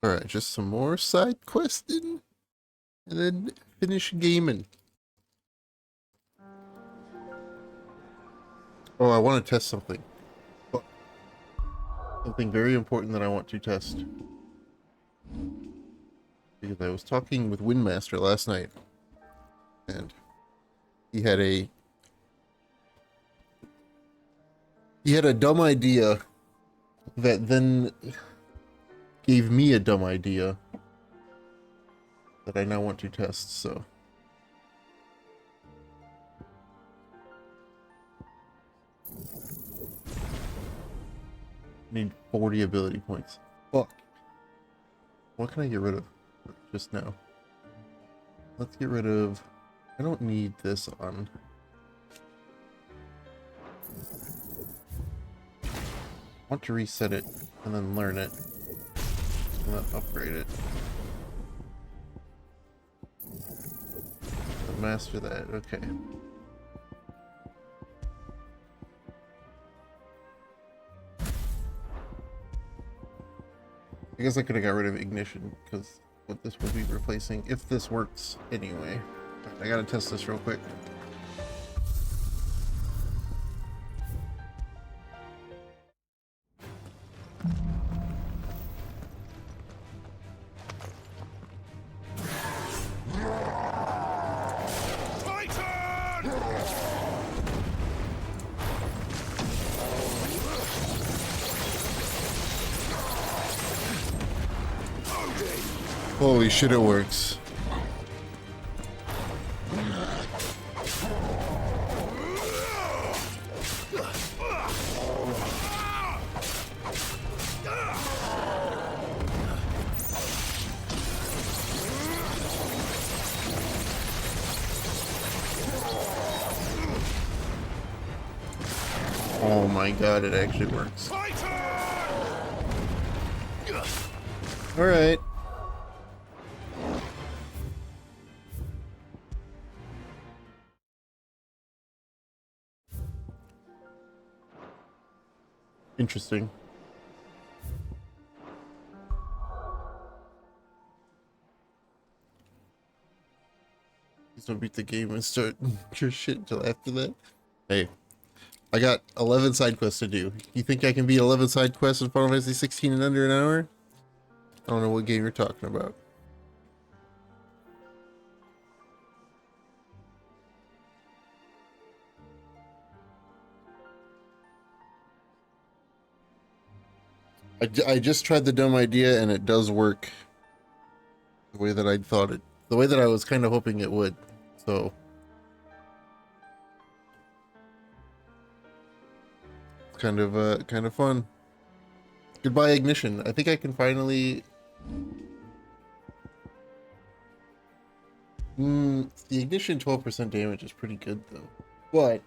Alright, just some more side questing, and then finish gaming. Oh, I want to test something. Something very important that I want to test. Because I was talking with Windmaster last night, and he had a dumb idea that then gave me a dumb idea that I now want to test, so. Need 40 ability points. Fuck. What can I get rid of just now? Let's get rid of... I don't need this on. I want to reset it and then learn it. And then upgrade it. Master that, okay. I guess I could have got rid of ignition, because what this would be replacing, if this works anyway. I gotta test this real quick. Holy shit, it works. Oh my god, it actually works. Alright. Interesting. Please don't beat the game and start your shit until after that. Hey, I got 11 side quests to do. You think I can beat 11 side quests in Final Fantasy 16 in under an hour? I don't know what game you're talking about. I just tried the dumb idea and it does work the way that I thought it, the way that I was kind of hoping it would. So it's kind of fun. Goodbye ignition. I think I can finally. The ignition 12% damage is pretty good though, but.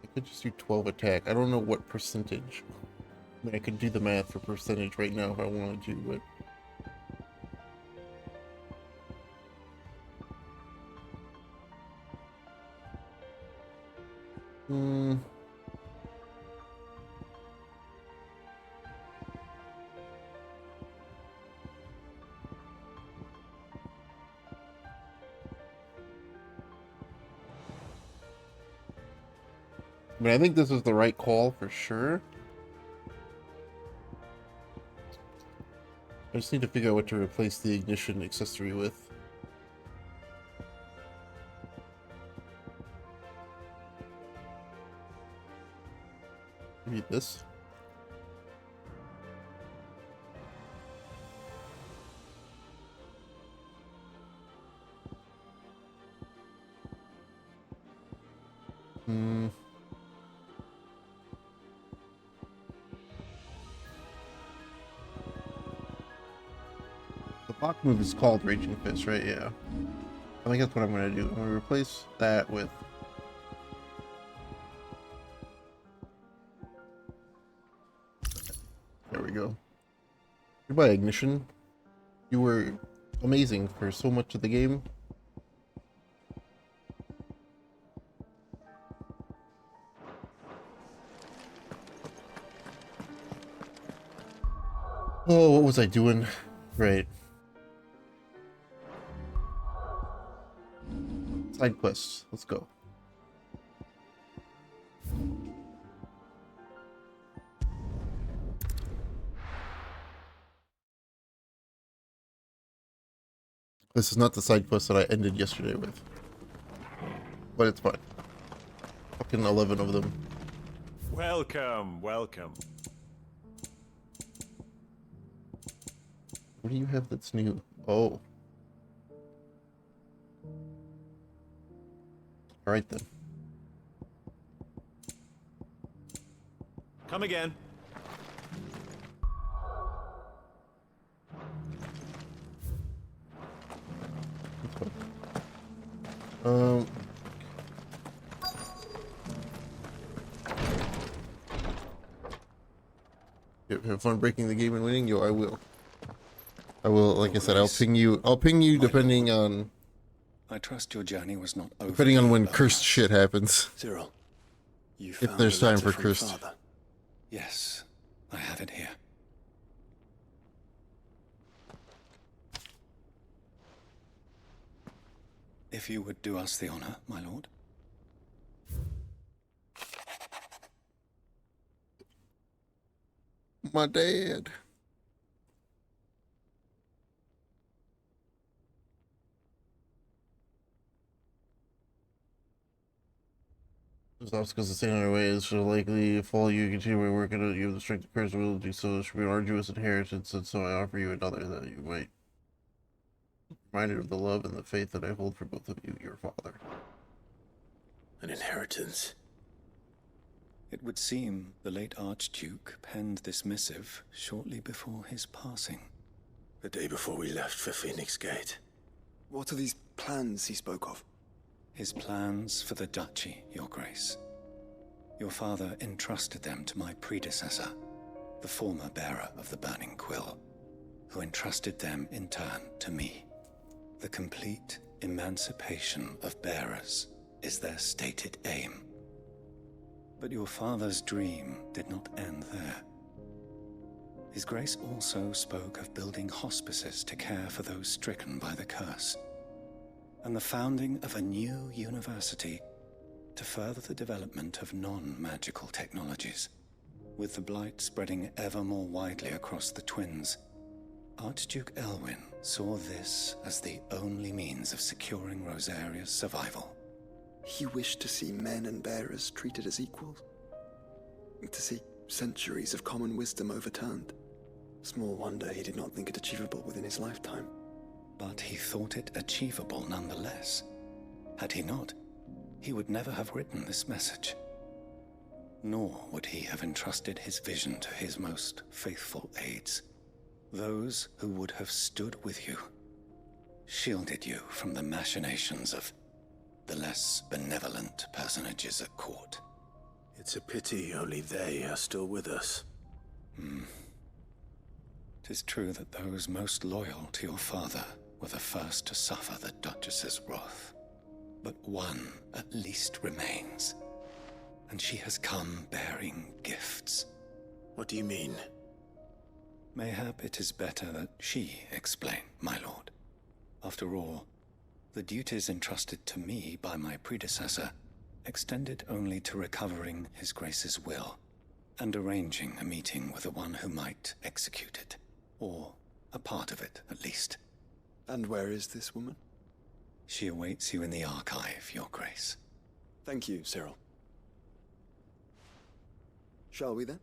I could just do 12 attack. I don't know what percentage. I mean, I could do the math for percentage right now if I wanted to, but. I mean, I think this is the right call for sure. I just need to figure out what to replace the ignition accessory with. Maybe this. The block move is called Raging Fist, right? Yeah. I think that's what I'm going to do. I'm going to replace that with... There we go. Goodbye, Ignition. You were amazing for so much of the game. Oh, what was I doing? Right. Side quests. Let's go. This is not the side quest that I ended yesterday with. But it's fine. Fucking 11 of them. Welcome, welcome. What do you have that's new? Oh. Alright then. Come again. That's fine. Um... Have fun breaking the game and winning? Yo, I will. I will, like I said, I'll ping you depending on... I trust your journey was not over. Depending on when cursed shit happens. Cyril, you If found there's a time letter for from cursed. Father. Yes, I have it here. If you would do us the honor, my lord. My dad. Those obstacles that stand in our way is so likely fall you continue working on you have the strength of courage will do so. It should be an arduous inheritance, and so I offer you another that you might be reminded of the love and the faith that I hold for both of you, your father. An inheritance. It would seem the late Archduke penned this missive shortly before his passing. The day before we left for Phoenix Gate. What are these plans he spoke of? His plans for the duchy, your grace. Your father entrusted them to my predecessor, the former bearer of the burning quill, who entrusted them in turn to me. The complete emancipation of bearers is their stated aim. But your father's dream did not end there. His grace also spoke of building hospices to care for those stricken by the curse, and the founding of a new university to further the development of non-magical technologies. With the blight spreading ever more widely across the twins, Archduke Elwyn saw this as the only means of securing Rosaria's survival. He wished to see men and bearers treated as equals. To see centuries of common wisdom overturned. Small wonder he did not think it achievable within his lifetime. But he thought it achievable nonetheless. Had he not, he would never have written this message. Nor would he have entrusted his vision to his most faithful aides, those who would have stood with you, shielded you from the machinations of the less benevolent personages at court. It's a pity only they are still with us. 'Tis true that those most loyal to your father were the first to suffer the Duchess's wrath. But one at least remains, and she has come bearing gifts. What do you mean? Mayhap it is better that she explain, my lord. After all, the duties entrusted to me by my predecessor extended only to recovering His Grace's will and arranging a meeting with the one who might execute it, or a part of it at least. And where is this woman? She awaits you in the archive, your grace. Thank you, Cyril. Shall we then?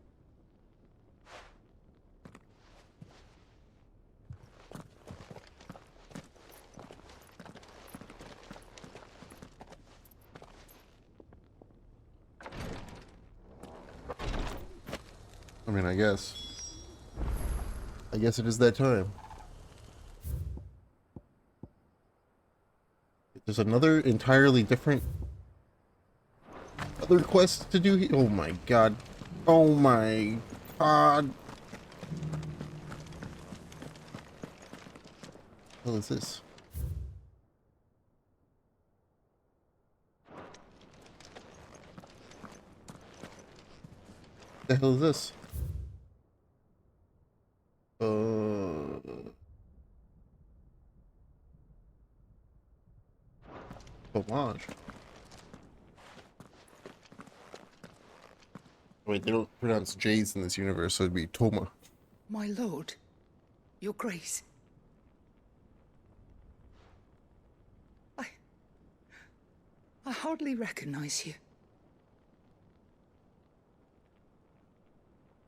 I mean, I guess it is that time. There's another entirely different other quest to do here. Oh my god. Oh my god. What is this? What the hell is this? Homage. Wait, they don't pronounce J's in this universe, so it'd be Toma. My lord, your grace. I hardly recognize you.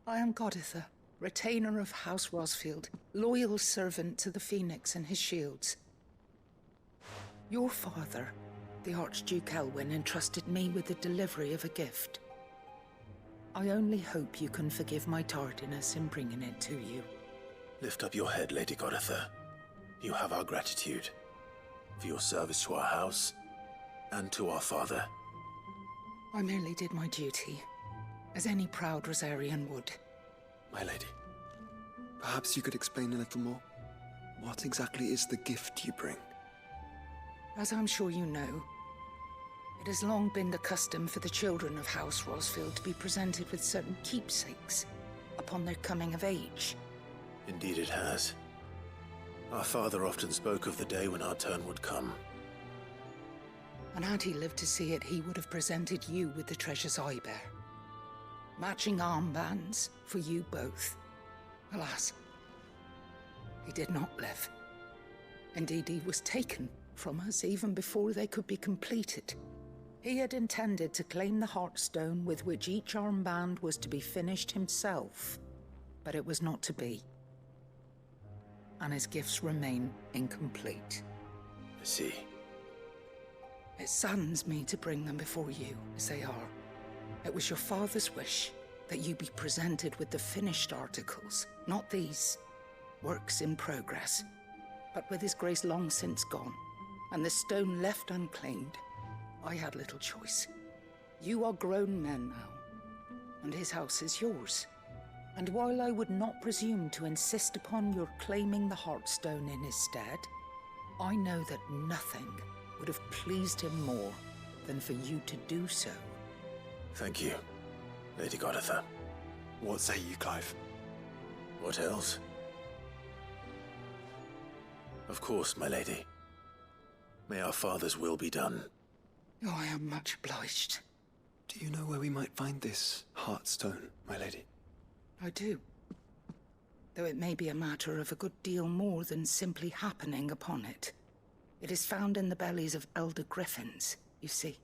I am Goditha, retainer of House Rosfield, loyal servant to the Phoenix and his shields. Your father, the Archduke Elwyn, entrusted me with the delivery of a gift. I only hope you can forgive my tardiness in bringing it to you. Lift up your head, Lady Goditha. You have our gratitude for your service to our house and to our father. I merely did my duty, as any proud Rosarian would. My lady, perhaps you could explain a little more? What exactly is the gift you bring? As I'm sure you know, it has long been the custom for the children of House Rosfield to be presented with certain keepsakes upon their coming of age. Indeed it has. Our father often spoke of the day when our turn would come. And had he lived to see it, he would have presented you with the treasures I bear. Matching armbands for you both. Alas, he did not live. Indeed, he was taken from us even before they could be completed. He had intended to claim the Heartstone with which each armband was to be finished himself, but it was not to be. And his gifts remain incomplete. I see. It saddens me to bring them before you, as they are. It was your father's wish that you be presented with the finished articles, not these works in progress. But with his grace long since gone, and the stone left unclaimed, I had little choice. You are grown men now, and his house is yours. And while I would not presume to insist upon your claiming the Heartstone in his stead, I know that nothing would have pleased him more than for you to do so. Thank you, Lady Goditha. What say you, Clive? What else? Of course, my lady. May our father's will be done. Oh, I am much obliged. Do you know where we might find this Heartstone, my lady? I do. Though it may be a matter of a good deal more than simply happening upon it. It is found in the bellies of elder griffins, you see.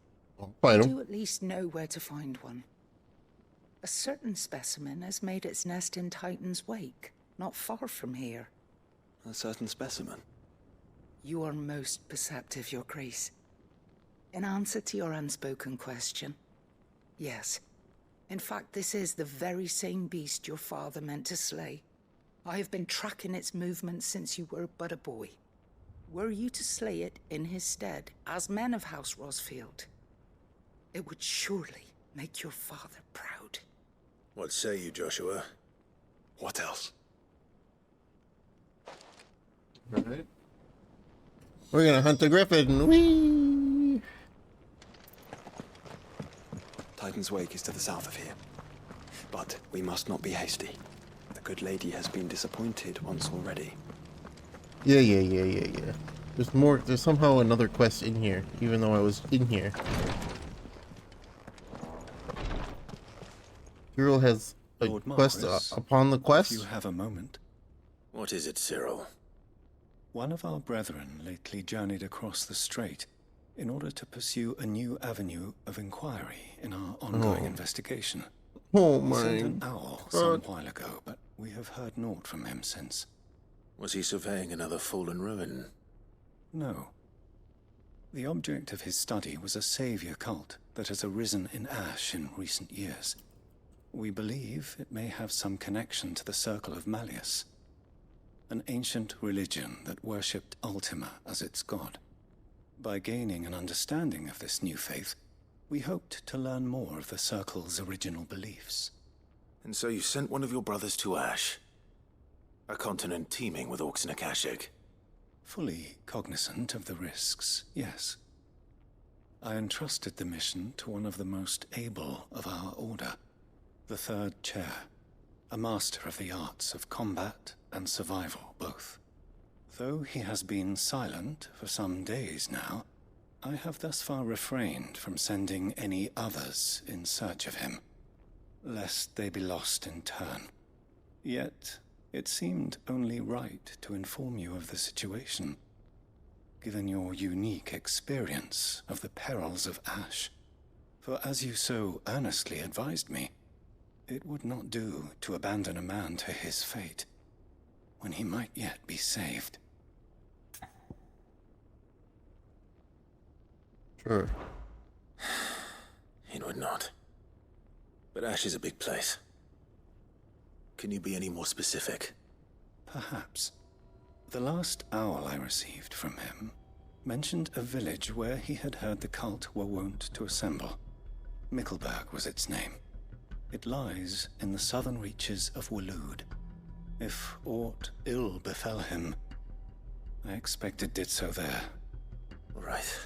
Fight I 'em. do at least know where to find one. A certain specimen has made its nest in Titan's Wake, not far from here. A certain specimen. You are most perceptive, Your Grace. In answer to your unspoken question, yes. In fact, this is the very same beast your father meant to slay. I have been tracking its movements since you were but a boy. Were you to slay it in his stead, as men of House Rosfield, it would surely make your father proud. What say you, Joshua? What else? Alright. We're gonna hunt the griffin. Whee! Titan's Wake is to the south of here. But we must not be hasty. The good lady has been disappointed once already. Yeah. There's more. There's somehow another quest in here, even though I was in here. Cyril has a Lord quest Marquis, upon the quest. If you have a moment. What is it, Cyril? One of our brethren lately journeyed across the strait in order to pursue a new avenue of inquiry in our ongoing investigation. Oh He my sent an owl some God. while ago, but we have heard naught from him since. Was he surveying another fallen ruin? No. The object of his study was a savior cult that has arisen in Ash in recent years. We believe it may have some connection to the Circle of Malleus, an ancient religion that worshipped Ultima as its god. By gaining an understanding of this new faith, we hoped to learn more of the Circle's original beliefs. And so you sent one of your brothers to Ash? A continent teeming with orcs and Akashic? Fully cognizant of the risks, yes. I entrusted the mission to one of the most able of our order, the Third Chair, a master of the arts of combat and survival both. Though he has been silent for some days now, I have thus far refrained from sending any others in search of him, lest they be lost in turn. Yet, it seemed only right to inform you of the situation, given your unique experience of the perils of Ash. For as you so earnestly advised me, it would not do to abandon a man to his fate, when he might yet be saved. Sure. It would not. But Ash is a big place. Can you be any more specific? Perhaps. The last owl I received from him mentioned a village where he had heard the cult were wont to assemble. Mickleburg was its name. It lies in the southern reaches of Waloed. If aught ill befell him, I expect it did so there. Right.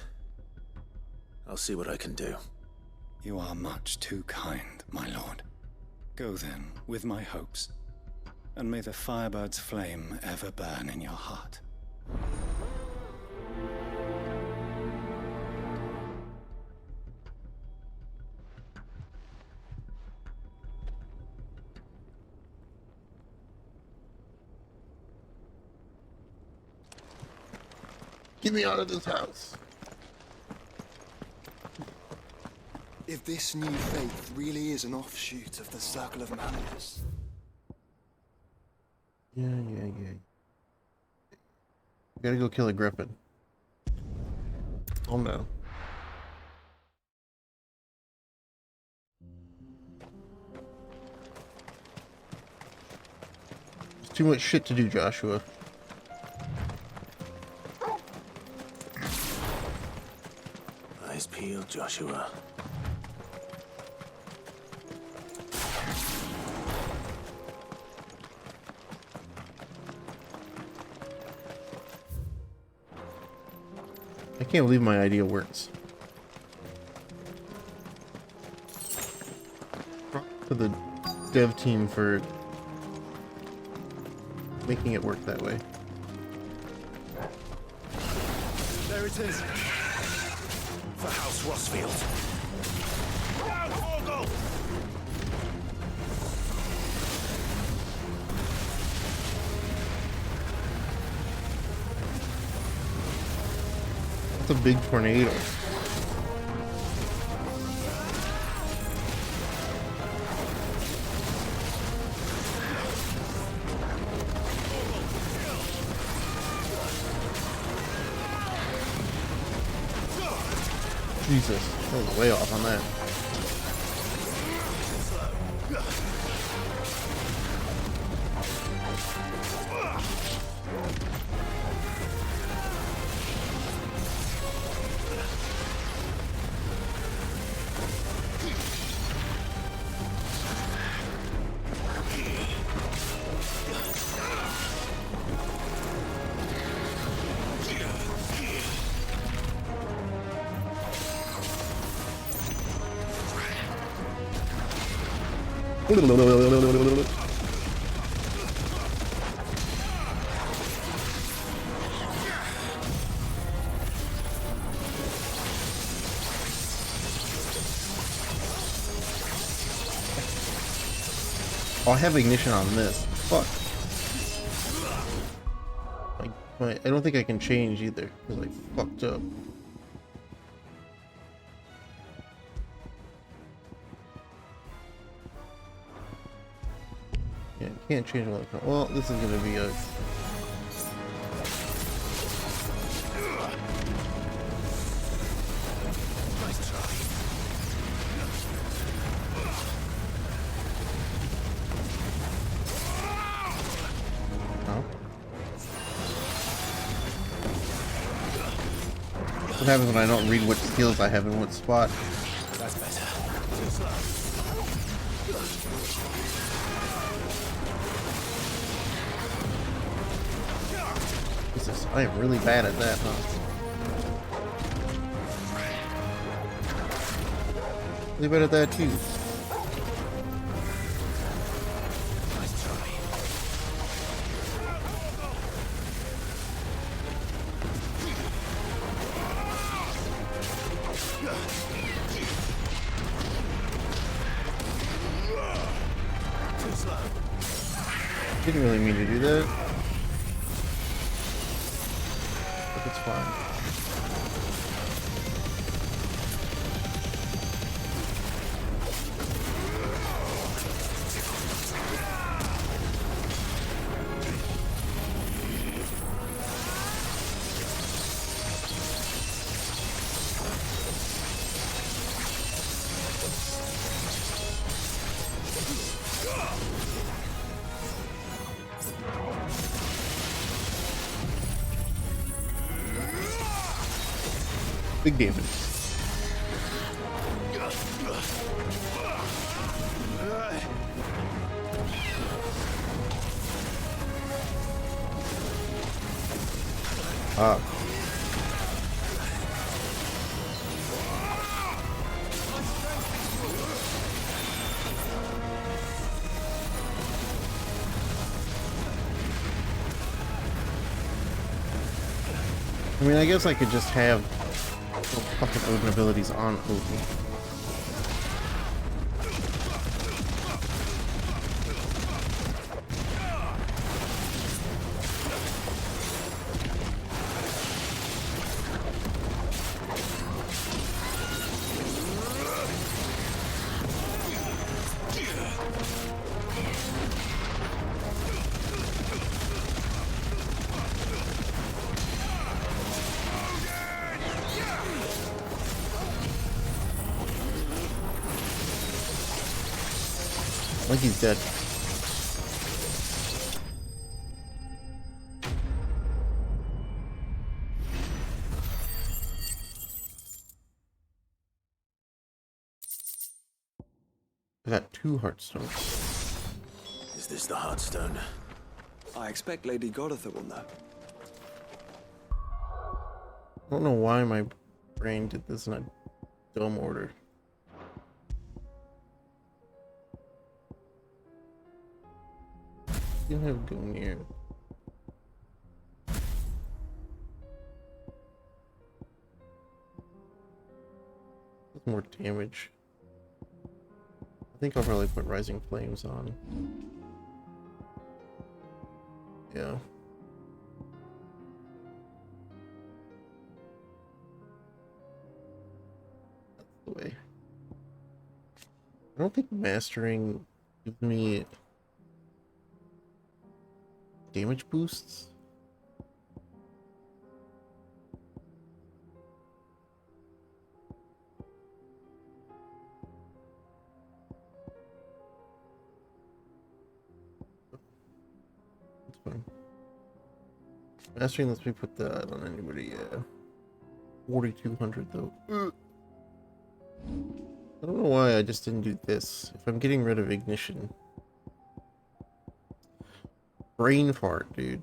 I'll see what I can do. You are much too kind, my lord. Go then, with my hopes, and may the Firebird's flame ever burn in your heart. Get me out of this house. If this new faith really is an offshoot of the Circle of Madness. Yeah. Gotta go kill a griffin. Oh no. There's too much shit to do, Joshua. Eyes peeled, Joshua. I can't believe my idea works. To the dev team for making it work that way. There it is. For House Rossfield. Down, Vogel! That's a big tornado. Jesus, I was way off on that. Oh, I have ignition on this. Fuck. I don't think I can change either, because I fucked up. Yeah, can't change my account. Well, this is gonna be a... What happens when I don't read what skills I have in what spot? That's better. Jesus, I am really bad at that, huh? Really bad at that too. Didn't really mean to do that. But it's fine. Big damage. Ah. I mean, I guess I could just have fucking Odin abilities on Odin. I think he's dead. I got 2 heartstones. Is this the Heartstone? I expect Lady Goditha will know. I don't know why my brain did this in a dumb order. You don't have Gungnir. That's more damage. I think I'll probably put Rising Flames on. Yeah. That's the way. I don't think Mastering gives me damage boosts. That's fine. Mastering lets me put that on anybody, yeah. 4,200 though. I don't know why I just didn't do this. If I'm getting rid of Ignition. Brain fart, dude.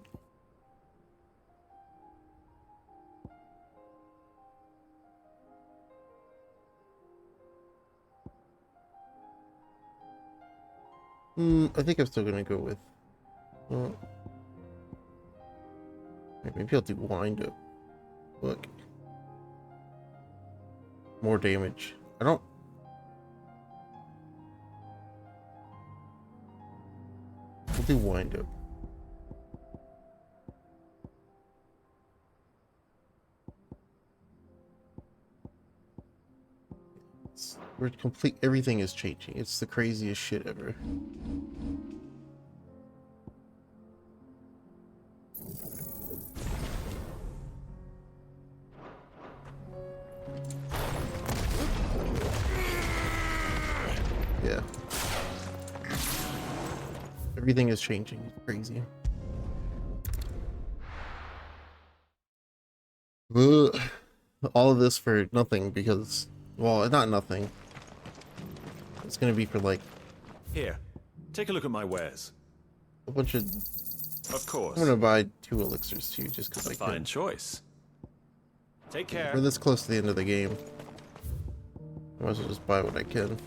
I think I'm still gonna go with. Maybe I'll do Wind Up. Look. More damage. I don't. I'll do Wind Up. We're complete. Everything is changing. It's the craziest shit ever. Yeah. Everything is changing. It's crazy. Ugh. All of this for nothing because, well, not nothing. It's gonna be for like Here, take a look at my wares. a bunch of. Of course. I'm gonna buy 2 elixirs too, just because I Fine can. choice. Take care. We're this close to the end of the game. I might as well just buy what I can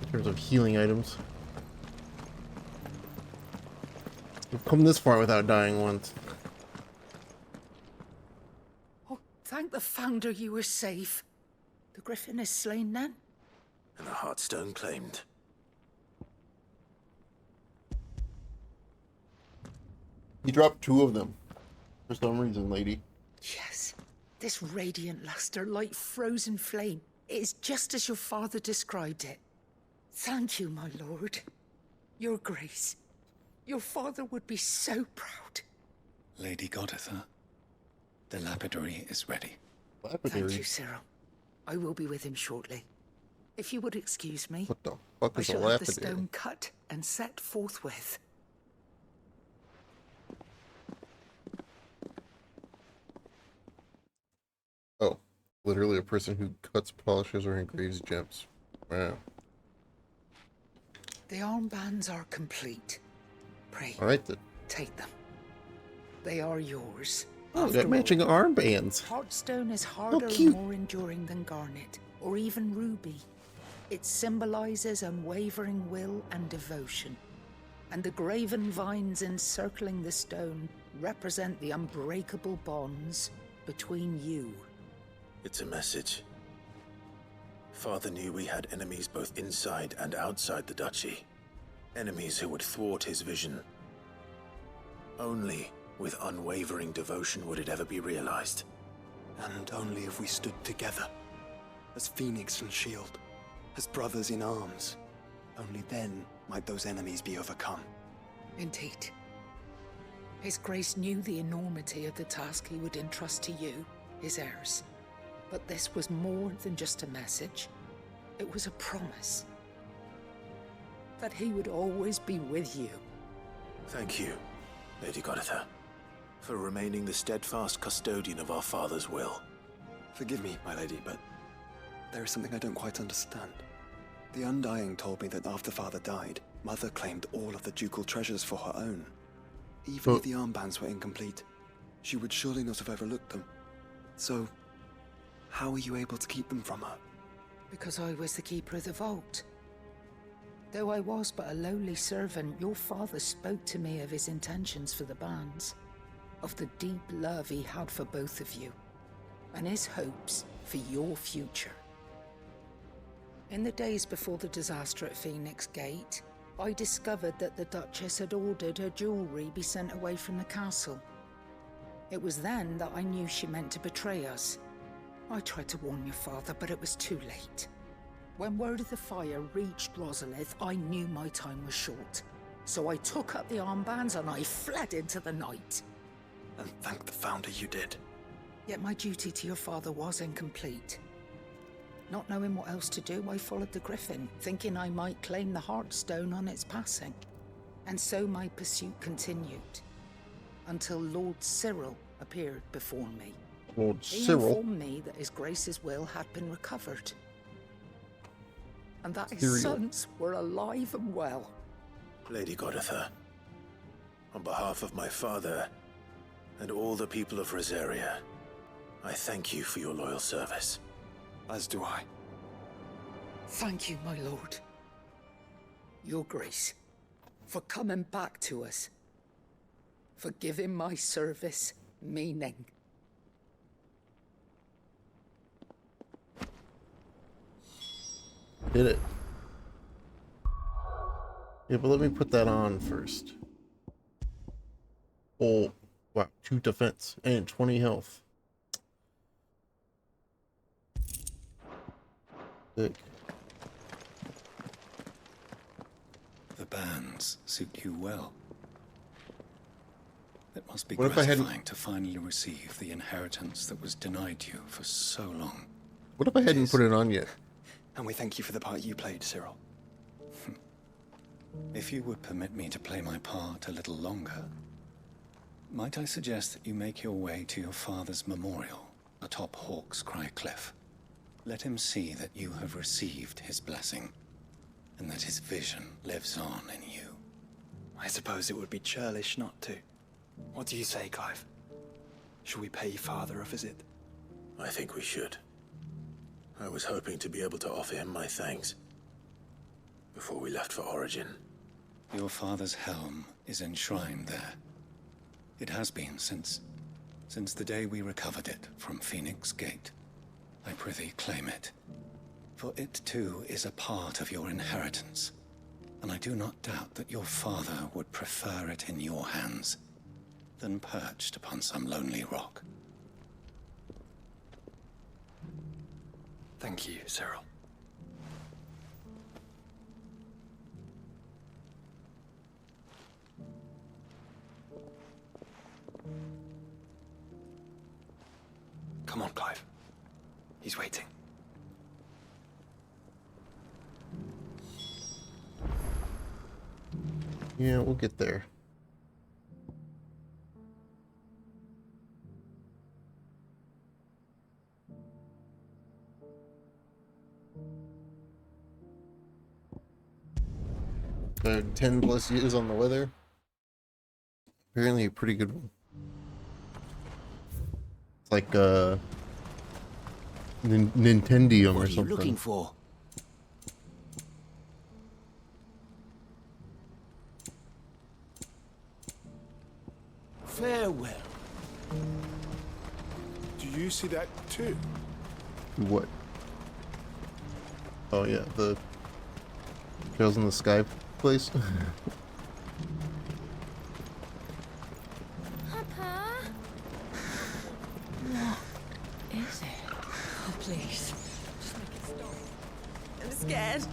in terms of healing items. We've come this far without dying once. Oh, thank the Founder you were safe. The Griffin is slain then? And the Heartstone claimed. You dropped 2 of them for some reason, lady. Yes, this radiant luster like frozen flame. It is just as your father described it. Thank you, my lord. Your grace. Your father would be so proud. Lady Goditha, the lapidary is ready. Lapidary? Thank you, Cyril. I will be with him shortly. If you would excuse me, What the fuck I is a shall have the lapidary? stone cut and set forthwith. Oh, literally a person who cuts, polishes, or engraves gems. Wow. The armbands are complete. Pray, Alright then. take them. They are yours. Oh, we After got matching all, armbands. Heartstone is harder and cute. more enduring than garnet, or even ruby. It symbolizes unwavering will and devotion. And the graven vines encircling the stone represent the unbreakable bonds between you. It's a message. Father knew we had enemies both inside and outside the duchy. Enemies who would thwart his vision. Only with unwavering devotion would it ever be realized. And only if we stood together, as Phoenix and Shield, as brothers in arms, only then might those enemies be overcome. Indeed. His Grace knew the enormity of the task he would entrust to you, his heirs. But this was more than just a message. It was a promise. That he would always be with you. Thank you, Lady Goditha, for remaining the steadfast custodian of our father's will. Forgive me, my lady, but there is something I don't quite understand. The Undying told me that after Father died, Mother claimed all of the ducal treasures for her own. Even if the armbands were incomplete, she would surely not have overlooked them. So, how were you able to keep them from her? Because I was the keeper of the vault. Though I was but a lowly servant, your father spoke to me of his intentions for the bands, of the deep love he had for both of you, and his hopes for your future. In the days before the disaster at Phoenix Gate, I discovered that the Duchess had ordered her jewelry be sent away from the castle. It was then that I knew she meant to betray us. I tried to warn your father, but it was too late. When word of the fire reached Rosalith, I knew my time was short. So I took up the armbands and I fled into the night. And thank the Founder you did. Yet my duty to your father was incomplete. Not knowing what else to do, I followed the Griffin, thinking I might claim the Heartstone on its passing. And so my pursuit continued, until Lord Cyril appeared before me. Lord He Cyril. informed me that his Grace's will had been recovered, and that his Cyril. sons were alive and well. Lady Goditha, on behalf of my father and all the people of Rosaria, I thank you for your loyal service. As do I. Thank you, my lord. Your Grace, for coming back to us, for giving my service meaning. Did it. Yeah, but let me put that on first. Oh, wow. 2 defense and 20 health. Sick. The bands suit you well. It must be What if I hadn't- gratifying to finally receive the inheritance that was denied you for so long. What if I hadn't put it on yet? And we thank you for the part you played, Cyril. If you would permit me to play my part a little longer, might I suggest that you make your way to your father's memorial atop Hawk's Cry Cliff? Let him see that you have received his blessing, and that his vision lives on in you. I suppose it would be churlish not to. What do you say, Clive? Should we pay Father a visit? I think we should. I was hoping to be able to offer him my thanks before we left for Origin. Your father's helm is enshrined there. It has been since the day we recovered it from Phoenix Gate. I prithee claim it, for it too is a part of your inheritance, and I do not doubt that your father would prefer it in your hands. than perched upon some lonely rock. Thank you, Cyril. Come on, Clive. He's waiting. Yeah, we'll get there. So 10 plus years on the weather. Apparently a pretty good one. It's like Nintendium What or are you something. looking for? Farewell. Do you see that too? What? Oh yeah, the Trails in the Sky place. Papa? What is it? Oh, please. Just make it stop. I'm scared.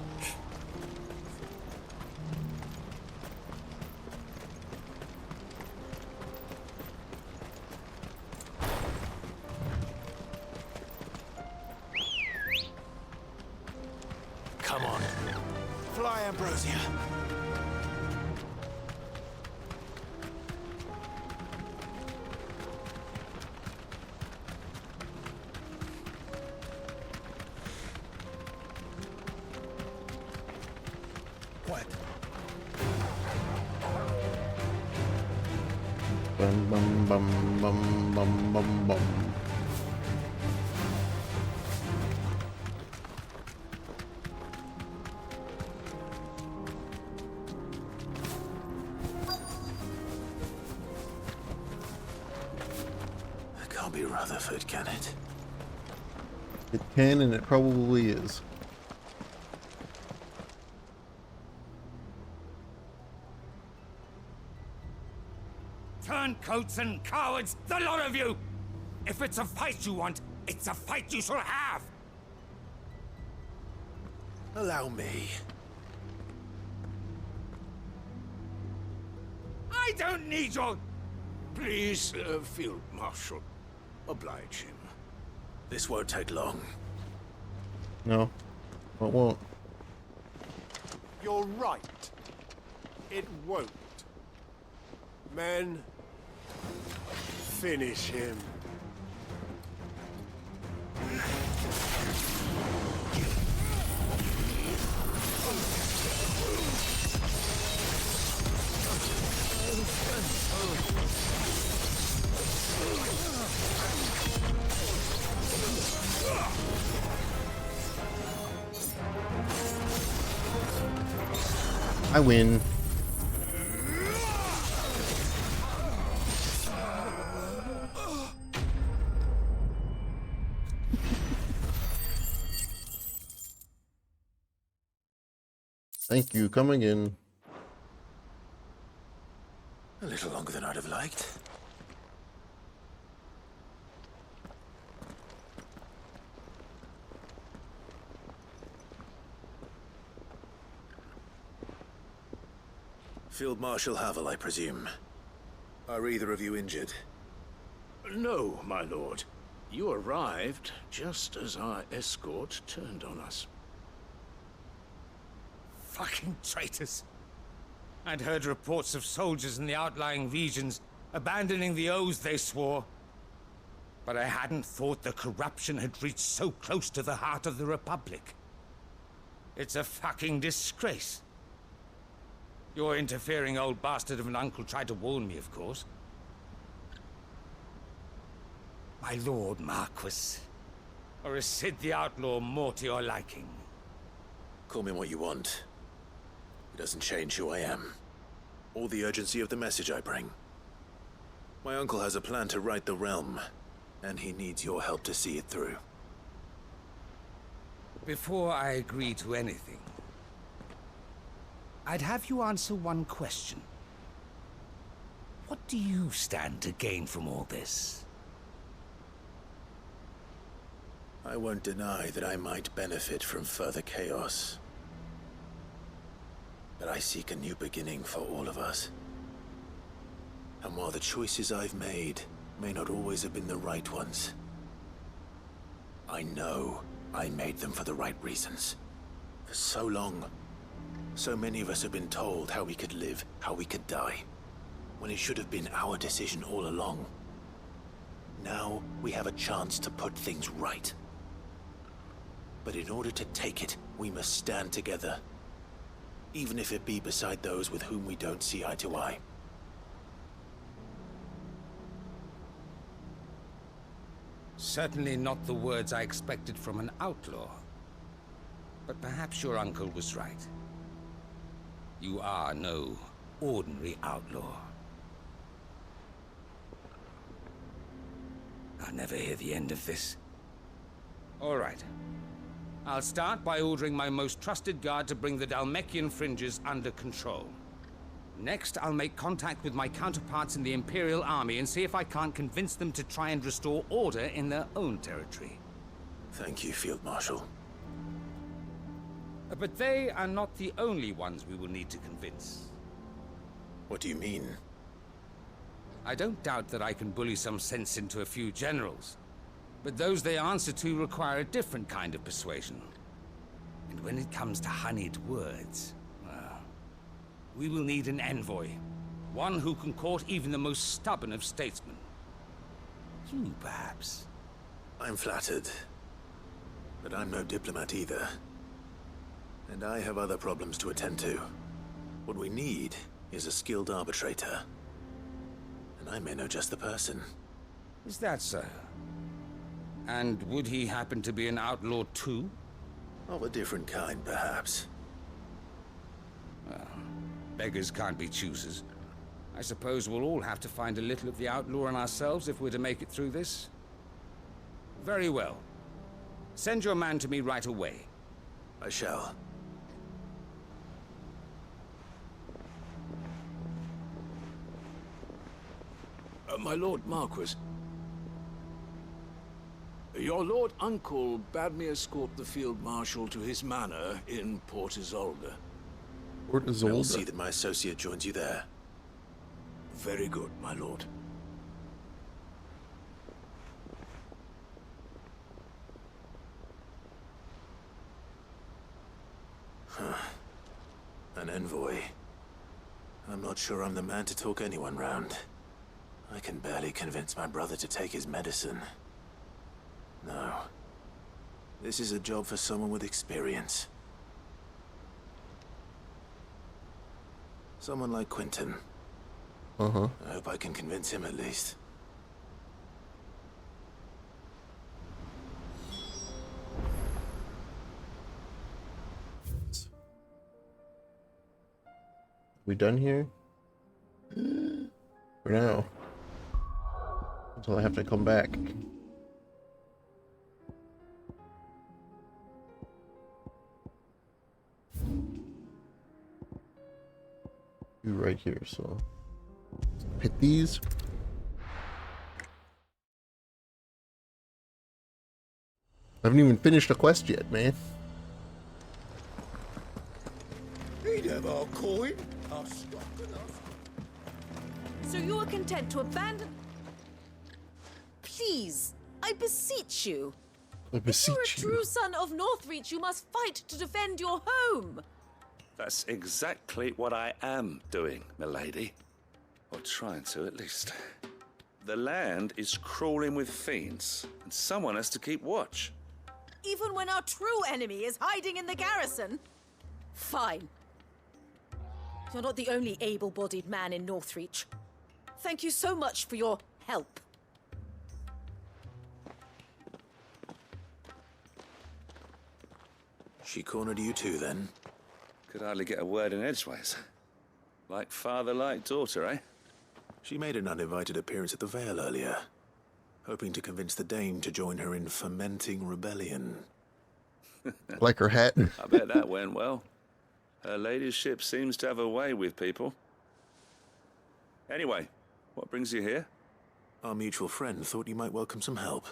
Come on. Fly, Ambrosia. What? Bum bum bum bum bum bum bum. That can't be Rutherford, can it? It can, and it probably is. Turncoats and cowards, the lot of you! If it's a fight you want, it's a fight you shall have! Allow me. I don't need your... Please, Field Marshal. Oblige him. This won't take long. No, it won't. You're right. It won't. Men, finish him. I win. Thank you. Come again. A little longer than I'd have liked. Field Marshal Havel, I presume. Are either of you injured? No, my lord. You arrived just as our escort turned on us. Fucking traitors. I'd heard reports of soldiers in the outlying regions abandoning the oaths they swore. But I hadn't thought the corruption had reached so close to the heart of the Republic. It's a fucking disgrace. Your interfering old bastard of an uncle tried to warn me, of course. My lord Marquis. Or is Sid the Outlaw more to your liking? Call me what you want. It doesn't change who I am, or the urgency of the message I bring. My uncle has a plan to right the realm, and he needs your help to see it through. Before I agree to anything, I'd have you answer one question. What do you stand to gain from all this? I won't deny that I might benefit from further chaos. But I seek a new beginning for all of us. And while the choices I've made may not always have been the right ones, I know I made them for the right reasons. For so long, so many of us have been told how we could live, how we could die, when it should have been our decision all along. Now we have a chance to put things right. But in order to take it, we must stand together, even if it be beside those with whom we don't see eye to eye. Certainly not the words I expected from an outlaw. But perhaps your uncle was right. You are no ordinary outlaw. I'll never hear the end of this. All right. I'll start by ordering my most trusted guard to bring the Dhalmekian fringes under control. Next, I'll make contact with my counterparts in the Imperial Army and see if I can't convince them to try and restore order in their own territory. Thank you, Field Marshal. But they are not the only ones we will need to convince. What do you mean? I don't doubt that I can bully some sense into a few generals, but those they answer to require a different kind of persuasion. And when it comes to honeyed words, well, we will need an envoy. One who can court even the most stubborn of statesmen. You, perhaps. I'm flattered. But I'm no diplomat either. And I have other problems to attend to. What we need is a skilled arbitrator. And I may know just the person. Is that so? And would he happen to be an outlaw too? Of a different kind, perhaps. Well, beggars can't be choosers. I suppose we'll all have to find a little of the outlaw in ourselves if we're to make it through this. Very well. Send your man to me right away. I shall. My Lord Marquis. Your Lord Uncle bade me escort the Field Marshal to his manor in Port Isolde. Port I will Isolde. see that my associate joins you there. Very good, my lord. An envoy. I'm not sure I'm the man to talk anyone round. I can barely convince my brother to take his medicine. No. This is a job for someone with experience. Someone like Quentin. Uh-huh. I hope I can convince him at least. We done here? For now. Until I have to come back. You right here, so hit these. I haven't even finished a quest yet, man. He'd have our coin, our stock and our... So you are content to abandon... Please, I beseech you. I If you're a beseech you. true son of Northreach, you must fight to defend your home. That's exactly what I am doing, milady. Or trying to, at least. The land is crawling with fiends, and someone has to keep watch. Even when our true enemy is hiding in the garrison? Fine. You're not the only able-bodied man in Northreach. Thank you so much for your help. She cornered you too, then? Could hardly get a word in edgeways. Like father, like daughter, eh? She made an uninvited appearance at the Vale earlier, hoping to convince the Dame to join her in fomenting rebellion. Like her hat. I bet that went well. Her ladyship seems to have a way with people. Anyway, What brings you here? Our mutual friend thought you might welcome some help.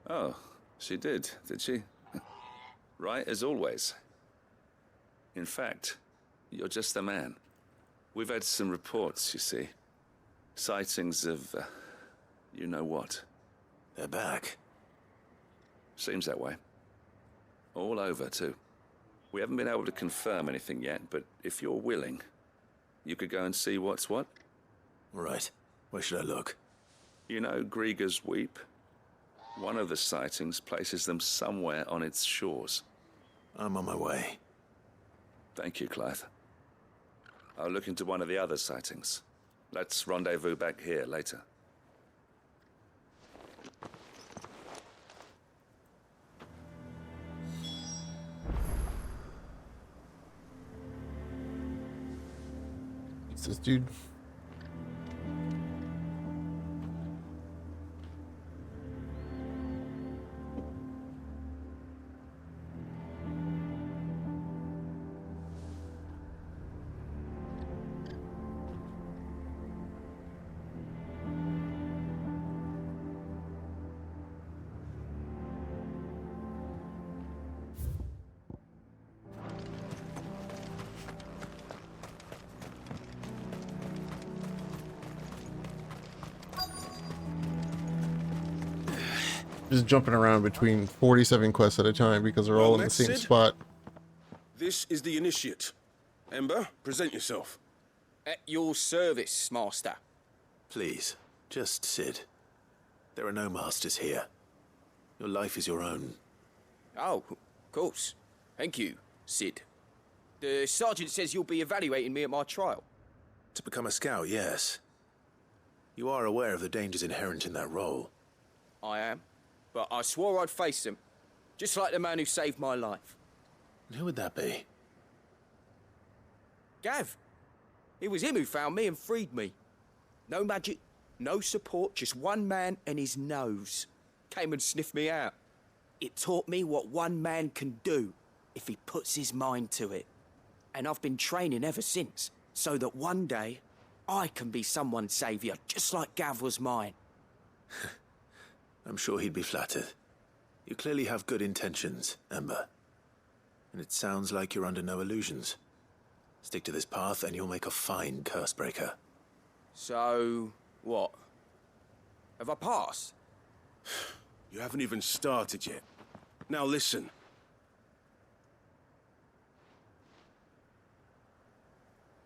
Oh, she did she? Right, as always. In fact, you're just the man. We've had some reports, you see. Sightings of, you know what. They're back. Seems that way. All over, too. We haven't been able to confirm anything yet, but if you're willing, you could go and see what's what. Right. Where should I look? You know Grieger's Weep? One of the sightings places them somewhere on its shores. I'm on my way. Thank you, Clive. I'll look into one of the other sightings. Let's rendezvous back here later. It's this dude. Just jumping around between 47 quests at a time because they're all in the same spot. This is the Initiate. Ember, present yourself. At your service, Master. Please, just Sid. There are no masters here. Your life is your own. Oh, of course. Thank you, Sid. The Sergeant says you'll be evaluating me at my trial. To become a scout, yes. You are aware of the dangers inherent in that role. I am. But I swore I'd face them. Just like the man who saved my life. And who would that be? Gav. It was him who found me and freed me. No magic, no support, just one man and his nose. Came and sniffed me out. It taught me what one man can do if he puts his mind to it. And I've been training ever since, so that one day I can be someone's saviour, just like Gav was mine. I'm sure he'd be flattered. You clearly have good intentions, Ember. And it sounds like you're under no illusions. Stick to this path and you'll make a fine Cursebreaker. So, what? Have I passed? You haven't even started yet. Now listen.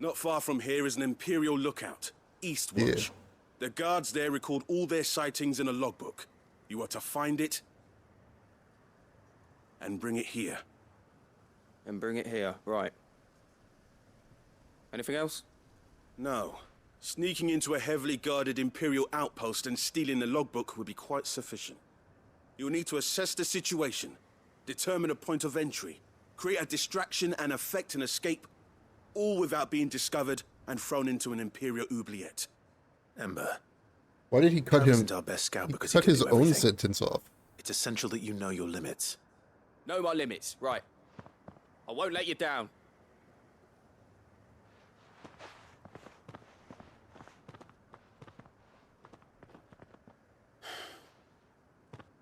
Not far from here is an Imperial lookout, Eastwatch. Yeah. The guards there record all their sightings in a logbook. You are to find it and bring it here. And bring it here, right. Anything else? No. Sneaking into a heavily guarded Imperial outpost and stealing the logbook would be quite sufficient. You'll need to assess the situation, determine a point of entry, create a distraction and effect an escape, all without being discovered and thrown into an Imperial oubliette. Ember. Why did he cut him? Isn't our best scout because Cut he can his do own everything. sentence off. It's essential that you know your limits. Know my limits, right. I won't let you down.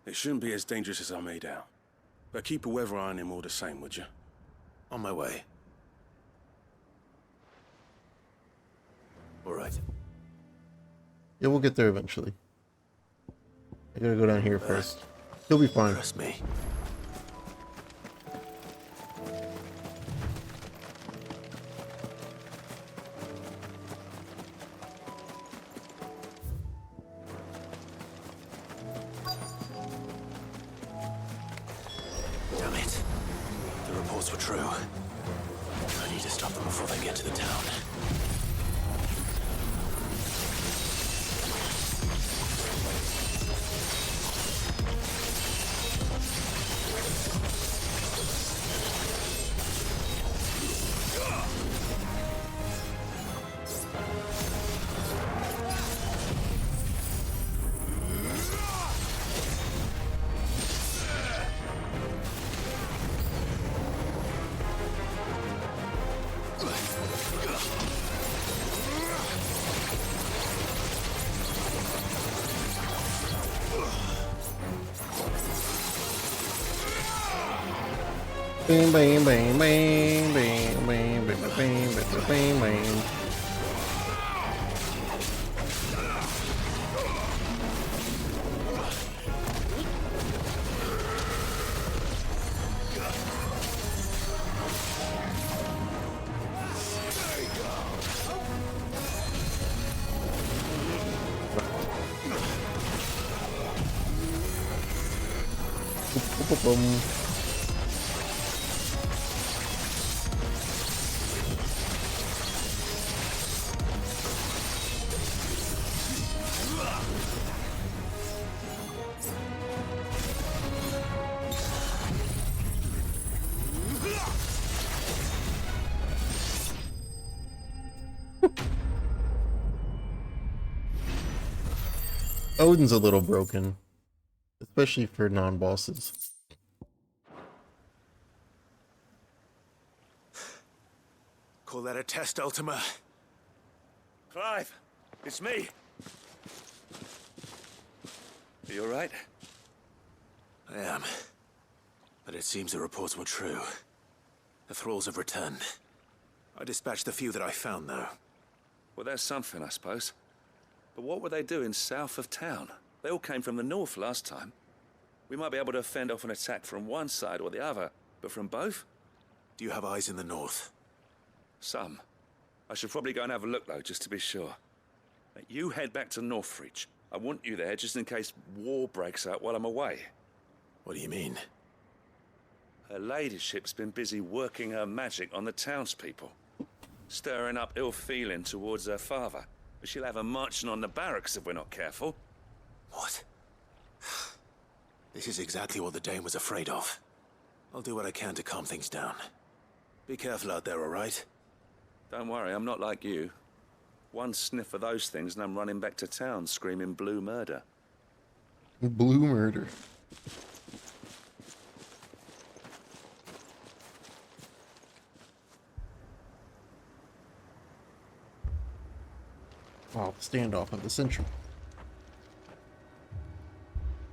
It shouldn't be as dangerous as I made out. But keep a weather eye on him all the same, would you? On my way. All right. Yeah, we'll get there eventually. I gotta go down here first. He'll be fine. Trust me. Damn it. The reports were true. I need to stop them before they get to the town. Bang, bang, bang, bang, bang, bang, bang, bang, bang, bang, bang. Boom, boom, boom. Odin's a little broken, especially for non-bosses. Call that a test, Ultima? Clive, it's me. Are you alright? I am. But it seems the reports were true. The thralls have returned. I dispatched the few that I found, though. Well, that's something, I suppose. But what were they doing south of town? They all came from the north last time. We might be able to fend off an attack from one side or the other, but from both? Do you have eyes in the north? Some. I should probably go and have a look, though, just to be sure. You head back to Northreach. I want you there just in case war breaks out while I'm away. What do you mean? Her ladyship's been busy working her magic on the townspeople, stirring up ill feeling towards her father. But she'll have her marching on the barracks if we're not careful. What? This is exactly what the Dane was afraid of. I'll do what I can to calm things down. Be careful out there, all right? Don't worry, I'm not like you. One sniff of those things and I'm running back to town screaming blue murder. Blue murder. Oh, standoff of the century.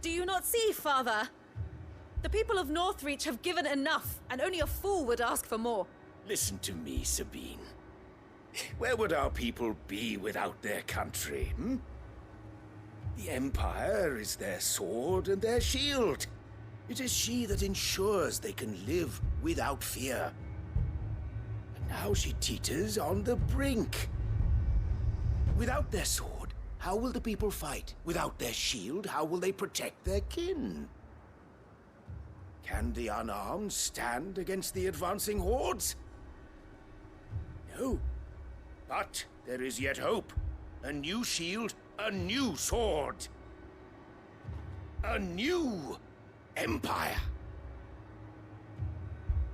Do you not see, Father? The people of Northreach have given enough, and only a fool would ask for more. Listen to me, Sabine. Where would our people be without their country, hmm? The Empire is their sword and their shield. It is she that ensures they can live without fear. And now she teeters on the brink. Without their sword, how will the people fight? Without their shield, how will they protect their kin? Can the unarmed stand against the advancing hordes? No. But there is yet hope. A new shield, a new sword. A new empire.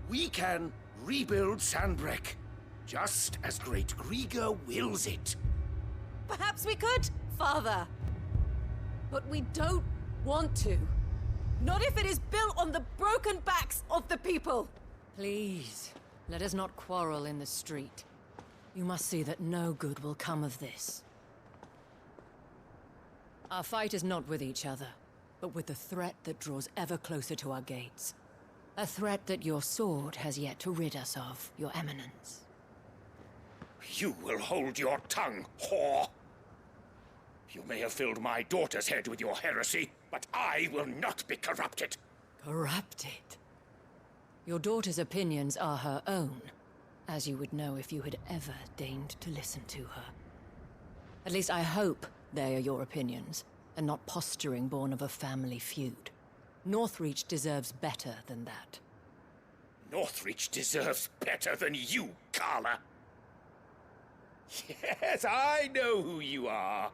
We can rebuild Sandbreck, just as Great Grieger wills it. Perhaps we could, Father. But we don't want to. Not if it is built on the broken backs of the people. Please, let us not quarrel in the street. You must see that no good will come of this. Our fight is not with each other, but with the threat that draws ever closer to our gates. A threat that your sword has yet to rid us of, Your Eminence. You will hold your tongue, whore! You may have filled my daughter's head with your heresy, but I will not be corrupted. Corrupted? Your daughter's opinions are her own, as you would know if you had ever deigned to listen to her. At least I hope they are your opinions, and not posturing born of a family feud. Northreach deserves better than that. Northreach deserves better than you, Carla. Yes, I know who you are.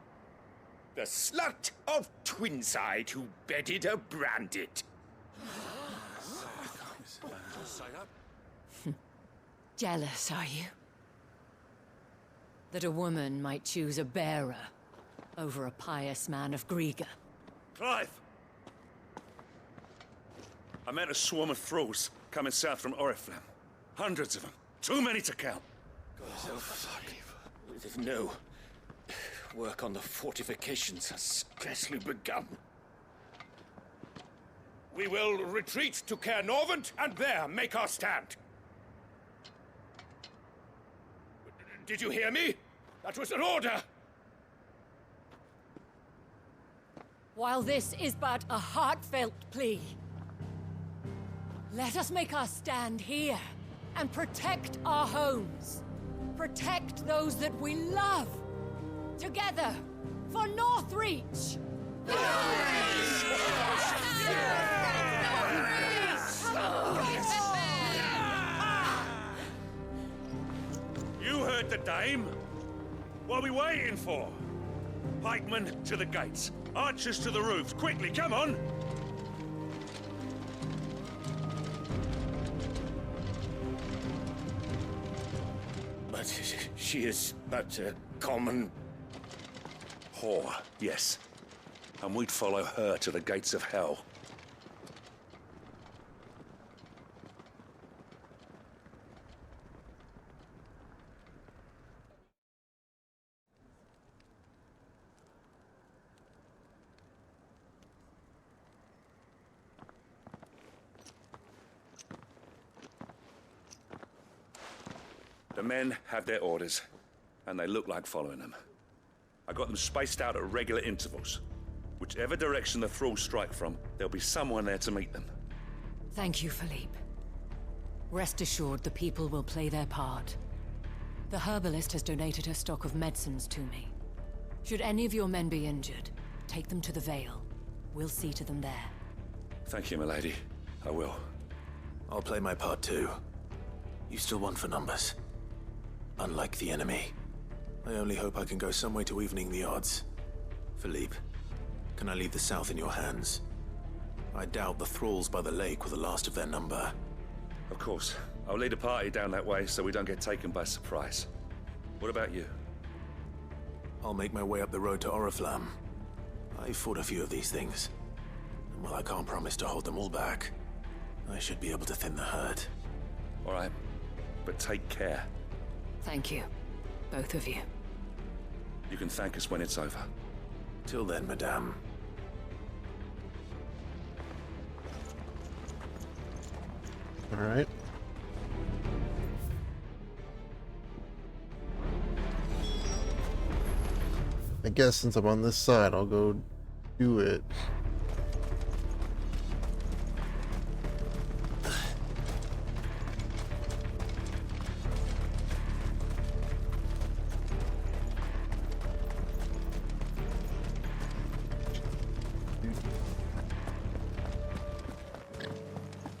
The slut of Twinside who bedded a Brandit. Jealous, are you? That a woman might choose a bearer over a pious man of Grieger. Clive! I met a swarm of thralls coming south from Oriflamme. Hundreds of them. Too many to count. No. Work on the fortifications has scarcely begun. We will retreat to Caer Norvent and there make our stand. Did you hear me? That was an order! While this is but a heartfelt plea, let us make our stand here and protect our homes. Protect those that we love. Together, for Northreach! You heard the dame. What are we waiting for? Pikemen to the gates. Archers to the roofs. Quickly, come on! But she is but a common... Whore, yes. And we'd follow her to the gates of hell. The men have their orders, and they look like following them. I got them spaced out at regular intervals. Whichever direction the thralls strike from, there'll be someone there to meet them. Thank you, Philippe. Rest assured the people will play their part. The herbalist has donated her stock of medicines to me. Should any of your men be injured, take them to the Vale. We'll see to them there. Thank you, milady. I will. I'll play my part too. You still one for numbers. Unlike the enemy. I only hope I can go some way to evening the odds. Philippe, can I leave the south in your hands? I doubt the thralls by the lake were the last of their number. Of course. I'll lead a party down that way so we don't get taken by surprise. What about you? I'll make my way up the road to Oriflamme. I've fought a few of these things. And while I can't promise to hold them all back, I should be able to thin the herd. All right. But take care. Thank you. Both of you. You can thank us when it's over. Till then, madame. All right. I guess since I'm on this side, I'll go do it.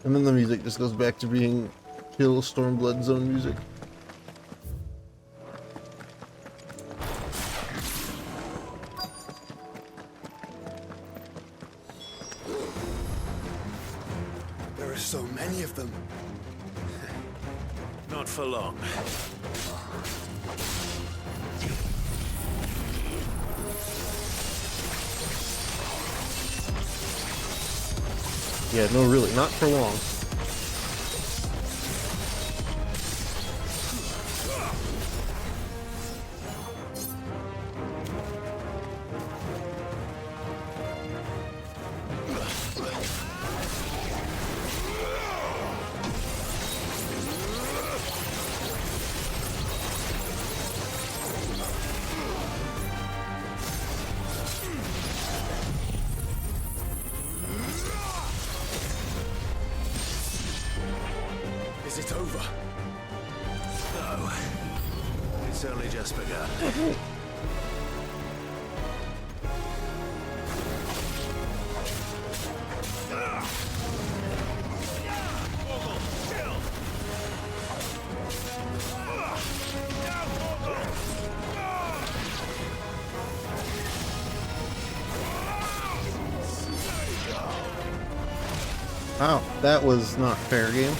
And then the music just goes back to being chill Stormblood Zone music. There are so many of them. Not for long. Yeah, no, really, not for long. Is it over? No. It's only just begun. Wow, that was not fair game.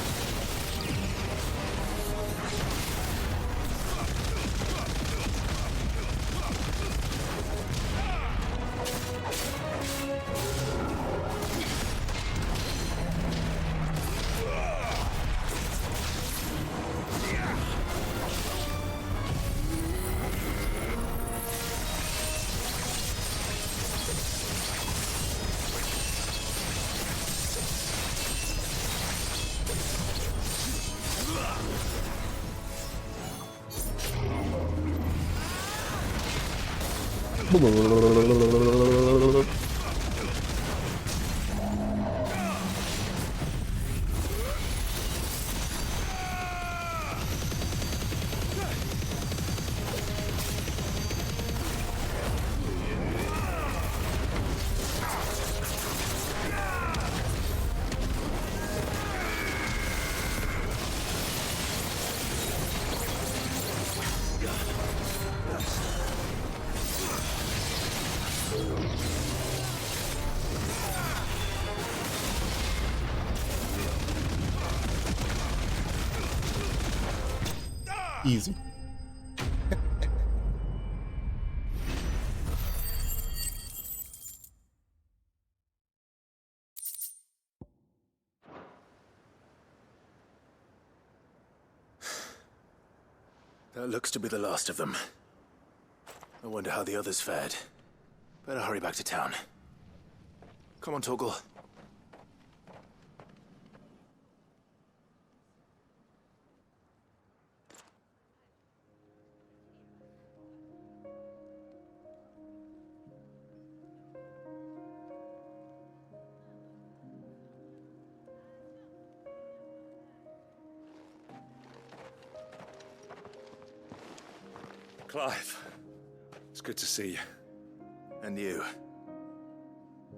Easy. That looks to be the last of them. I wonder how the others fared. Better hurry back to town. Come on, Torgal. Clive, it's good to see you. And you.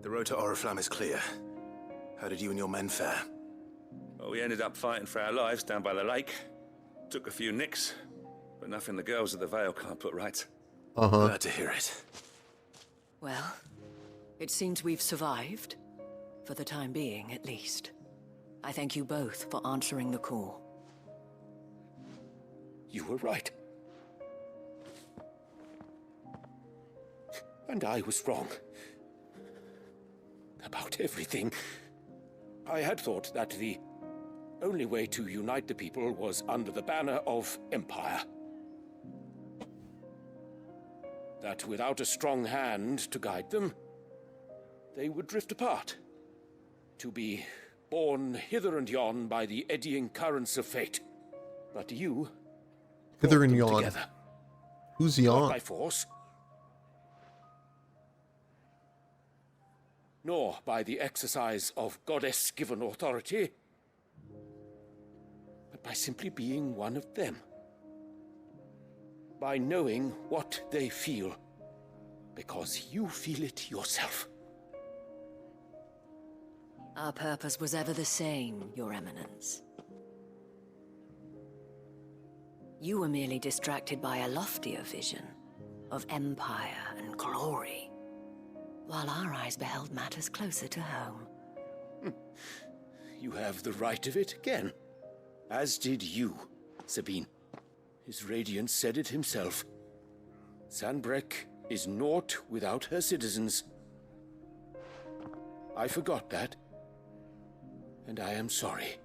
The road to Oriflamme is clear. How did you and your men fare? Well, we ended up fighting for our lives down by the lake. Took a few nicks, but nothing the girls of the Vale can't put right. Glad to hear it. Well, it seems we've survived. For the time being, at least. I thank you both for answering the call. You were right. And I was wrong. About everything. I had thought that the only way to unite the people was under the banner of Empire. That without a strong hand to guide them, they would drift apart. To be borne hither and yon by the eddying currents of fate. But you... Hither and brought them yon. together. Who's Not yon? by force. Nor by the exercise of goddess-given authority, but by simply being one of them. By knowing what they feel, because you feel it yourself. Our purpose was ever the same, Your Eminence. You were merely distracted by a loftier vision of empire and glory, while our eyes beheld matters closer to home. You have the right of it again. As did you, Sabine. His radiance said it himself. Sanbreque is naught without her citizens. I forgot that. And I am sorry.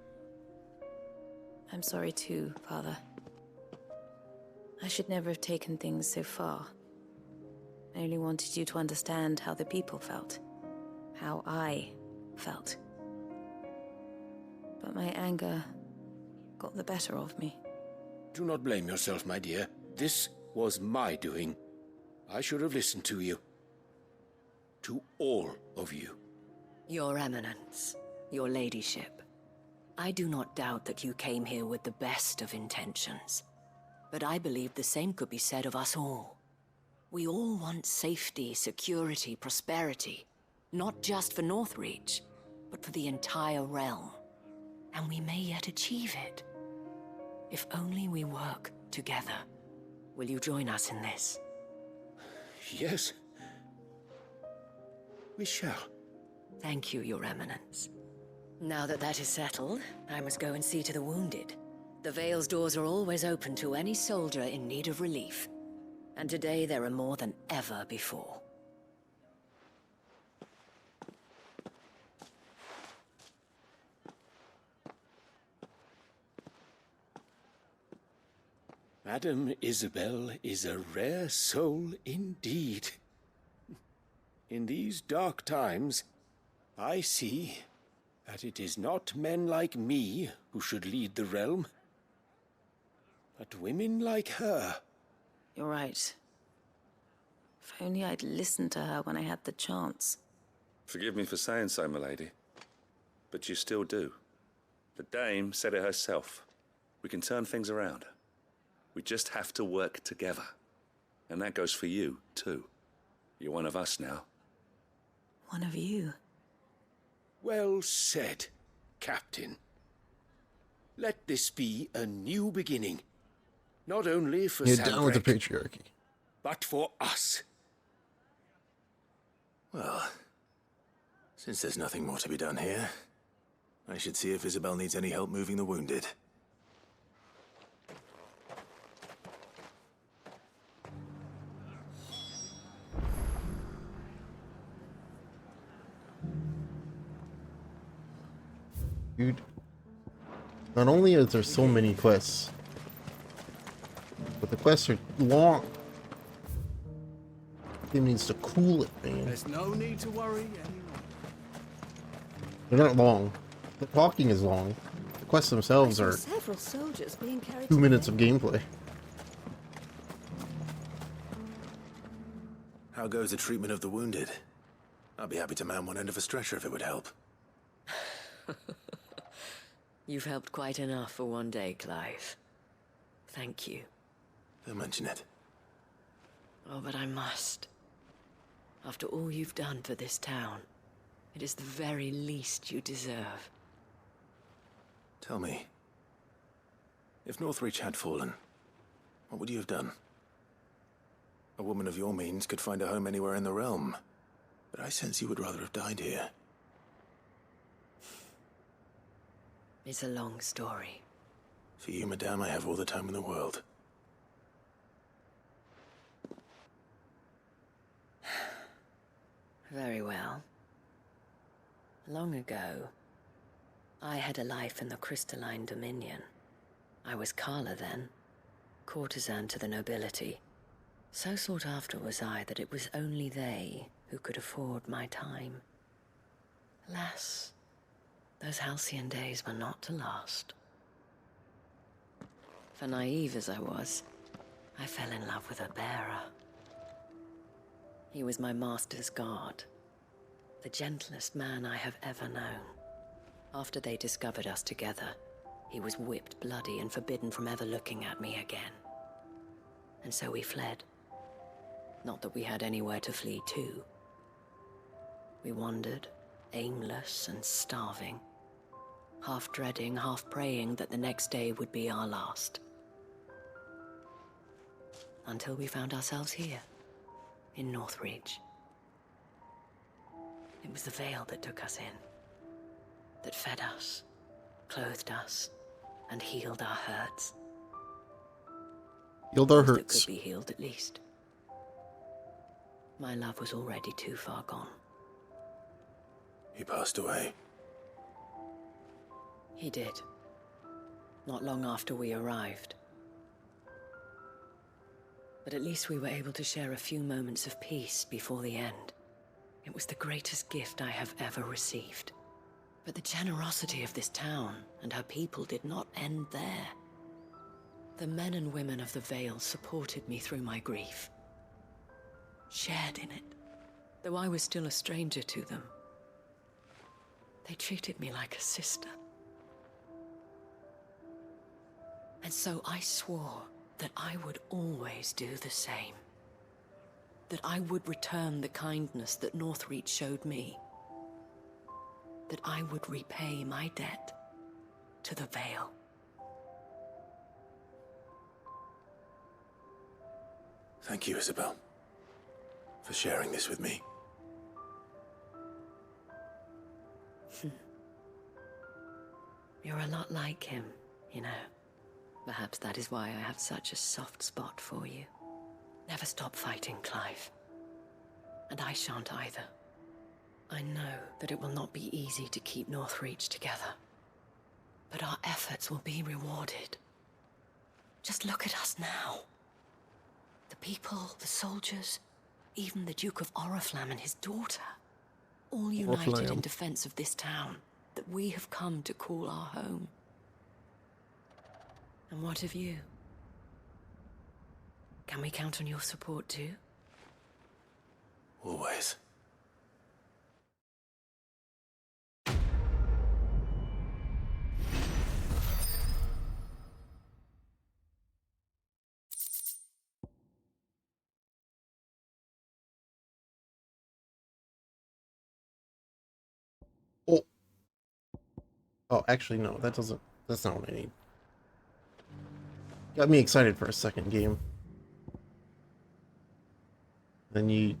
I'm sorry too, Father. I should never have taken things so far. I only wanted you to understand how the people felt. How I felt. But my anger got the better of me. Do not blame yourself, my dear. This was my doing. I should have listened to you. To all of you. Your Eminence, your ladyship. I do not doubt that you came here with the best of intentions. But I believe the same could be said of us all. We all want safety, security, prosperity. Not just for Northreach, but for the entire realm. And we may yet achieve it. If only we work together. Will you join us in this? Yes. We shall. Thank you, Your Eminence. Now that that is settled, I must go and see to the wounded. The Vale's doors are always open to any soldier in need of relief. And today there are more than ever before. Madame Isabel is a rare soul indeed. In these dark times, I see that it is not men like me who should lead the realm, but women like her. You're right. If only I'd listened to her when I had the chance. Forgive me for saying so, milady, but you still do. The dame said it herself. We can turn things around. We just have to work together. And that goes for you, too. You're one of us now. One of you. Well said, Captain. Let this be a new beginning. Not only for You're down with the Sanbreque, patriarchy. but for us. Well, since there's nothing more to be done here, I should see if Isabel needs any help moving the wounded. Dude, not only is there so many quests, but the quests are long. It needs to cool it, man. There's no need to worry anymore. They're not long. The talking is long. The quests themselves are Several soldiers being carried 2 minutes of gameplay. How goes the treatment of the wounded? I'd be happy to man one end of a stretcher if it would help. You've helped quite enough for one day, Clive. Thank you. Don't mention it. Oh, but I must. After all you've done for this town, it is the very least you deserve. Tell me, if Northreach had fallen, what would you have done? A woman of your means could find a home anywhere in the realm, but I sense you would rather have died here. It's a long story. For you, madame, I have all the time in the world. Very well. Long ago, I had a life in the Crystalline Dominion. I was Carla then, courtesan to the nobility. So sought after was I that it was only they who could afford my time. Alas, those halcyon days were not to last. For naive as I was, I fell in love with a bearer. He was my master's guard, the gentlest man I have ever known. After they discovered us together, he was whipped bloody and forbidden from ever looking at me again. And so we fled. Not that we had anywhere to flee to. We wandered, aimless and starving, half dreading, half praying that the next day would be our last. Until we found ourselves here, in Northreach. It was the Veil that took us in, that fed us, clothed us, and healed our hurts. Healed our That hurts. could be healed at least. My love was already too far gone. He passed away. He did. Not long after we arrived. But at least we were able to share a few moments of peace before the end. It was the greatest gift I have ever received. But the generosity of this town and her people did not end there. The men and women of the Vale supported me through my grief. Shared in it, though I was still a stranger to them. They treated me like a sister. And so I swore that I would always do the same. That I would return the kindness that Northreach showed me. That I would repay my debt to the Vale. Thank you, Isabel, for sharing this with me. You're a lot like him, you know. Perhaps that is why I have such a soft spot for you. Never stop fighting, Clive. And I shan't either. I know that it will not be easy to keep Northreach together. But our efforts will be rewarded. Just look at us now. The people, the soldiers, even the Duke of Oriflamme and his daughter. All united in defense of this town that we have come to call our home. And what of you? Can we count on your support too? Always. Oh. Oh, actually, no, that doesn't... That's not what I need. Got me excited for a second game. Then you...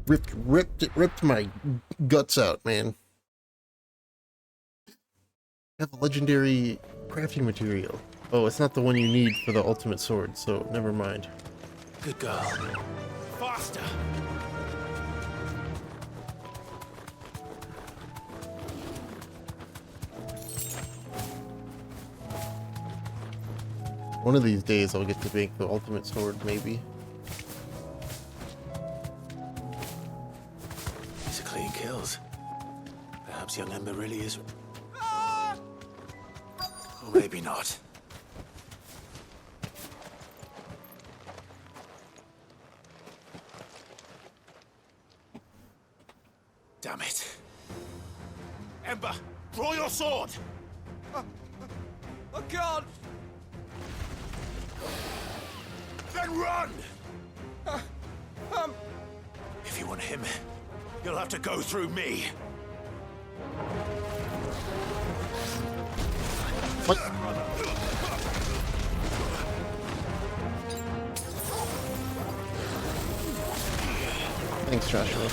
ripped my guts out, man. I have a legendary crafting material. Oh, it's not the one you need for the ultimate sword, so never mind. Good girl. Faster! One of these days I'll get to make the ultimate sword, maybe. These are clean kills. Perhaps young Ember really is... Or maybe not. Damn it. Ember, draw your sword! I can't! Then run! If you want him, you'll have to go through me. What? Thanks, Joshua.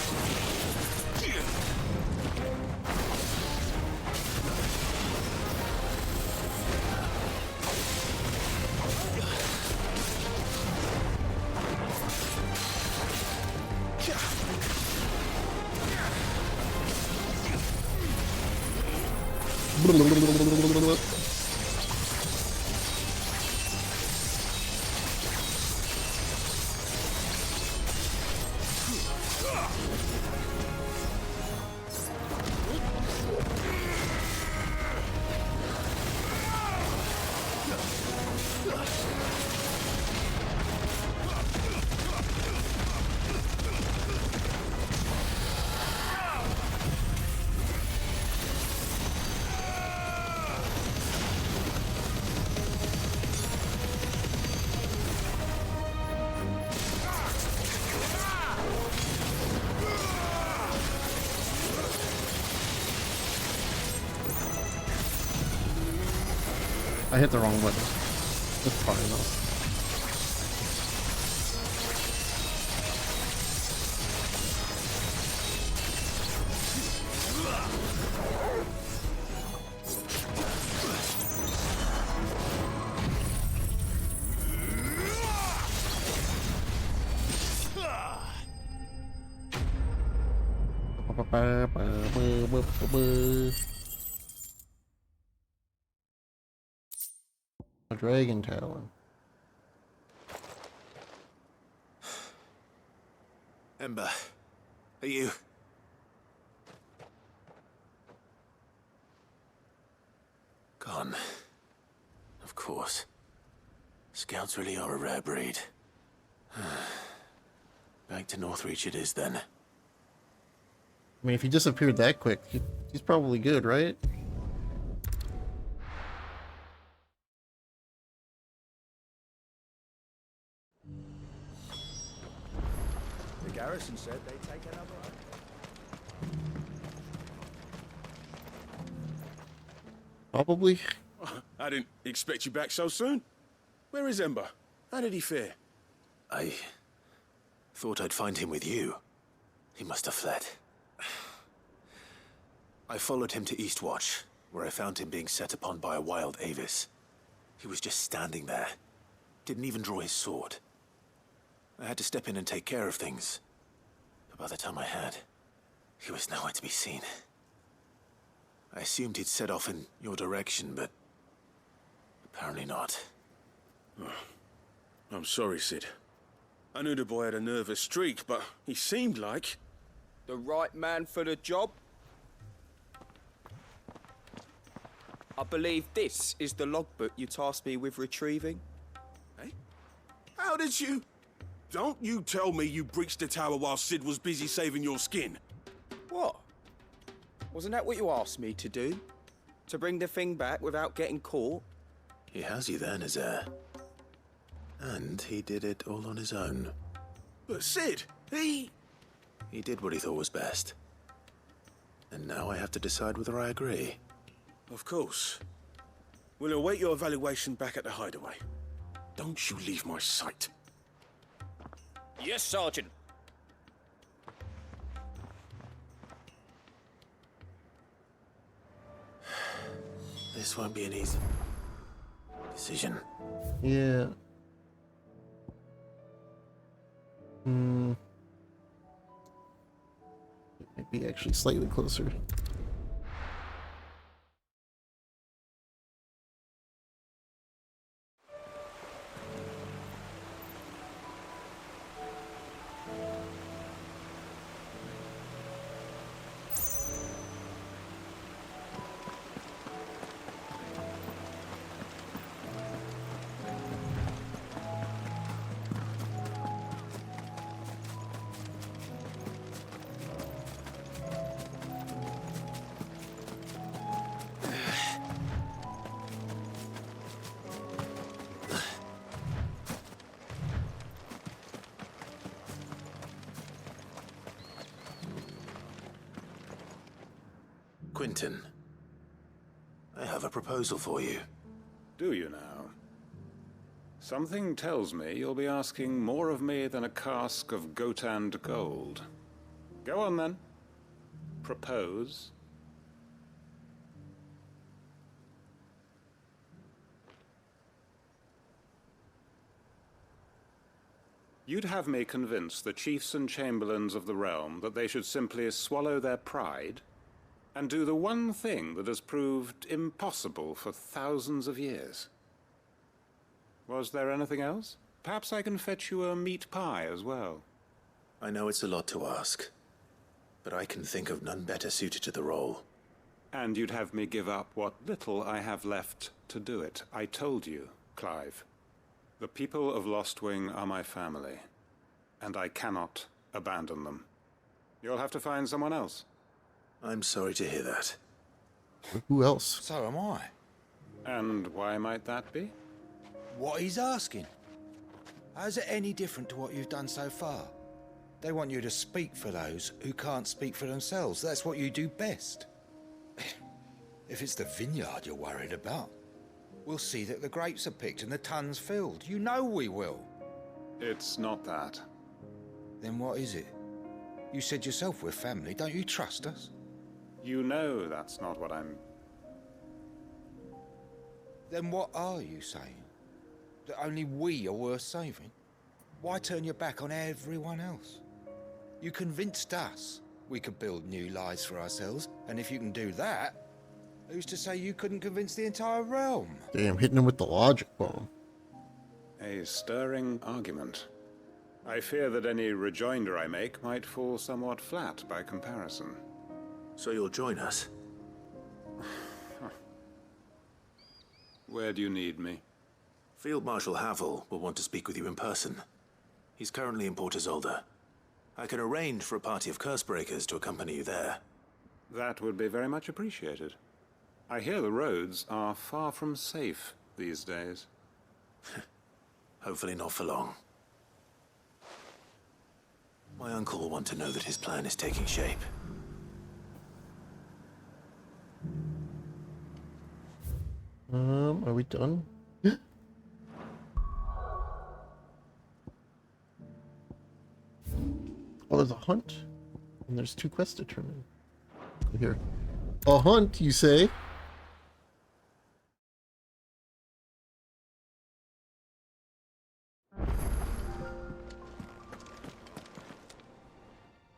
I hit the wrong button. It's fine though. A dragon talon. Ember, are you... Gone. Of course. Scouts really are a rare breed. Back to Northreach it is then. I mean, if he disappeared that quick, he's probably good, right? The garrison said they'd take another. Probably. I didn't expect you back so soon. Where is Ember? How did he fare? I thought I'd find him with you. He must have fled. I followed him to Eastwatch, where I found him being set upon by a wild Avis. He was just standing there. Didn't even draw his sword. I had to step in and take care of things. But by the time I had, he was nowhere to be seen. I assumed he'd set off in your direction, but apparently not. Oh, I'm sorry, Sid. I knew the boy had a nervous streak, but he seemed like... The right man for the job? I believe this is the logbook you tasked me with retrieving. Hey? How did you... Don't you tell me you breached the tower while Sid was busy saving your skin. What? Wasn't that what you asked me to do? To bring the thing back without getting caught? He has you there, Nazaire. And he did it all on his own. But Sid, he did what he thought was best. And now I have to decide whether I agree. Of course. We'll await your evaluation back at the hideaway. Don't you leave my sight. Yes, Sergeant. This won't be an easy decision. Yeah. It might be actually slightly closer. Quentin, I have a proposal for you. Do you now? Something tells me you'll be asking more of me than a cask of Gotand gold. Go on then. Propose. You'd have me convince the chiefs and chamberlains of the realm that they should simply swallow their pride and do the one thing that has proved impossible for thousands of years. Was there anything else? Perhaps I can fetch you a meat pie as well. I know it's a lot to ask, but I can think of none better suited to the role. And you'd have me give up what little I have left to do it. I told you, Clive. The people of Lostwing are my family, and I cannot abandon them. You'll have to find someone else. I'm sorry to hear that. Who else? So am I. And why might that be? What he's asking. How's it any different to what you've done so far? They want you to speak for those who can't speak for themselves. That's what you do best. If it's the vineyard you're worried about, we'll see that the grapes are picked and the tons filled. You know we will. It's not that. Then what is it? You said yourself we're family. Don't you trust us? You know that's not what I'm... Then what are you saying? That only we are worth saving? Why turn your back on everyone else? You convinced us we could build new lives for ourselves, and if you can do that, who's to say you couldn't convince the entire realm? Damn, hitting him with the logic bomb. A stirring argument. I fear that any rejoinder I make might fall somewhat flat by comparison. So you'll join us? Where do you need me? Field Marshal Havel will want to speak with you in person. He's currently in Port Isolde. I can arrange for a party of Cursebreakers to accompany you there. That would be very much appreciated. I hear the roads are far from safe these days. Hopefully not for long. My uncle will want to know that his plan is taking shape. Are we done? Oh, there's a hunt. And there's 2 quests to turn in. Here. A hunt, you say?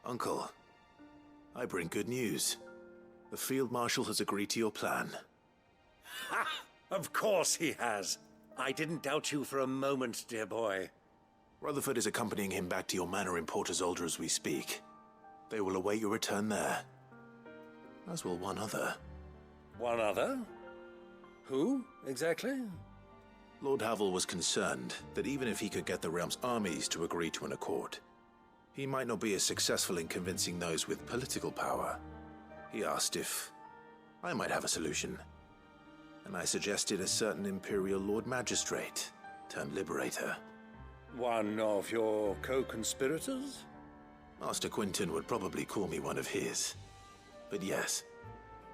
Uncle, I bring good news. The Field Marshal has agreed to your plan. Ha! Of course he has. I didn't doubt you for a moment, dear boy. Rutherford is accompanying him back to your manor in Port Isolde as we speak. They will await your return there. As will one other. One other? Who, exactly? Lord Havel was concerned that even if he could get the realm's armies to agree to an accord, he might not be as successful in convincing those with political power. He asked if I might have a solution, and I suggested a certain Imperial Lord Magistrate turned Liberator. One of your co-conspirators? Master Quinton would probably call me one of his, but yes.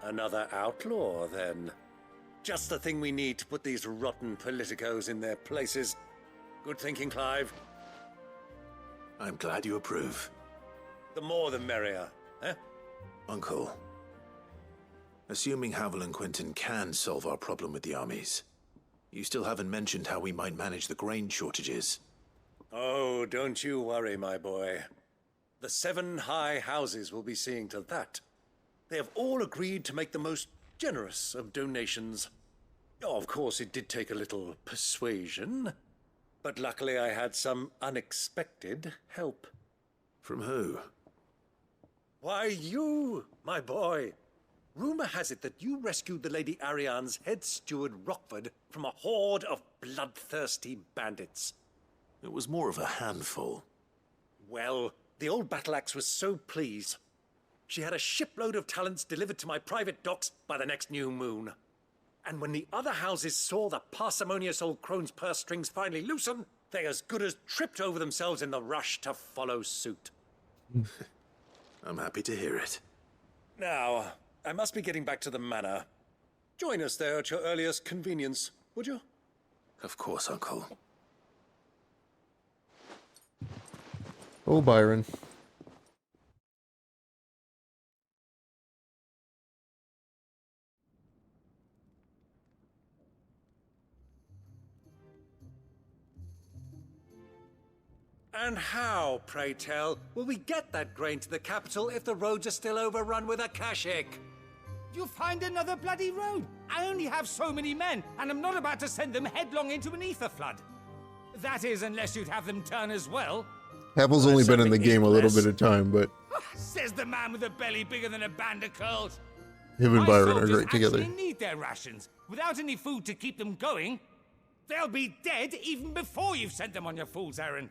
Another outlaw, then. Just the thing we need to put these rotten politicos in their places. Good thinking, Clive. I'm glad you approve. The more the merrier, eh? Uncle, assuming Havel and Quinton can solve our problem with the armies, you still haven't mentioned how we might manage the grain shortages. Oh, don't you worry, my boy. The 7 high houses will be seeing to that. They have all agreed to make the most generous of donations. Oh, of course, it did take a little persuasion, but luckily I had some unexpected help. From who? Why, you, my boy. Rumor has it that you rescued the Lady Ariane's head steward Rockford from a horde of bloodthirsty bandits. It was more of a handful. Well, the old battle axe was so pleased. She had a shipload of talents delivered to my private docks by the next new moon. And when the other houses saw the parsimonious old crone's purse strings finally loosen, they as good as tripped over themselves in the rush to follow suit. I'm happy to hear it. Now, I must be getting back to the manor. Join us there at your earliest convenience, would you? Of course, Uncle. Oh, Byron. And how, pray tell, will we get that grain to the capital if the roads are still overrun with Akashic? You'll find another bloody road. I only have so many men, and I'm not about to send them headlong into an ether flood. That is, unless you'd have them turn as well. Havel's only been in the game a little bit of time, but Says the man with a belly bigger than a band of curls. him and My Byron are soldiers great together. actually need their rations. Without any food to keep them going, they'll be dead even before you've sent them on your fool's errand.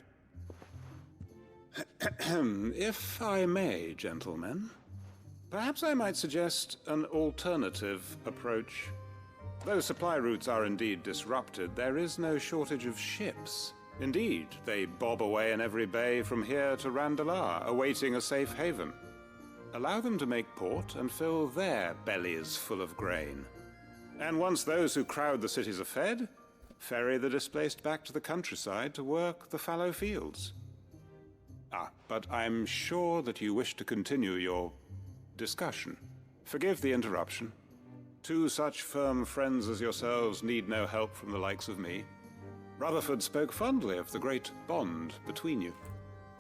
If I may, gentlemen, perhaps I might suggest an alternative approach. Though supply routes are indeed disrupted, there is no shortage of ships. Indeed, they bob away in every bay from here to Randalar, awaiting a safe haven. Allow them to make port and fill their bellies full of grain. And once those who crowd the cities are fed, ferry the displaced back to the countryside to work the fallow fields. But I'm sure that you wish to continue your discussion. Forgive the interruption. 2 such firm friends as yourselves need no help from the likes of me. Rutherford spoke fondly of the great bond between you.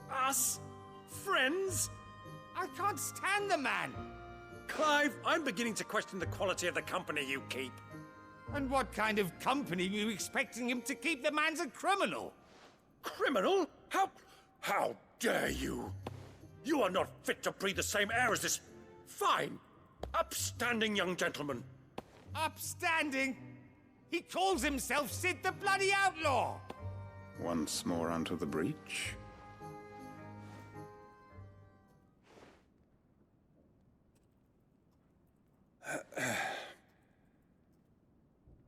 Us? Friends? I can't stand the man. Clive, I'm beginning to question the quality of the company you keep. And what kind of company are you expecting him to keep? The man's a criminal. Criminal? How dare you? You are not fit to breathe the same air as this fine, upstanding young gentleman. Upstanding? He calls himself Sid the Bloody Outlaw. Once more onto the breach.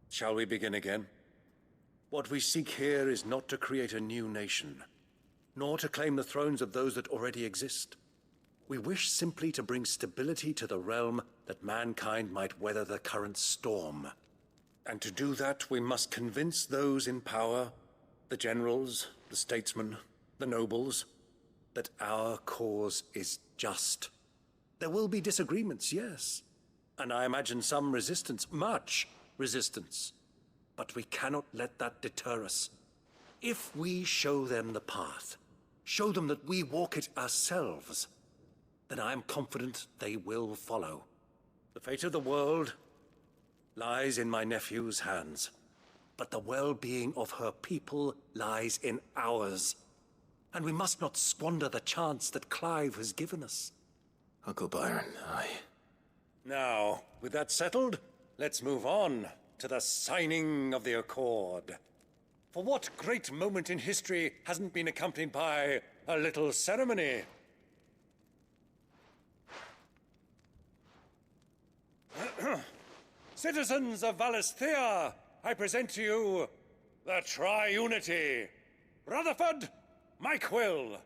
Shall we begin again? What we seek here is not to create a new nation, nor to claim the thrones of those that already exist. We wish simply to bring stability to the realm that mankind might weather the current storm. And to do that, we must convince those in power, the generals, the statesmen, the nobles, that our cause is just. There will be disagreements, yes, and I imagine some resistance, much resistance. But we cannot let that deter us. If we show them the path, show them that we walk it ourselves, then I am confident they will follow. The fate of the world lies in my nephew's hands, but the well-being of her people lies in ours. And we must not squander the chance that Clive has given us. Uncle Byron, Now, with that settled, let's move on to the signing of the accord. For what great moment in history hasn't been accompanied by a little ceremony? Citizens of Valisthea, I present to you the Triunity. Rutherford, Mike Will.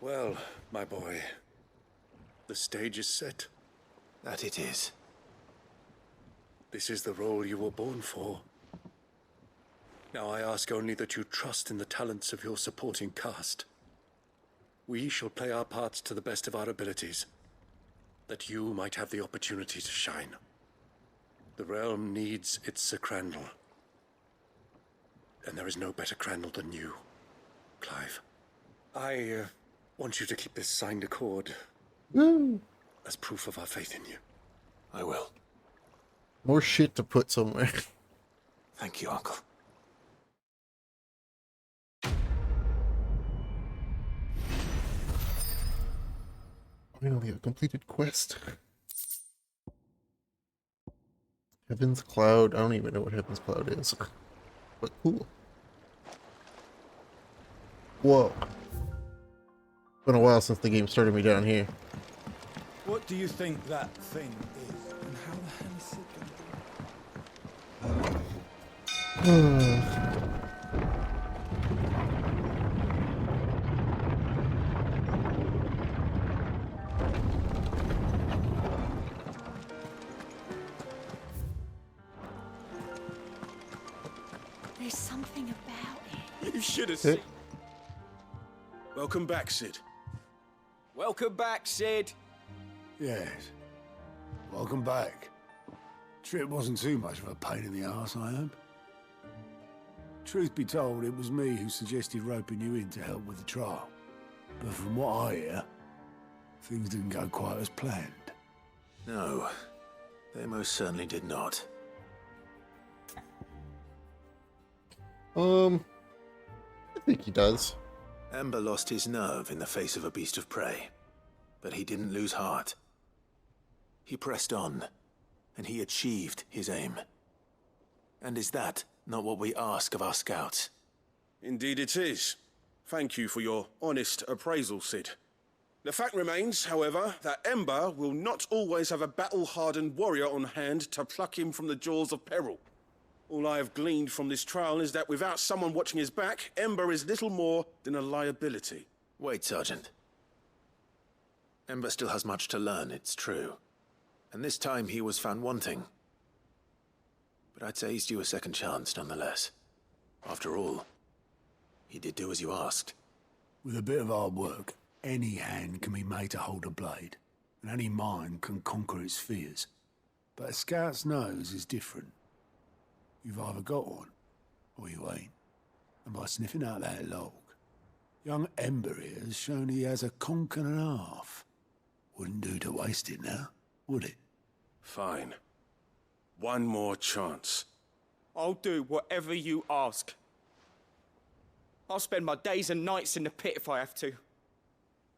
Well, my boy, the stage is set. That it is. This is the role you were born for. Now I ask only that you trust in the talents of your supporting cast. We shall play our parts to the best of our abilities, that you might have the opportunity to shine. The realm needs its Sir Crandall. And there is no better Crandall than you, Clive. I want you to keep this signed accord as proof of our faith in you. I will. More shit to put somewhere. Thank you, Uncle. Finally, a completed quest. Heaven's Cloud. I don't even know what Heaven's Cloud is. But cool. Whoa. Been a while since the game started me down here. What do you think that thing is? And how the hell is it going There's something about it. You should have seen. Welcome back, Sid. Welcome back, Sid. Yes. Welcome back. Trip wasn't too much of a pain in the arse, I hope. Truth be told, it was me who suggested roping you in to help with the trial. But from what I hear, things didn't go quite as planned. No, they most certainly did not. I think he does. Ember lost his nerve in the face of a beast of prey, but he didn't lose heart. He pressed on, and he achieved his aim. And is that not what we ask of our scouts? Indeed it is. Thank you for your honest appraisal, Sid. The fact remains, however, that Ember will not always have a battle-hardened warrior on hand to pluck him from the jaws of peril. All I have gleaned from this trial is that without someone watching his back, Ember is little more than a liability. Wait, Sergeant. Ember still has much to learn, it's true. And this time he was found wanting. But I'd say he's due a second chance, nonetheless. After all, he did do as you asked. With a bit of hard work, any hand can be made to hold a blade, and any mind can conquer its fears. But a scout's nose is different. You've either got one, or you ain't. And by sniffing out that log, young Ember here has shown he has a conch and a half. Wouldn't do to waste it now, would it? Fine. One more chance. I'll do whatever you ask. I'll spend my days and nights in the pit if I have to.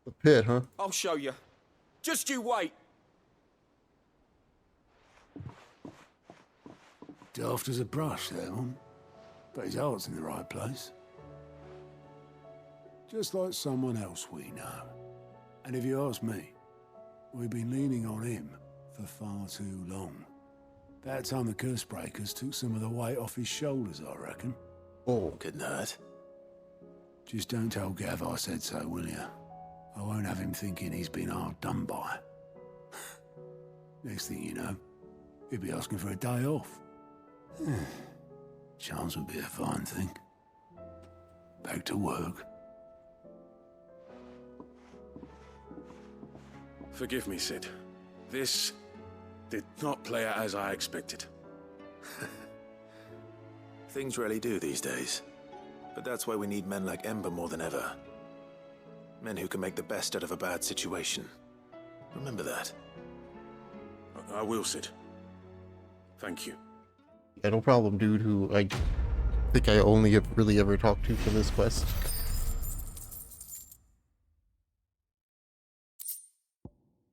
The pit, huh? I'll show you. Just you wait. Daft as a brush, that one. But his heart's in the right place. Just like someone else we know. And if you ask me, we've been leaning on him for far too long. That time the curse breakers took some of the weight off his shoulders, I reckon. Oh, couldn't hurt. Just don't tell Gav I said so, will you? I won't have him thinking he's been hard done by. Next thing you know, he'll be asking for a day off. Chance would be a fine thing. Back to work. Forgive me, Sid. This did not play out as I expected. Things rarely do these days. But that's why we need men like Ember more than ever. Men who can make the best out of a bad situation. Remember that. I will, Sid. Thank you. Yeah, no problem, dude, who I think I only have really ever talked to for this quest.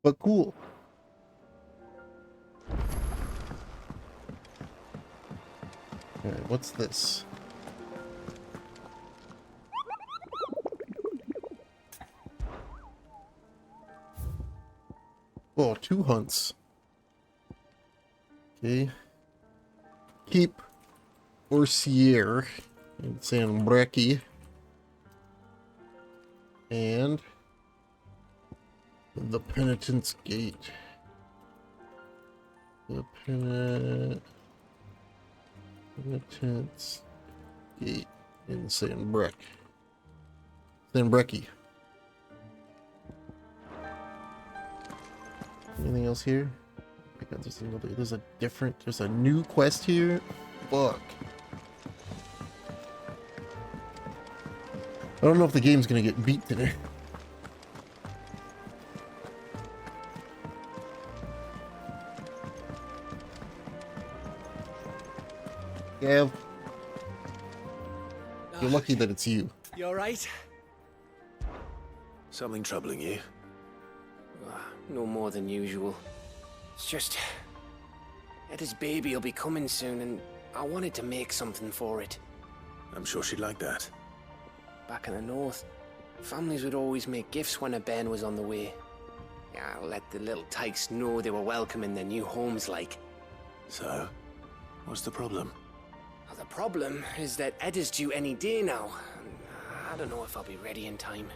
but cool. Alright, what's this? Oh, 2 hunts. Okay. Keep Orsier in San Brecci. And the Penitent's Gate. The Penitent's Gate in San Brecci. Anything else here? Oh my god, there's a new quest here? Fuck. I don't know if the game's gonna get beat today. Gav. You're lucky that it's you. You alright? Something troubling you? No more than usual. It's just... Eda's baby will be coming soon, and I wanted to make something for it. I'm sure she'd like that. Back in the north, families would always make gifts when a bairn was on the way. Yeah, let the little tykes know they were welcome in their new homes, like. So, what's the problem? Well, the problem is that Eda's due any day now. I don't know if I'll be ready in time.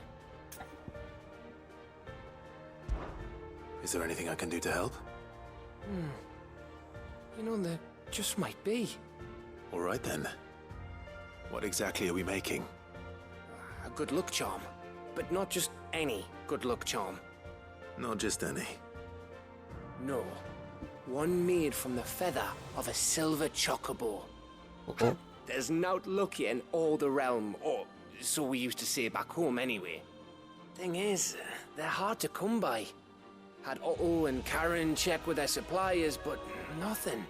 Is there anything I can do to help? You know, there just might be. All right then. What exactly are we making? A good luck charm. But not just any good luck charm. Not just any. No. One made from the feather of a silver chocobo. Uh-oh. There's naught luckier in all the realm, or so we used to say back home anyway. Thing is, they're hard to come by. Had Otto and Karen check with their suppliers, but nothing.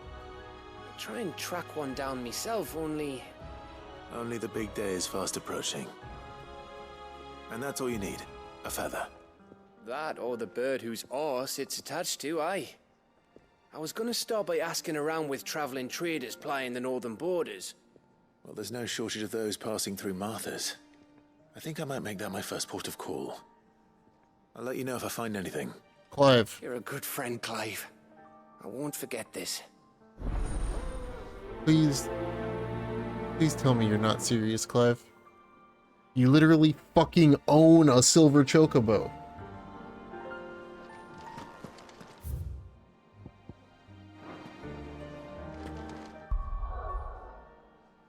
I try and track one down myself, only... Only the big day is fast approaching. And that's all you need, a feather. That or the bird whose horse it's attached to, aye. I was gonna start by asking around with traveling traders plying the northern borders. Well, there's no shortage of those passing through Martha's. I think I might make that my first port of call. I'll let you know if I find anything. Clive. You're a good friend, Clive. I won't forget this. Please tell me you're not serious, Clive. You literally fucking own a silver chocobo.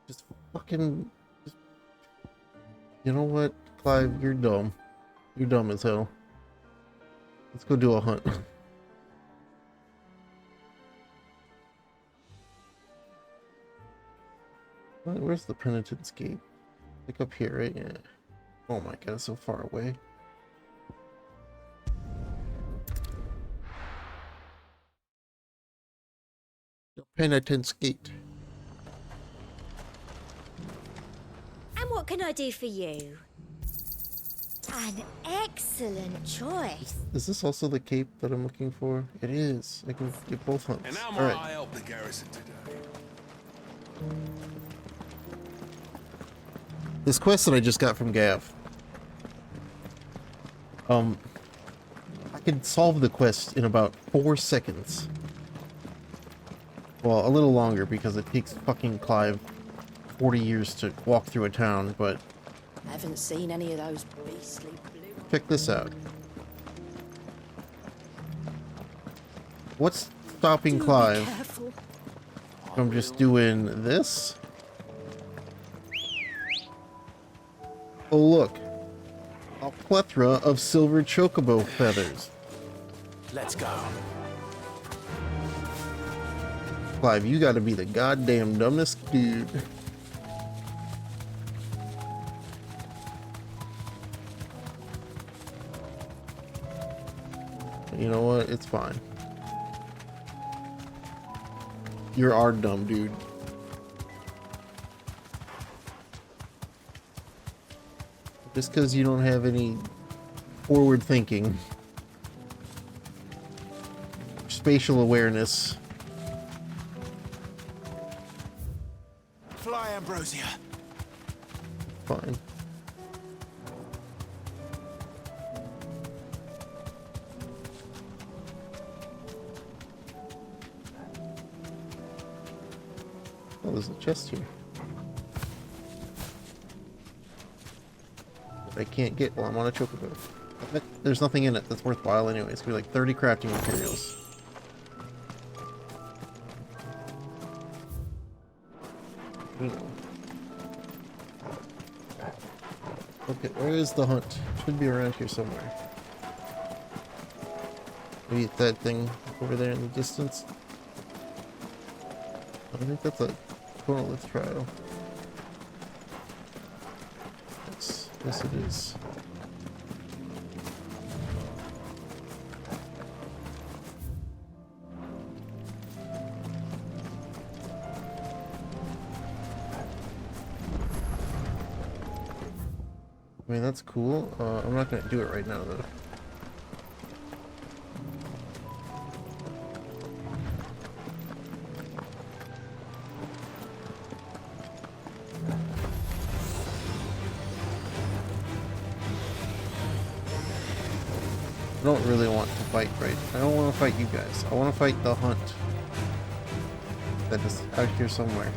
Just fucking... You know what, Clive? You're dumb. You're dumb as hell. Let's go do a hunt. Where's the Penitent's Gate? Like up here, right? Yeah. Oh my god, it's so far away. The Penitent's Gate. And what can I do for you? An excellent choice. Is this also the cape that I'm looking for? It is. I can get both hunts. And now All right. I help the garrison today. This quest that I just got from Gav. I could solve the quest in about 4 seconds. Well, a little longer because it takes fucking Clive 40 years to walk through a town, but... I haven't seen any of those beastly blue... Check this out. What's stopping Clive from just doing this? Oh look, a plethora of silver chocobo feathers. Let's go. Clive, you gotta be the goddamn dumbest dude. You know what? It's fine. You're our dumb dude. Just because you don't have any forward thinking spatial awareness. Fly, Ambrosia. Fine. Oh, there's a chest here. That I can't get while I'm on a chocobo. I bet there's nothing in it that's worthwhile anyway. It's gonna be like 30 crafting materials. Okay, where is the hunt? Should be around here somewhere. Maybe it's that thing over there in the distance. I think that's a Cornolith trial. Yes, it is. I mean, that's cool. I'm not gonna do it right now, though. I don't really want to fight right. I don't want to fight you guys. I want to fight the hunt that is out here somewhere.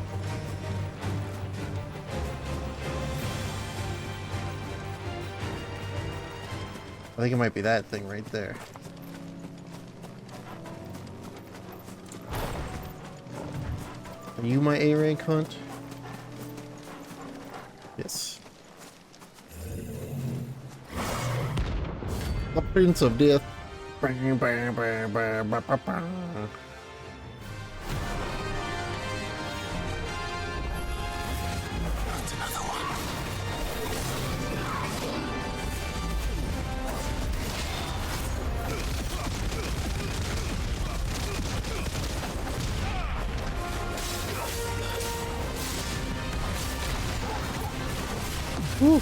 I think it might be that thing right there. Are you my A-rank hunt? Yes. The Prince of Death. Bang, bang, bang, bang, bang, bang, bang. Woo.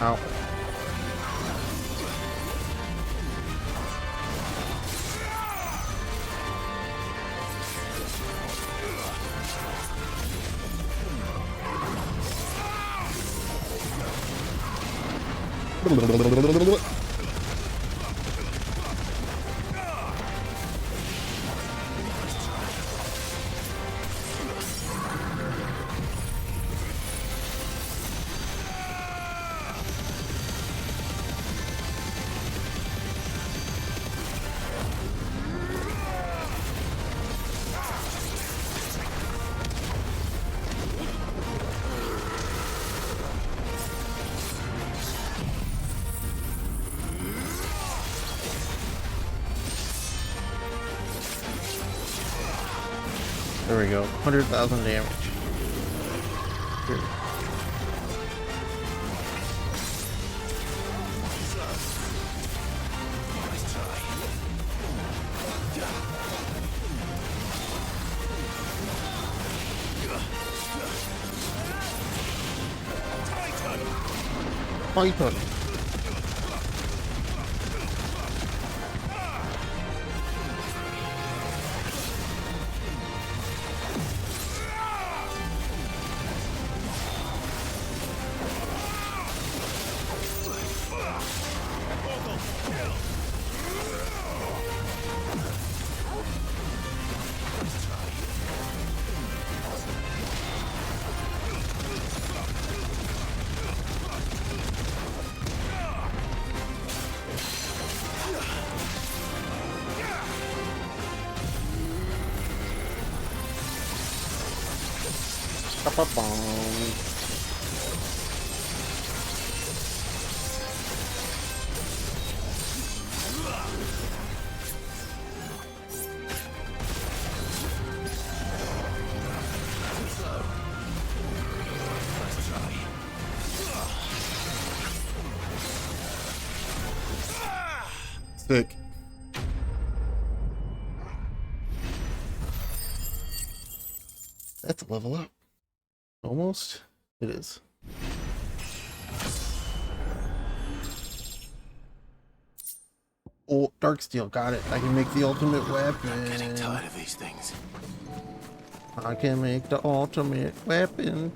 Ow. There we go. 100,000 damage. Here. Python. Sick. That's a level up. Almost. It is. Oh, dark steel, got it. I can make the ultimate weapon. I'm getting tired of these things. I can make the ultimate weapon.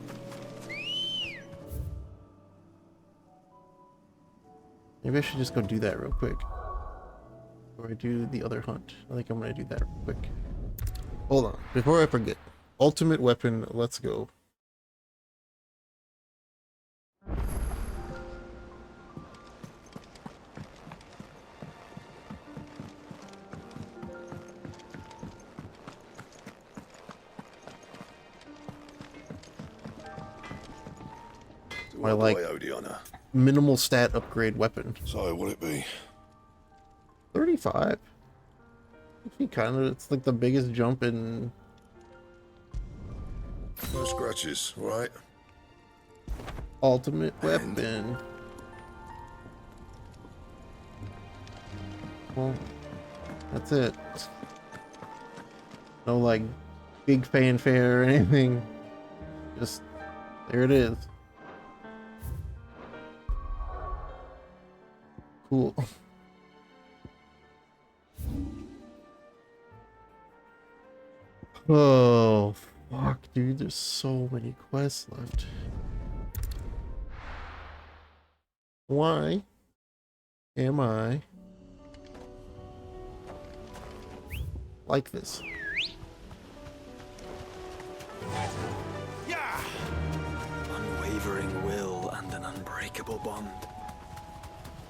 Maybe I should just go do that real quick. Or I do the other hunt. I think I'm gonna do that real quick. Hold on, before I forget. Ultimate weapon, let's go. My like minimal stat upgrade weapon. So what it be? 35. It's like the biggest jump in. No scratches, right? Ultimate weapon. Well, that's it. No like big fanfare or anything. Just there it is. Cool. Oh, fuck, dude. There's so many quests left. Why am I like this? Unwavering will and an unbreakable bond.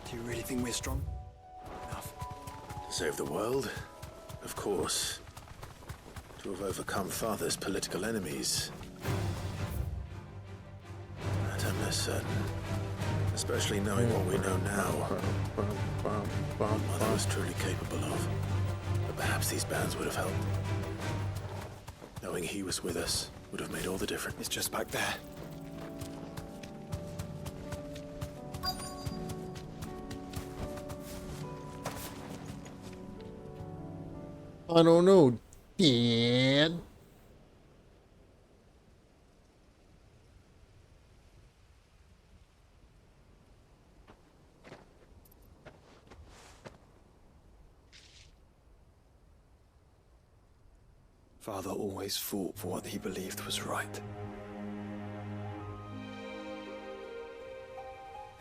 Do you really think we're strong enough? To save the world? Of course. To have overcome Father's political enemies. That I'm less certain. Especially knowing what we know now. What Mother was truly capable of. But perhaps these bands would have helped. Knowing he was with us would have made all the difference. It's just back there. I don't know, Dad. Father always fought for what he believed was right.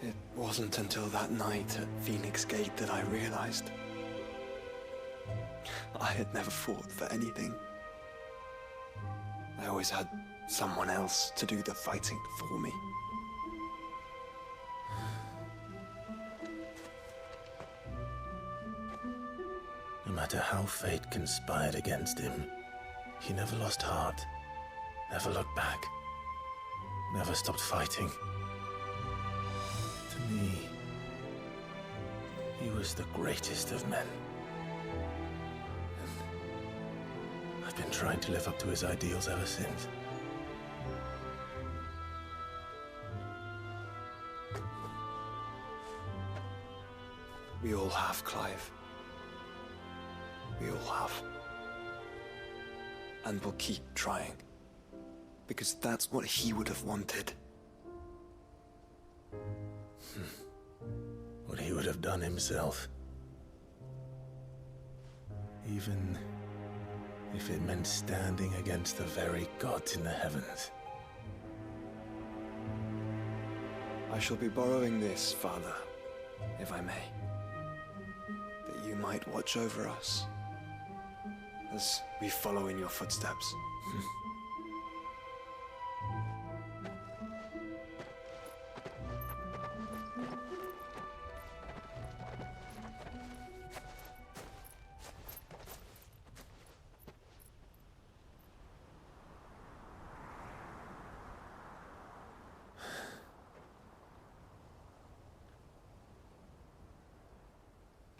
It wasn't until that night at Phoenix Gate that I realized I had never fought for anything. I always had someone else to do the fighting for me. No matter how fate conspired against him, he never lost heart, never looked back, never stopped fighting. To me, he was the greatest of men. And I've been trying to live up to his ideals ever since. We all have, Clive. We all have. And we'll keep trying. Because that's what he would have wanted. What he would have done himself. Even if it meant standing against the very gods in the heavens. I shall be borrowing this, Father, if I may. That you might watch over us as we follow in your footsteps.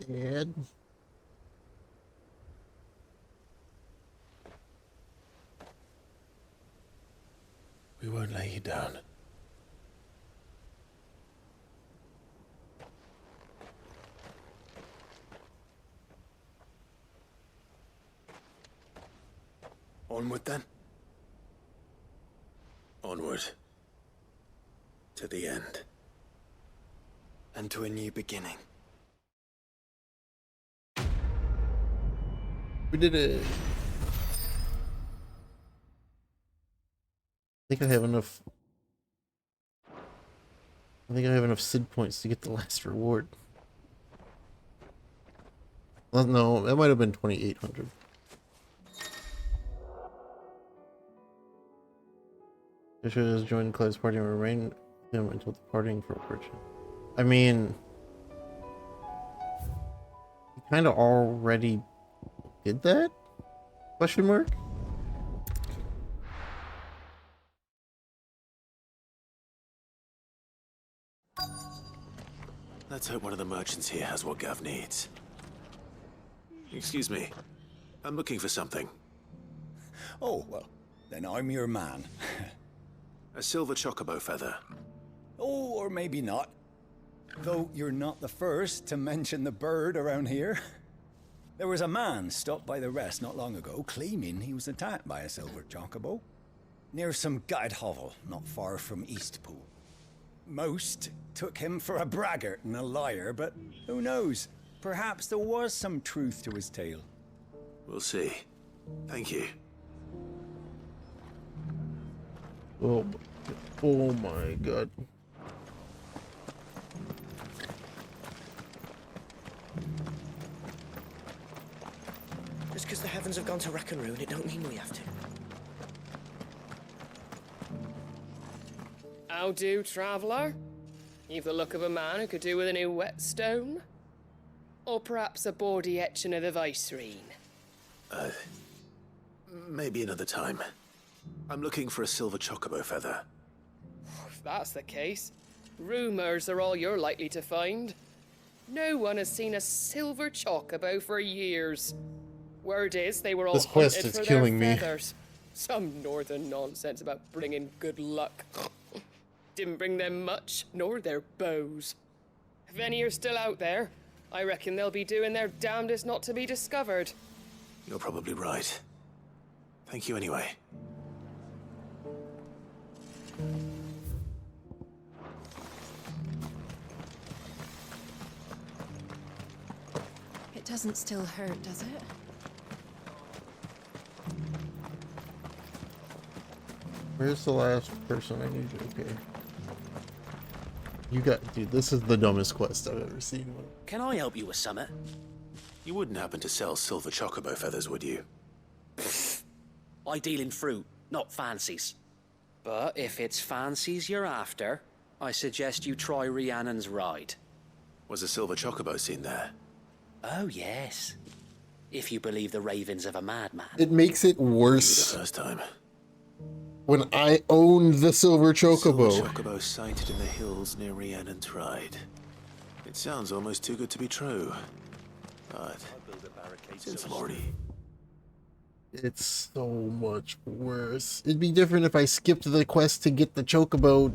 Dad. We won't lay you down. Onward then. Onward. To the end. And to a new beginning. We did it. I think I have enough. I think I have enough Sid points to get the last reward. Well, no, that might have been 2,800. Joshua has joined Clive's party and remain with him until departing for Operation. I mean, he kind of already did that? Question mark? Let's hope one of the merchants here has what Gav needs. Excuse me. I'm looking for something. Oh, well, then I'm your man. A silver chocobo feather. Oh, or maybe not. Though you're not the first to mention the bird around here. There was a man stopped by the rest not long ago claiming he was attacked by a silver chocobo. Near some gutted hovel not far from Eastpool. Most took him for a braggart and a liar, but who knows? Perhaps there was some truth to his tale. We'll see. Thank you. Oh, oh my god. Just because the heavens have gone to wreck and ruin, it don't mean we have to. How do, traveller? You've the look of a man who could do with a new whetstone. Or perhaps a bawdy etching of the Vicerine. Maybe another time. I'm looking for a silver chocobo feather. If that's the case, rumours are all you're likely to find. No one has seen a silver chocobo for years. Word is they were all This quest hunted is for killing their me. feathers. Some northern nonsense about bringing good luck. Didn't bring them much, nor their bows. If any are still out there, I reckon they'll be doing their damnedest not to be discovered. You're probably right. Thank you anyway. It doesn't still hurt, does it? Where's the last person I need? Okay. You got, dude, this is the dumbest quest I've ever seen. Can I help you with summit? You wouldn't happen to sell silver chocobo feathers, would you? I deal in fruit, not fancies. But if it's fancies you're after, I suggest you try Rhiannon's ride. Was a silver chocobo seen there? Oh, yes. If you believe the ravings of a madman. It makes it worse. The first time. When I owned the silver chocobo. Silver chocobo sighted in the hills near Rhiannon's ride. It sounds almost too good to be true. But since Lordy. It's so much worse. It'd be different if I skipped the quest to get the chocobo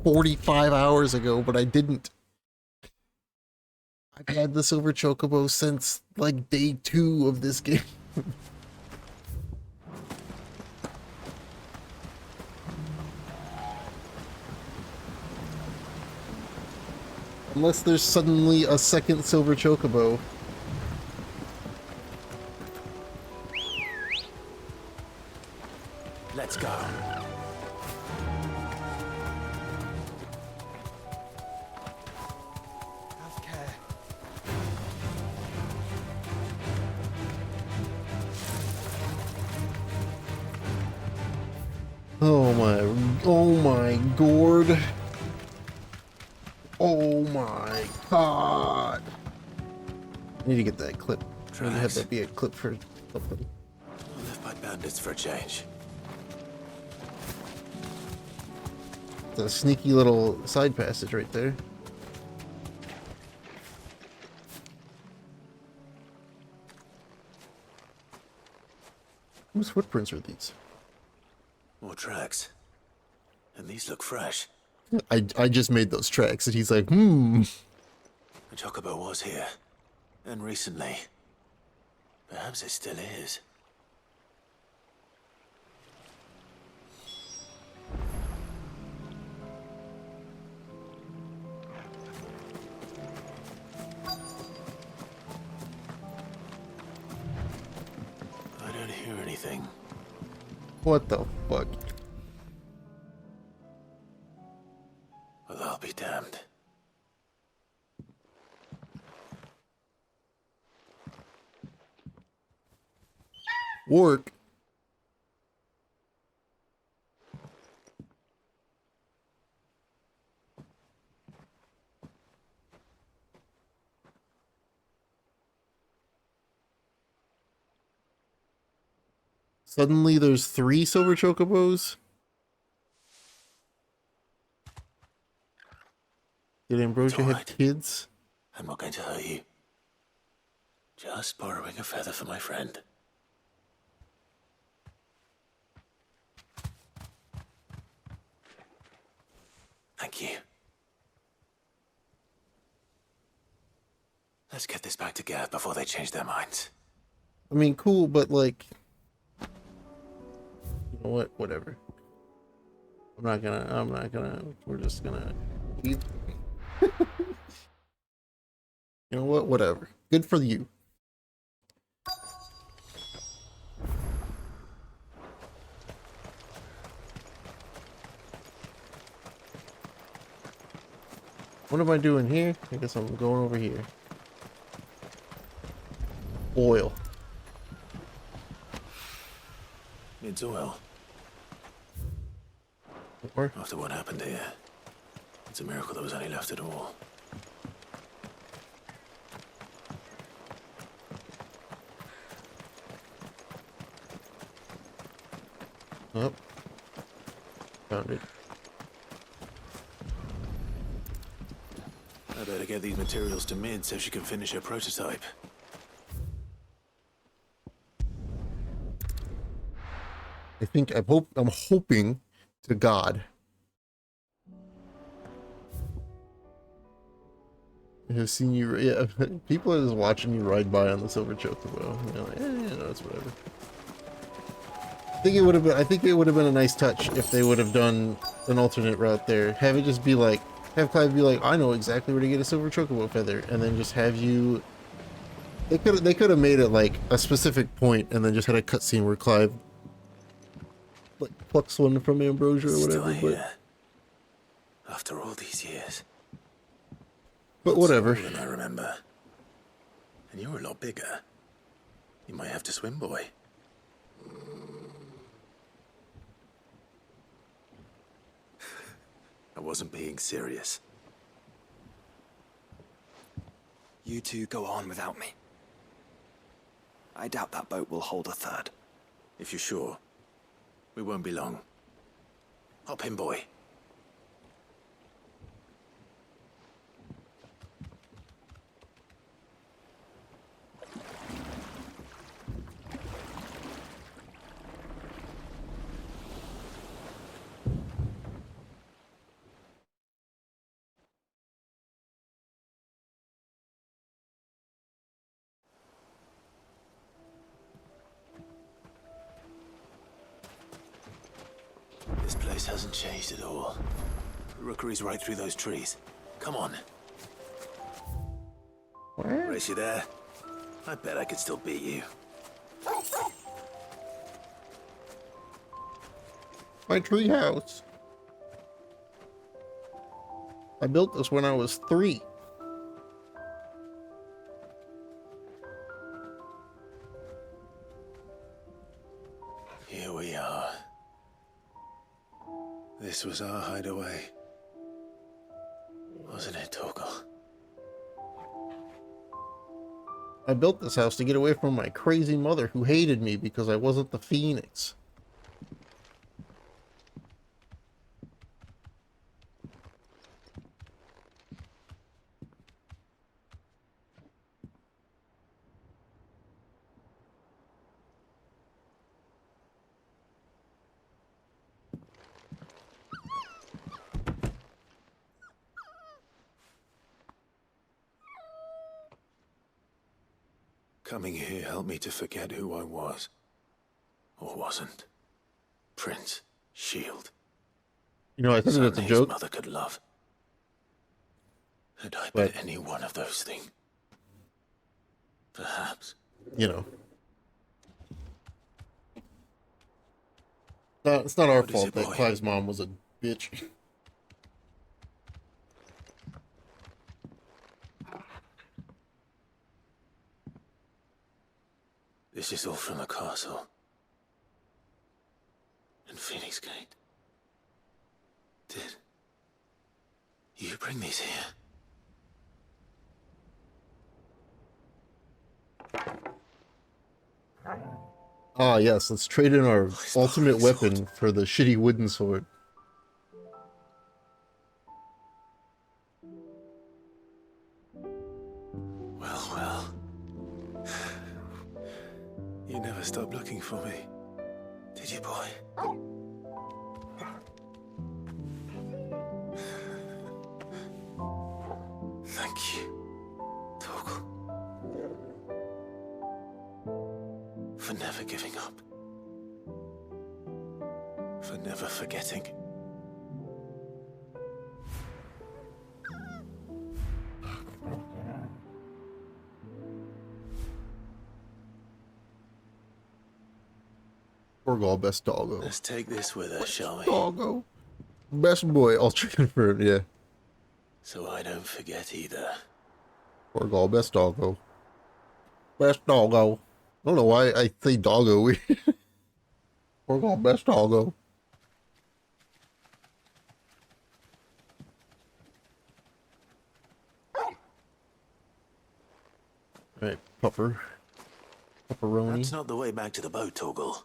45 hours ago, but I didn't. I've had the silver chocobo since like day 2 of this game. Unless there's suddenly a second silver chocobo. Let's go. Have care. Oh my gourd. Oh my god. I need to get that clip. I need to have that be a clip for something. Left by bandits for a change. It's a sneaky little side passage right there. Whose footprints are these? More tracks. And these look fresh. I just made those tracks, and he's like, hmm. The Chocobo was here. And recently. Perhaps it still is. I don't hear anything. What the fuck? Well, I'll be damned. Work. Suddenly there's 3 silver chocobos? Did Ambrosia have kids? I'm not going to hurt you. Just borrowing a feather for my friend. Thank you. Let's get this back to Gav before they change their minds. I mean, cool, but like, you know what? Whatever. I'm not gonna, we're just gonna leave. You know what? Whatever. Good for you. What am I doing here? I guess I'm going over here. Oil. It's oil. Or? After what happened here, it's a miracle there was any left at all. Oh. Found it. I better get these materials to Mid so she can finish her prototype. I'm hoping to God I have seen you. Yeah, people are just watching you ride by on the silver chocobo. They're like, no, it's whatever. I think it would have been a nice touch if they would have done an alternate route there. Have it just be like, have Clive be like, I know exactly where to get a silver chocobo feather, and then just have you. They could have made it like a specific point, and then just had a cutscene where Clive like plucks one from Ambrosia or whatever. Still here. After all these years. But whatever. Than I remember. And you're a lot bigger. You might have to swim, boy. I wasn't being serious. You two go on without me. I doubt that boat will hold a third. If you're sure, we won't be long. Hop in, boy. This place hasn't changed at all. The rookery's right through those trees. Come on. Where? Race you there? I bet I could still beat you. My tree house. I built this when I was 3. Here we are. This was our hideaway. Wasn't it, Torgal? I built this house to get away from my crazy mother who hated me because I wasn't the Phoenix. Coming here helped me to forget who I was. Or wasn't. Prince, Shield. You know, I said it's a His joke. mother could love. Had I But- been any one of those things? Perhaps. You know. It's not our What is fault it, that boy? Clive's mom was a bitch. This is all from the castle. In Phoenix Gate. Did you bring these here? Ah, yes, let's trade in our ultimate weapon for the shitty wooden sword. Well, well. You never stopped looking for me, did you, boy? Thank you, Torgal. For never giving up. For never forgetting. Torgal, best doggo. Let's take this with us, shall we? Doggo. Best boy, ultra confirmed, yeah. So I don't forget either. Torgal, best doggo. Best doggo. I don't know why I say doggo weird. Torgal, best doggo. Alright, pupper. Pepperoni. That's not the way back to the boat, Torgal.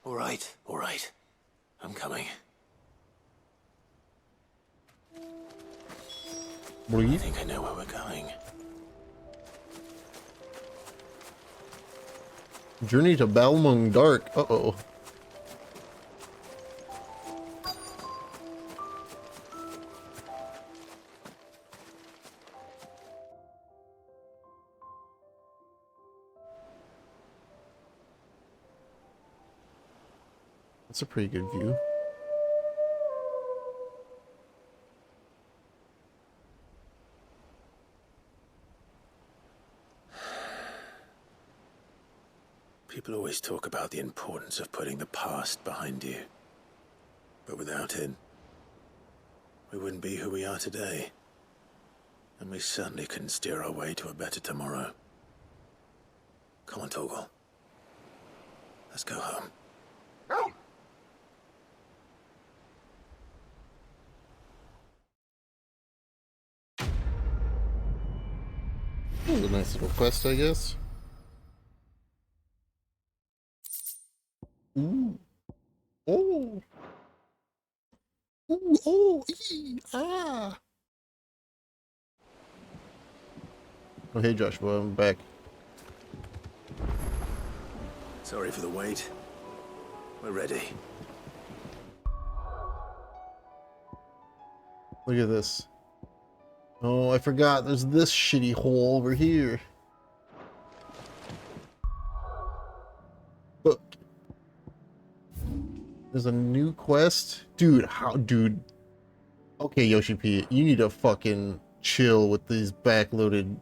All right. I'm coming. Breathe. I think I know where we're going. Journey to Balmung Dark. Uh-oh. That's a pretty good view. People always talk about the importance of putting the past behind you. But without it, we wouldn't be who we are today. And we certainly couldn't steer our way to a better tomorrow. Come on, Torgal. Let's go home. That was a nice little quest, I guess. Ooh. Oh. Ooh, oh, ee, ah. Oh, hey, Joshua, I'm back. Sorry for the wait. We're ready. Look at this. Oh, I forgot. There's this shitty hole over here. Look. There's a new quest? Dude, how, dude. Okay, Yoshi-P, you need to fucking chill with these backloaded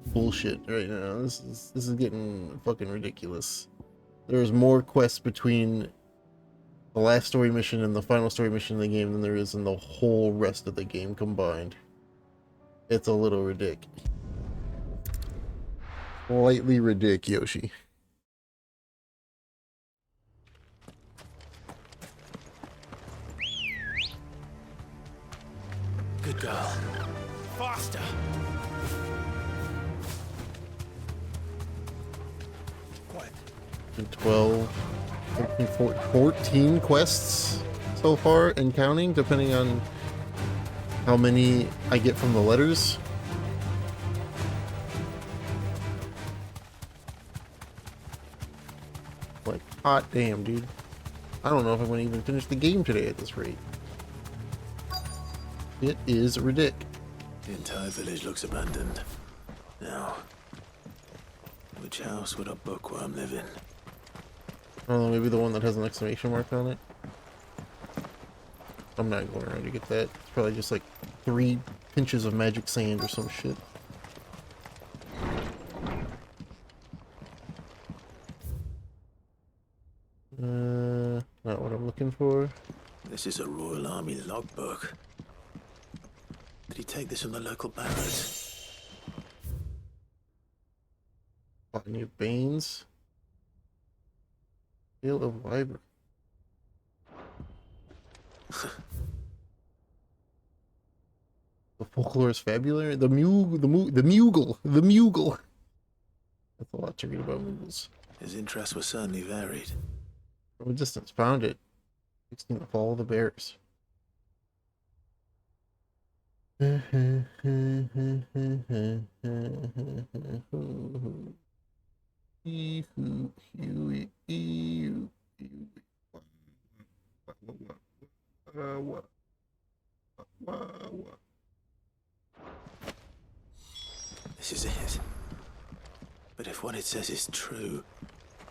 bullshit right now. This is getting fucking ridiculous. There's more quests between the last story mission and the final story mission in the game than there is in the whole rest of the game combined. It's a little ridiculous. Slightly ridiculous, Yoshi. Good girl. Faster! 12, 14 quests so far and counting, depending on how many I get from the letters. Like, hot damn, dude. I don't know if I'm going to even finish the game today at this rate. It is ridiculous. The entire village looks abandoned. Now, which house would a bookworm live in? I don't know, maybe the one that has an exclamation mark on it. I'm not going around to get that. It's probably just like 3 pinches of magic sand or some shit. Not what I'm looking for. This is a Royal Army logbook. Did he take this from the local barracks? Botany of Banes. Tale of Wyvern. The Folklorist Fabulary? The Mugle. That's a lot to read about Mugles. His interests were certainly varied. From a distance, found it. 16 Fall of the Bears. This is it. But if what it says is true,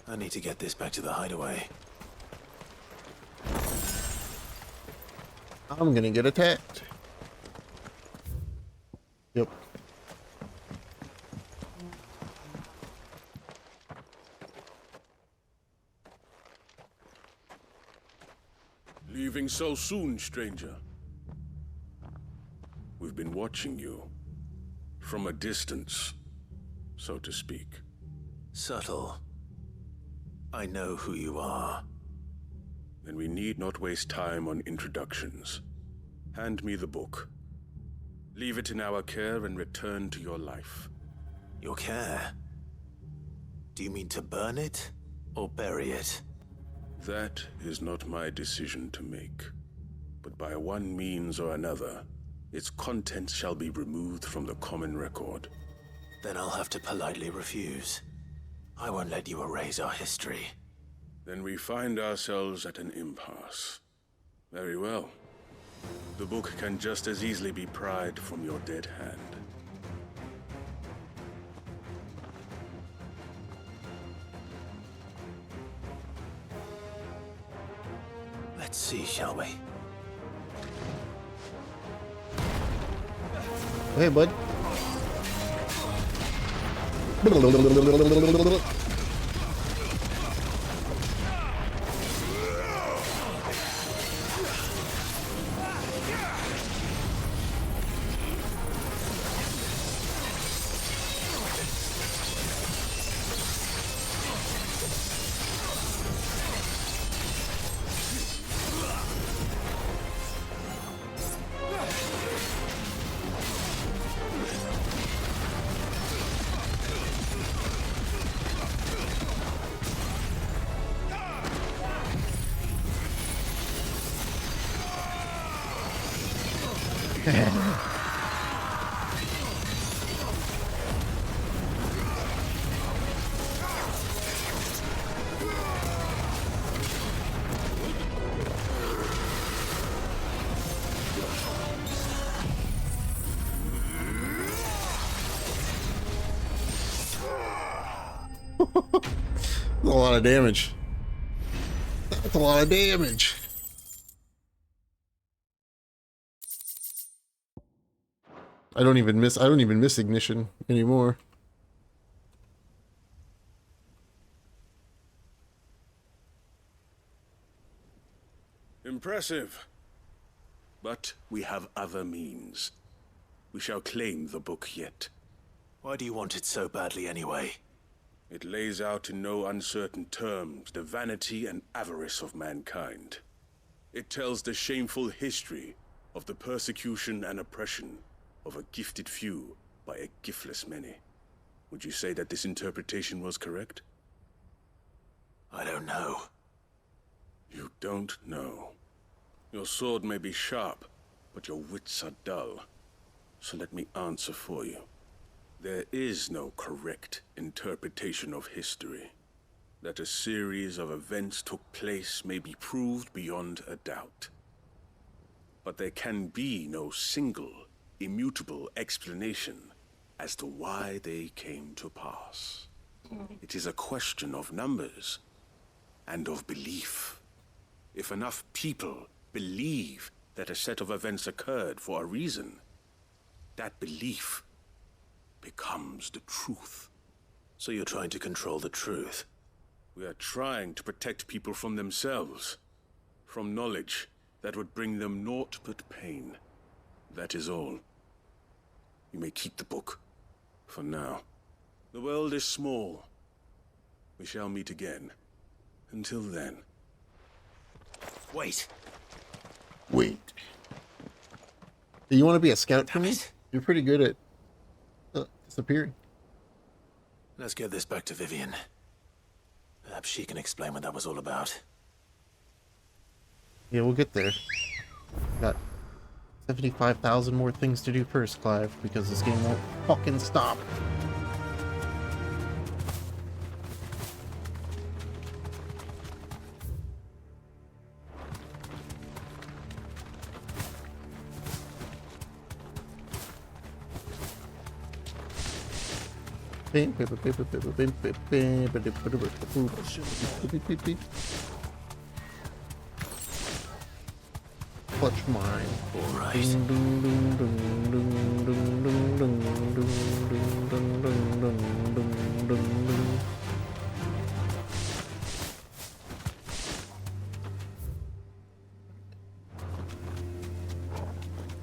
I need to get this back to the hideaway. I'm gonna get attacked. Yep. Leaving so soon, stranger? We've been watching you. From a distance, so to speak. Subtle. I know who you are. Then we need not waste time on introductions. Hand me the book. Leave it in our care and return to your life. Your care? Do you mean to burn it or bury it? That is not my decision to make. But by one means or another, its contents shall be removed from the common record. Then I'll have to politely refuse. I won't let you erase our history. Then we find ourselves at an impasse. Very well. The book can just as easily be pried from your dead hand. Let's see, shall we? Hey, bud. That's a lot of damage. That's a lot of damage. I don't even miss ignition anymore. Impressive. But we have other means. We shall claim the book yet. Why do you want it so badly anyway? It lays out in no uncertain terms the vanity and avarice of mankind. It tells the shameful history of the persecution and oppression of a gifted few by a giftless many. Would you say that this interpretation was correct? I don't know. You don't know. Your sword may be sharp, but your wits are dull. So let me answer for you. There is no correct interpretation of history. That a series of events took place may be proved beyond a doubt. But there can be no single, immutable explanation as to why they came to pass. It is a question of numbers and of belief. If enough people believe that a set of events occurred for a reason, that belief becomes the truth. So you're trying to control the truth? We are trying to protect people from themselves, from knowledge that would bring them naught but pain. That is all. You may keep the book, for now. The world is small. We shall meet again. Until then. Wait. Wait. You want to be a scout for me? You're pretty good at disappearing. Let's get this back to Vivian. Perhaps she can explain what that was all about. Yeah, we'll get there. Got 75,000 more things to do first, Clive, because this game won't fucking stop. Clutch mine. All right.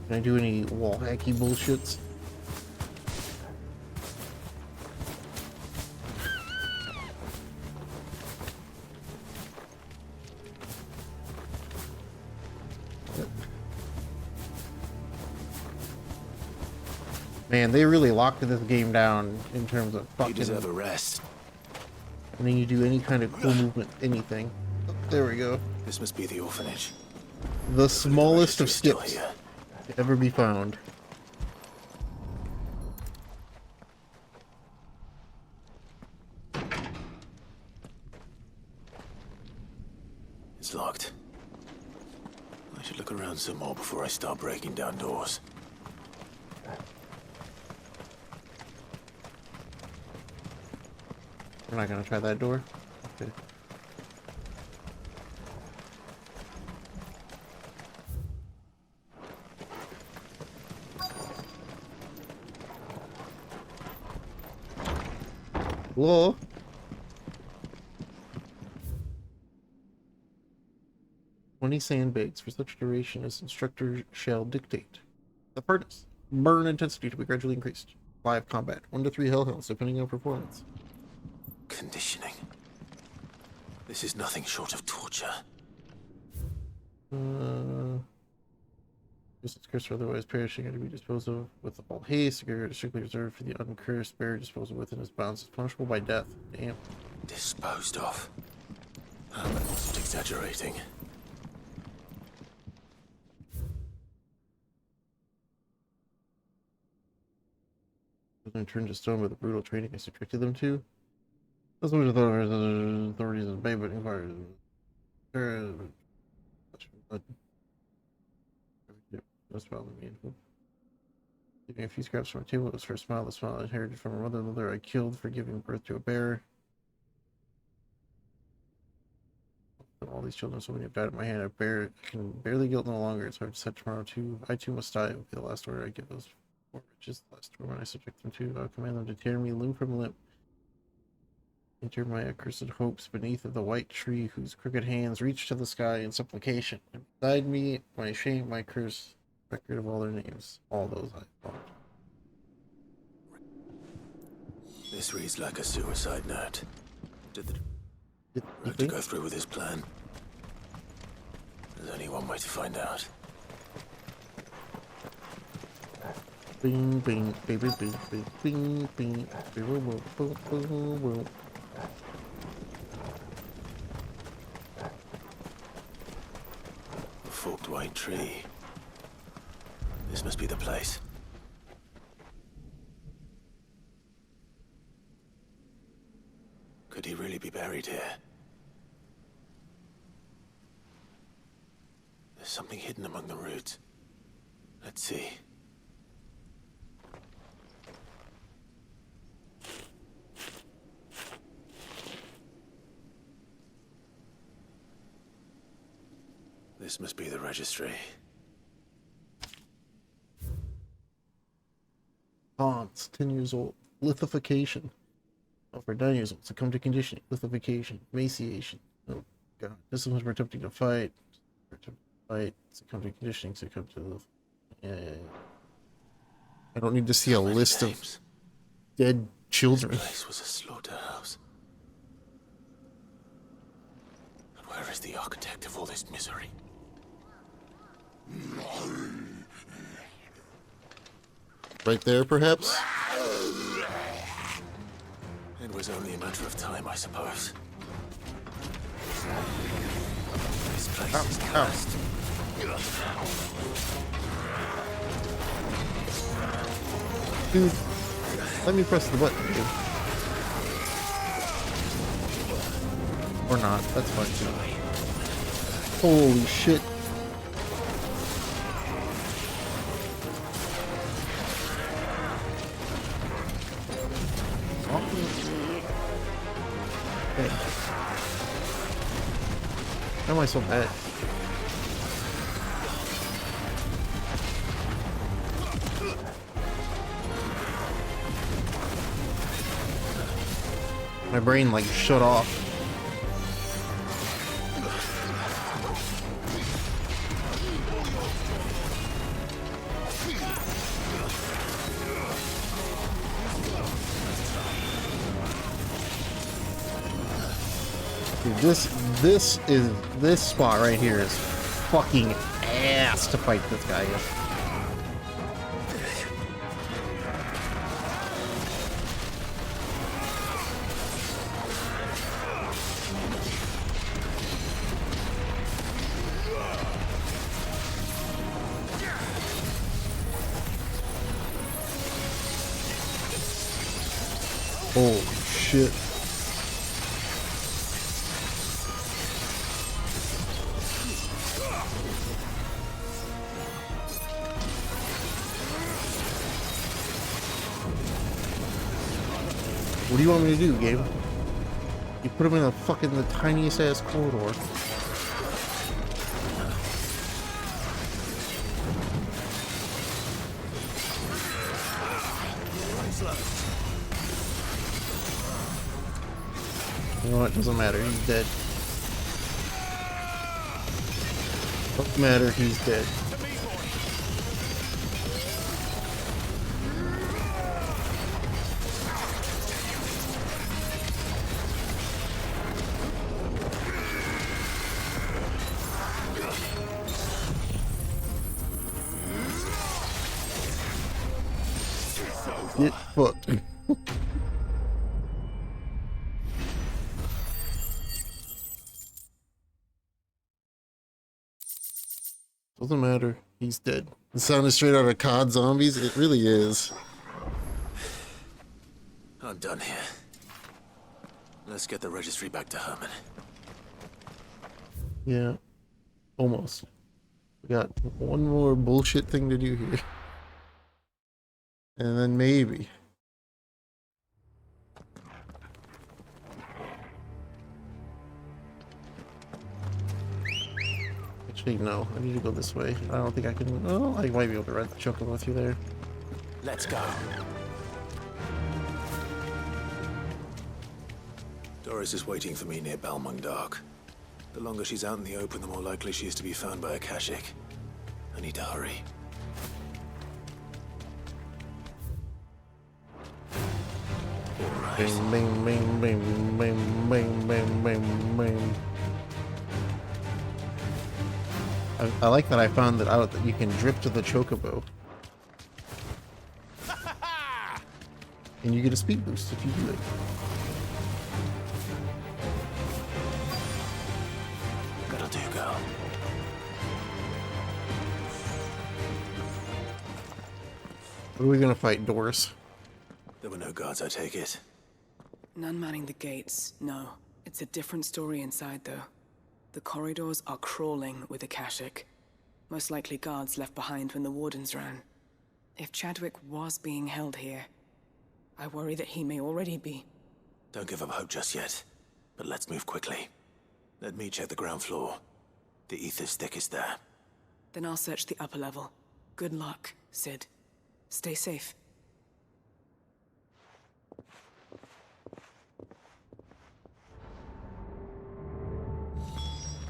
Can I do any wall hacky bullshits? Man, they really locked this game down in terms of fucking... You deserve a rest. And then you do any kind of cool movement, anything. Oh, there we go. This must be the orphanage. The smallest of skips to ever be found. It's locked. I should look around some more before I start breaking down doors. We're not gonna try that door? Okay. Hello? "20 sandbags for such duration as instructor shall dictate. The furnace. Burn intensity to be gradually increased. Live combat. 1 to 3 hellhounds, depending on performance. Conditioning. This is nothing short of torture. Just cursed or otherwise perishing are to be disposed of with all haste. The graveyard is strictly reserved for the uncursed. Bearer disposal within his bounds is punishable by death. Damn. Disposed of? I wasn't exaggerating. Children turned to stone by the brutal training I subjected them to. That's what I thought the authorities of Bay, but inquired. That's probably meaningful. Giving a few scraps from my table, it was her smile, the smile I inherited from her mother I killed for giving birth to a bear. All these children, so many have died at my hand. I can barely guilt no longer. It's hard to set tomorrow too. I too must die. It will be the last order I give those poor wretches. The last order when I subject them to. I'll command them to tear me limb from limb. Enter my accursed hopes beneath the white tree whose crooked hands reach to the sky in supplication. And beside me, my shame, my curse, record of all their names. All those I fought. This reads like a suicide note. Did the director go through with his plan? There's only one way to find out. Bing, bing, baby, bing, bing, bing, bing, boom, boom, boom, boom, boom. A forked white tree. This must be the place. Could he really be buried here? There's something hidden among the roots. Let's see. This must be the registry. Hans, 10 years old. Lithification. Over 9 years old. Succumb to conditioning. Lithification. Emaciation. Oh, God. This one's attempting to fight. Succumb to conditioning. Succumb to... Yeah. I don't need to see a list of dead children. This place was a slaughterhouse. And where is the architect of all this misery? Right there, perhaps? It was only a matter of time, I suppose. This place is cursed. Dude, let me press the button, dude. Or not, that's fine too. Holy shit. Okay. Why am I so bad? My brain like shut off. Dude, this spot right here is fucking ass to fight this guy with. Holy shit. What do you want me to do, game? You put him in the tiniest ass corridor. You know what? Doesn't matter. He's dead. Doesn't matter. He's dead. Get fucked. Doesn't matter. He's dead. It sounded straight out of COD Zombies. It really is. I'm done here. Let's get the registry back to Herman. Yeah. Almost. We got one more bullshit thing to do here. And then maybe. Actually, no. I need to go this way. I don't think I can. Oh, I might be able to ride the chocobo through there. Let's go. Doris is waiting for me near Balmung Dark. The longer she's out in the open, the more likely she is to be found by a Kashik. I need to hurry. Bing, bing, bing, bing, bing, bing, bing, bing, bing. I like that I found that out that you can drip to the chocobo. And you get a speed boost if you do it. That'll do, girl. What are we gonna fight, Doris? There were no guards, I take it. None manning the gates, no. It's a different story inside, though. The corridors are crawling with Akashic. Most likely guards left behind when the wardens ran. If Chadwick was being held here, I worry that he may already be. Don't give up hope just yet. But let's move quickly. Let me check the ground floor. The ether's thickest there. Then I'll search the upper level. Good luck, Sid. Stay safe.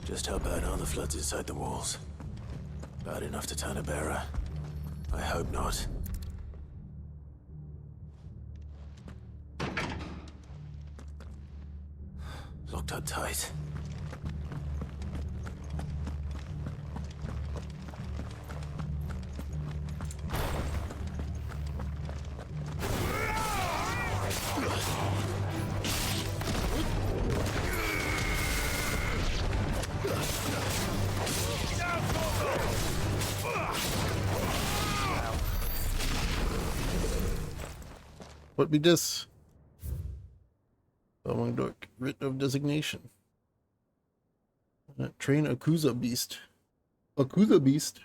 Just how bad are the floods inside the walls? Bad enough to turn a bearer? I hope not. Locked up tight. What be this? Among Dork, writ of designation. Train Akuza beast. Akuza beast?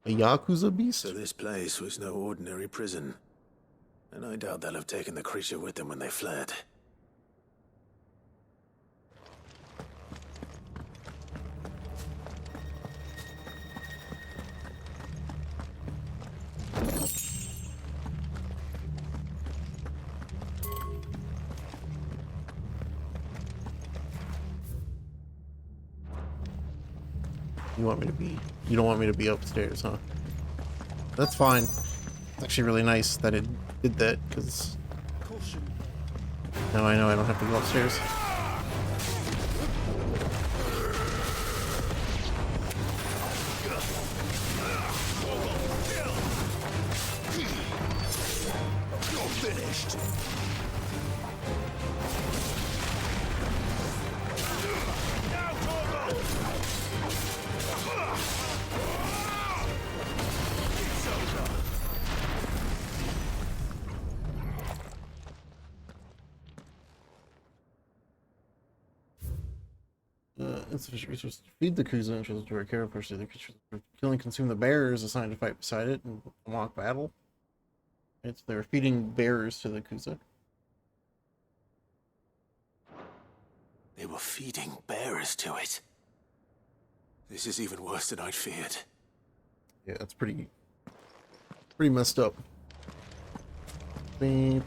A Yakuza beast? So this place was no ordinary prison. And I doubt they'll have taken the creature with them when they fled. You don't want me to be upstairs, huh? That's fine. It's actually really nice that it did that, because now I know I don't have to go upstairs. You're finished. Insufficient resources to feed the Kuza and to our care of course the creatures kill and consume the bearers assigned to fight beside it and mock battle. It's they're feeding bearers to the Kuza. They were feeding bearers to it. This is even worse than I'd feared. Yeah, that's pretty messed up. You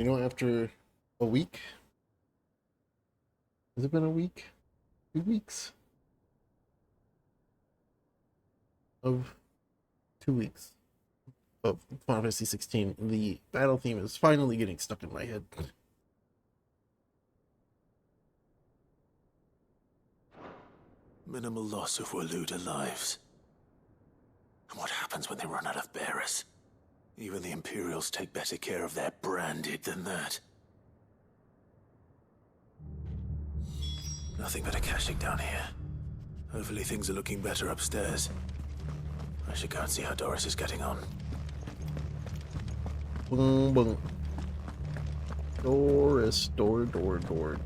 know, after a week? Has it been a week? 2 weeks? Of 2 weeks of Final Fantasy 16, the battle theme is finally getting stuck in my head. Minimal loss of Waluda lives. And what happens when they run out of bearers? Even the Imperials take better care of their branded than that. Nothing but a caching down here. Hopefully things are looking better upstairs. I should go and see how Doris is getting on. Boom, boom. Doris, Doris, door.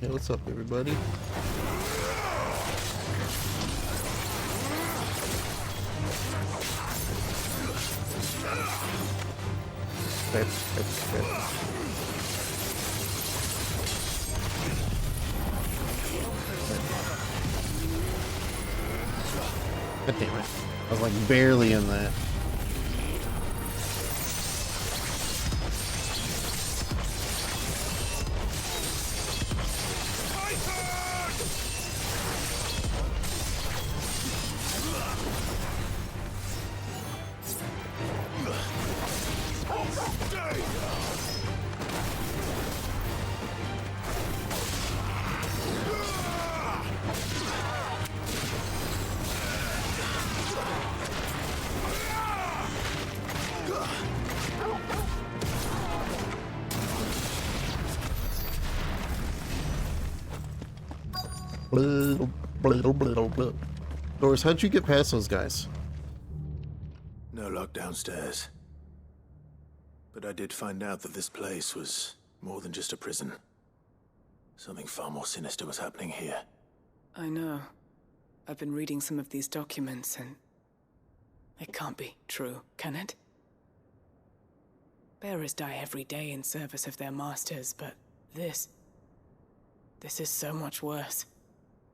Hey, what's up, everybody? God damn it. I was like barely in that. Doris, how'd you get past those guys? No luck downstairs. But I did find out that this place was more than just a prison. Something far more sinister was happening here. I know. I've been reading some of these documents, and It can't be true, can it? Bearers die every day in service of their masters, but this is so much worse.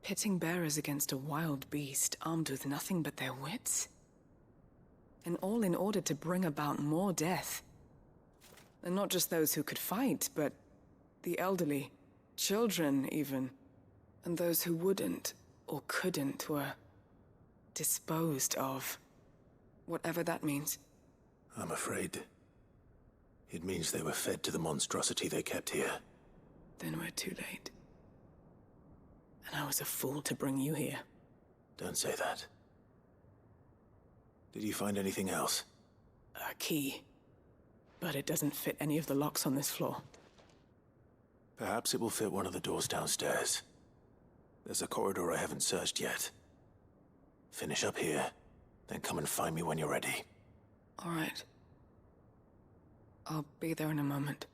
Pitting bearers against a wild beast armed with nothing but their wits? And all in order to bring about more death. And not just those who could fight, but the elderly, children even. And those who wouldn't or couldn't were disposed of. Whatever that means. I'm afraid it means they were fed to the monstrosity they kept here. Then we're too late. And I was a fool to bring you here. Don't say that. Did you find anything else? A key. But it doesn't fit any of the locks on this floor. Perhaps it will fit one of the doors downstairs. There's a corridor I haven't searched yet. Finish up here, then come and find me when you're ready. All right. I'll be there in a moment.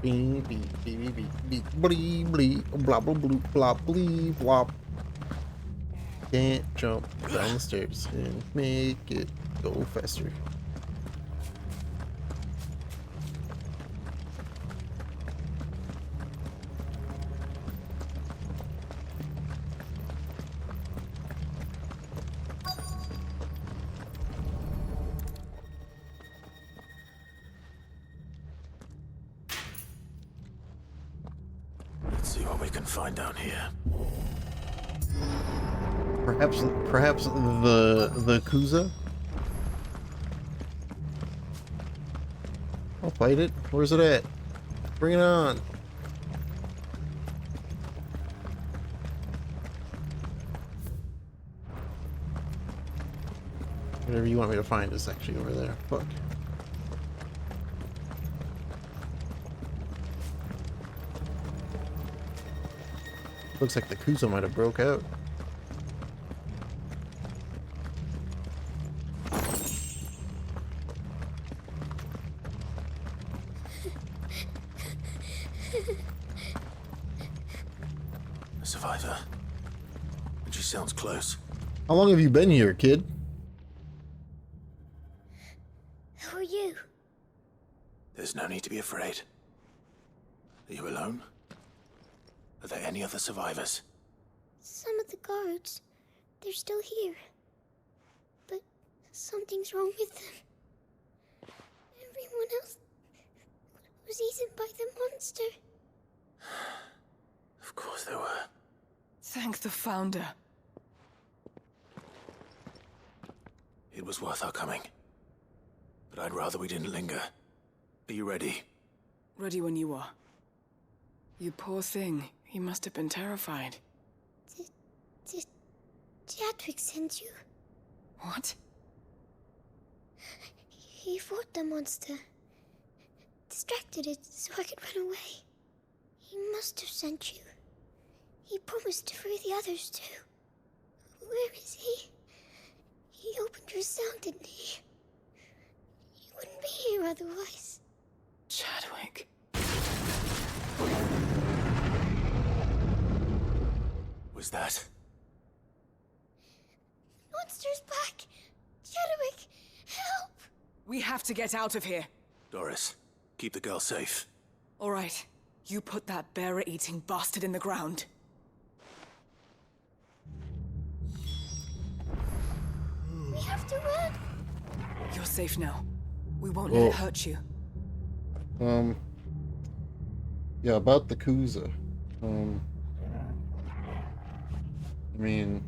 Beep, beep, beep, beep, beep, blee, blee, blah, blah, blah, blah, blee, blah. Can't jump down the stairs and make it go faster. Let's see what we can find down here. Perhaps the Kuza? I'll fight it. Where's it at? Bring it on. Whatever you want me to find is actually over there. Fuck. Looks like the Kuza might have broke out. A survivor. And she sounds close. How long have you been here, kid? Who are you? There's no need to be afraid. Are you alone? Are there any other survivors? Some of the guards. They're still here. But something's wrong with them. Everyone else was eaten by the monster. Of course there were. Thank the Founder. It was worth our coming. But I'd rather we didn't linger. Are you ready? Ready when you are. You poor thing. He must have been terrified. Did Jadwick send you? What? He fought the monster. Distracted it so I could run away. He must have sent you. He promised to free the others too. Where is he? He opened your cell, didn't he? He wouldn't be here otherwise. Chadwick. Was that? Monster's back! Chadwick, help! We have to get out of here. Doris, keep the girl safe. All right. You put that bearer-eating bastard in the ground. We have to run! You're safe now. We won't let it hurt you. Yeah, about the Kuza. I mean,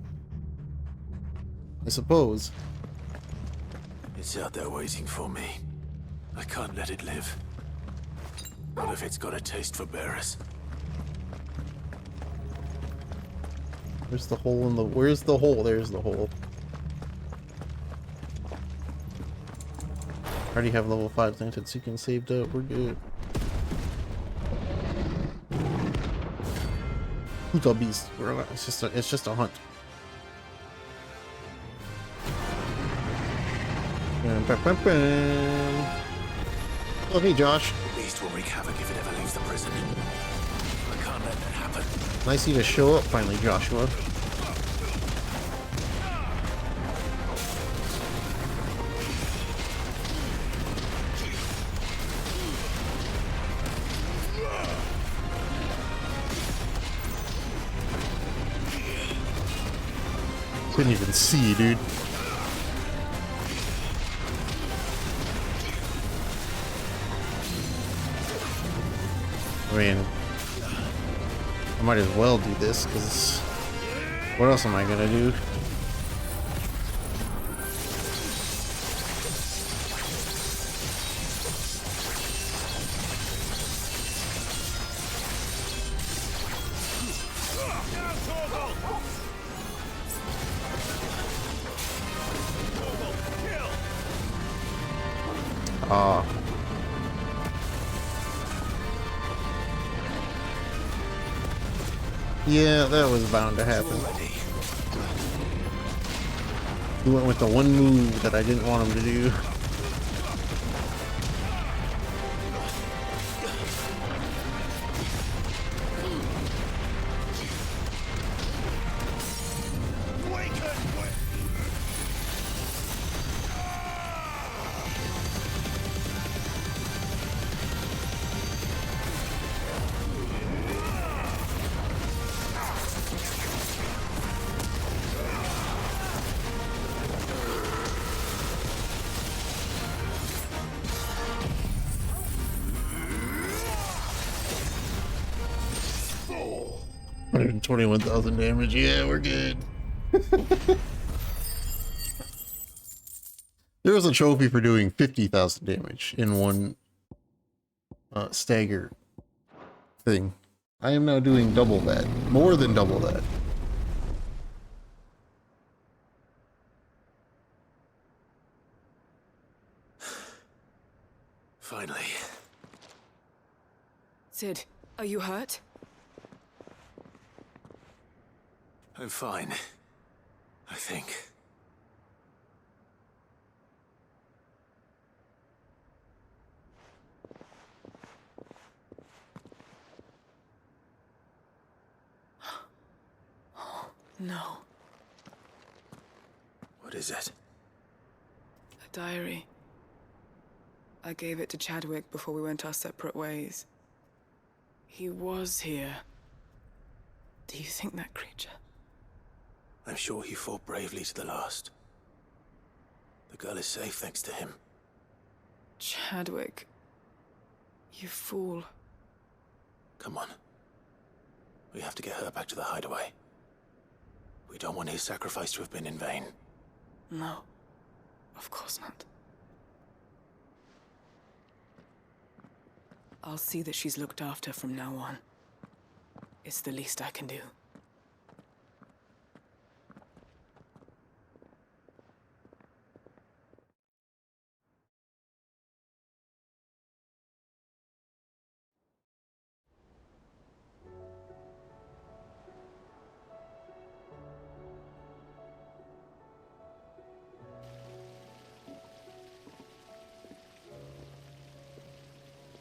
I suppose. It's out there waiting for me. I can't let it live. Not if it's got a taste for bearers. Where's the hole in the... Where's the hole? There's the hole. I already have level 5 Lantern Seeking saved up. We're good. Who's a beast? It's just a hunt. Bam, bam, bam, bam. Oh, hey, Josh. The beast will wreak havoc if it ever leaves the prison. I can't let that happen. Nice of you to show up finally, Joshua. Couldn't even see, dude. I mean, I might as well do this, because what else am I gonna do? Ah. Yeah, that was bound to happen. He went with the one move that I didn't want him to do. $121,000 damage. Yeah, we're good. There was a trophy for doing 50,000 damage in one stagger thing. I am now doing double that. More than double that. Finally. Sid, are you hurt? I'm fine. I think. No. What is it? A diary. I gave it to Chadwick before we went our separate ways. He was here. Do you think that creature? I'm sure he fought bravely to the last. The girl is safe thanks to him. Chadwick. You fool. Come on. We have to get her back to the hideaway. We don't want his sacrifice to have been in vain. No. Of course not. I'll see that she's looked after from now on. It's the least I can do.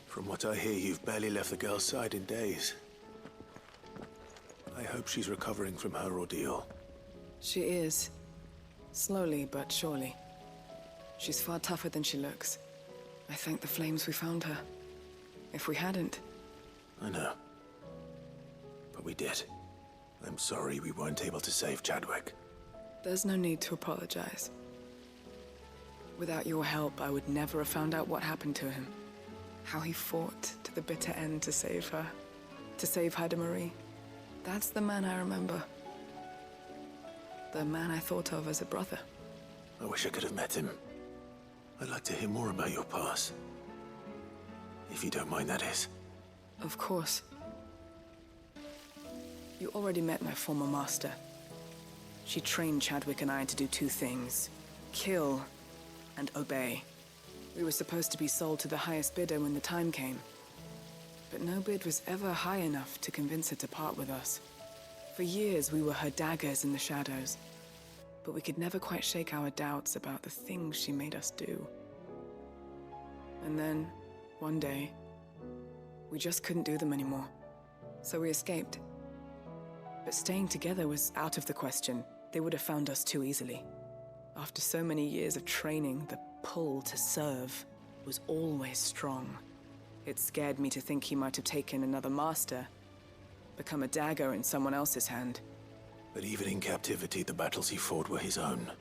From what I hear, you've barely left the girl's side in days. I hope she's recovering from her ordeal. She is. Slowly but surely. She's far tougher than she looks. I thank the flames we found her. If we hadn't... I know. But we did. I'm sorry we weren't able to save Chadwick. There's no need to apologize. Without your help, I would never have found out what happened to him. How he fought to the bitter end to save her. To save Haida Marie. That's the man I remember. The man I thought of as a brother. I wish I could have met him. I'd like to hear more about your past. If you don't mind, that is. Of course. You already met my former master. She trained Chadwick and I to do two things. Kill and obey. We were supposed to be sold to the highest bidder when the time came. But no bid was ever high enough to convince her to part with us. For years, we were her daggers in the shadows. But we could never quite shake our doubts about the things she made us do. And then, One day, we just couldn't do them anymore, so we escaped. But staying together was out of the question. They would have found us too easily. After so many years of training, the pull to serve was always strong. It scared me to think he might have taken another master, become a dagger in someone else's hand. But even in captivity, the battles he fought were his own.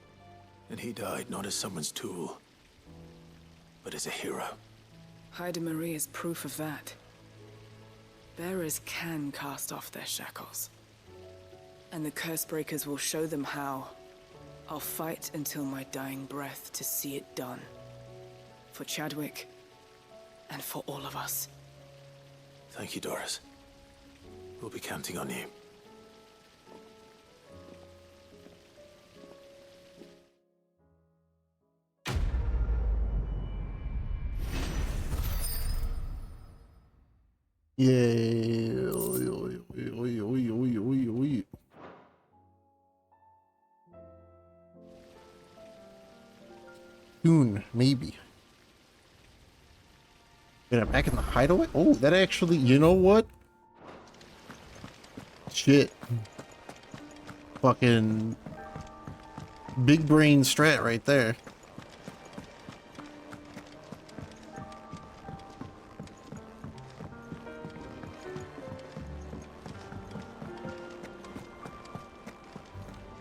And he died not as someone's tool, but as a hero. Haida Marie is proof of that. Bearers can cast off their shackles. And the Cursebreakers will show them how. I'll fight until my dying breath to see it done. For Chadwick, and for all of us. Thank you, Doris. We'll be counting on you. Yay. Oy, oy, oy, oy, oy, oy, oy. Soon, maybe. Wait, I'm back in the hideaway? Oh, that actually, you know what? Shit. Fucking big brain strat right there.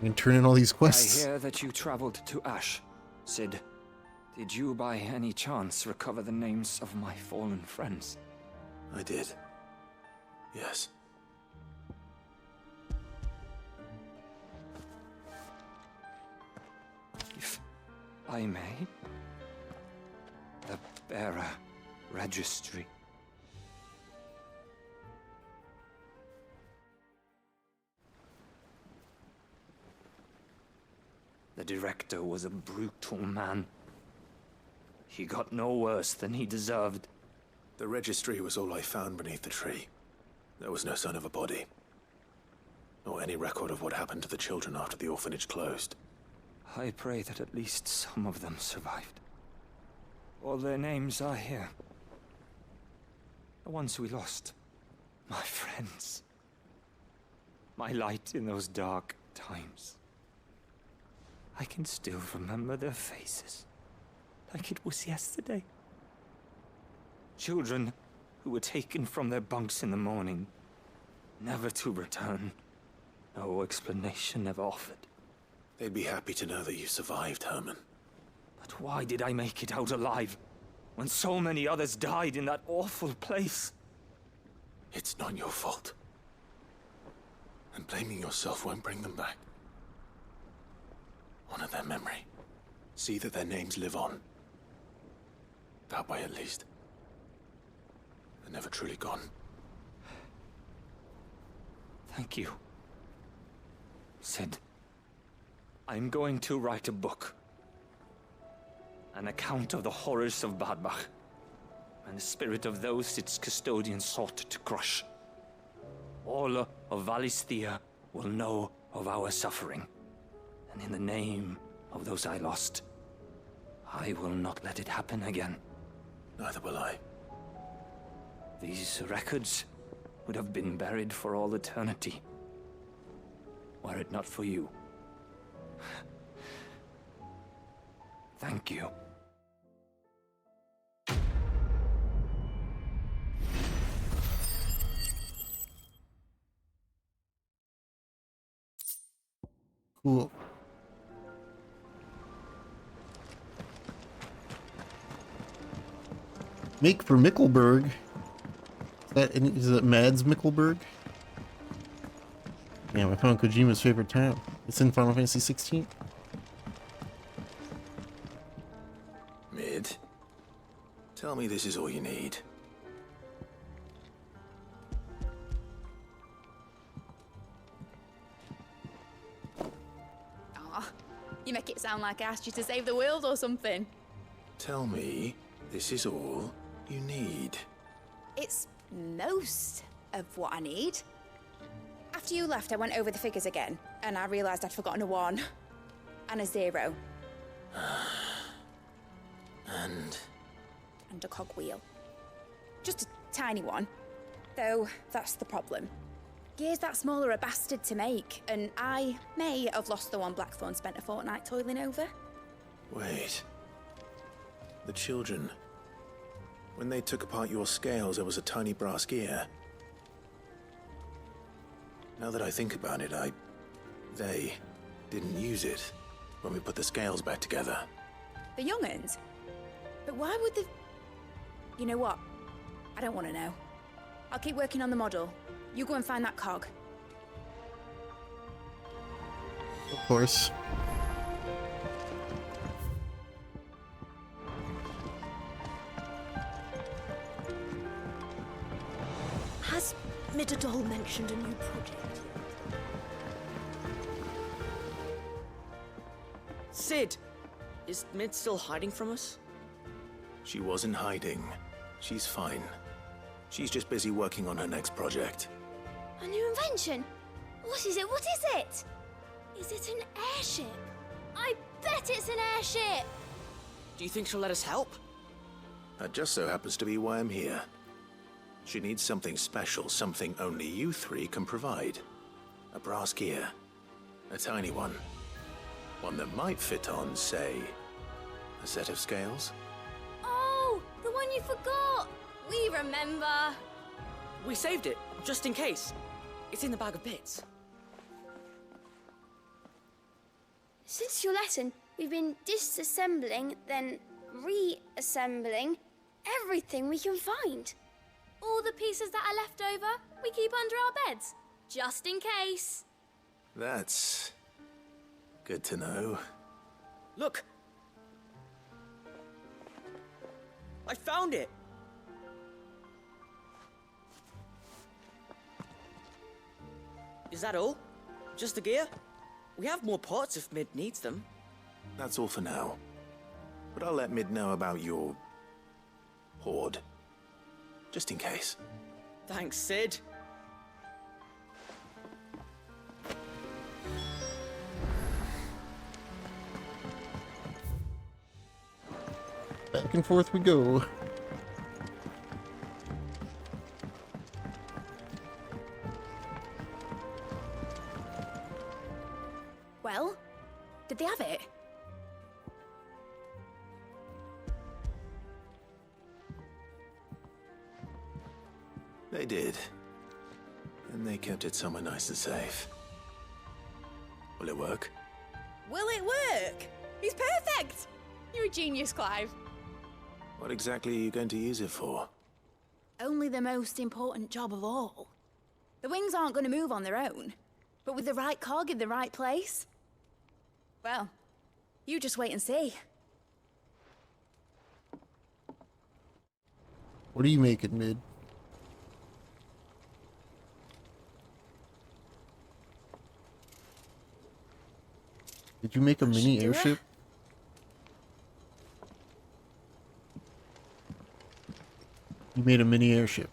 And turn in all these quests. I hear that you traveled to Ash, Sid. Did you by any chance recover the names of my fallen friends? I did. Yes. If I may. The Bearer Registry. The director was a brutal man. He got no worse than he deserved. The registry was all I found beneath the tree. There was no sign of a body. Or any record of what happened to the children after the orphanage closed. I pray that at least some of them survived. All their names are here. The ones we lost. My friends. My light in those dark times. I can still remember their faces. Like it was yesterday. Children who were taken from their bunks in the morning, never to return. No explanation ever offered. They'd be happy to know that you survived, Herman. But why did I make it out alive, when so many others died in that awful place? It's not your fault. And blaming yourself won't bring them back. Honor their memory. See that their names live on. That way, at least. They're never truly gone. Thank you. Sid, I'm going to write a book. An account of the horrors of Badbach, and the spirit of those its custodians sought to crush. All of Valisthea will know of our suffering, and in the name of those I lost, I will not let it happen again. Neither will I. These records would have been buried for all eternity, were it not for you. Thank you. Cool. Make for Mickelberg. Is that Mads Mickelberg? Yeah, I found Kojima's favorite town. It's in Final Fantasy 16. Mid, tell me this is all you need. Aw, you make it sound like I asked you to save the world or something. Tell me this is all you need. It's most of what I need. After you left, I went over the figures again, and I realized I'd forgotten a 1 and a 0. And a cogwheel. Just a tiny one. Though, that's the problem. Gears that small are a bastard to make, and I may have lost the one Blackthorn spent a fortnight toiling over. Wait. The children. When they took apart your scales, there was a tiny brass gear. Now that I think about it, they didn't use it when we put the scales back together. The young'uns? But why would the... You know what? I don't want to know. I'll keep working on the model. You go and find that cog. Of course. Has Midadol mentioned a new project yet? Sid! Is Mid still hiding from us? She wasn't hiding. She's fine. She's just busy working on her next project. A new invention? What is it? What is it? Is it an airship? I bet it's an airship! Do you think she'll let us help? That just so happens to be why I'm here. She needs something special, something only you three can provide. A brass gear. A tiny one. One that might fit on, say, a set of scales? Oh, the one you forgot! We remember! We saved it, just in case. It's in the bag of bits. Since your lesson, we've been disassembling, then reassembling everything we can find. All the pieces that are left over, we keep under our beds, just in case. That's good to know. Look! I found it! Is that all? Just the gear? We have more parts if Mid needs them. That's all for now. But I'll let Mid know about your hoard. Just in case. Thanks, Sid. Back and forth we go. Well, did they have it? They did. And they kept it somewhere nice and safe. Will it work? Will it work? He's perfect! You're a genius, Clive. What exactly are you going to use it for? Only the most important job of all. The wings aren't going to move on their own. But with the right cog in the right place... Well, you just wait and see. What are you making, Mid? Did you make a mini airship? You made a mini airship.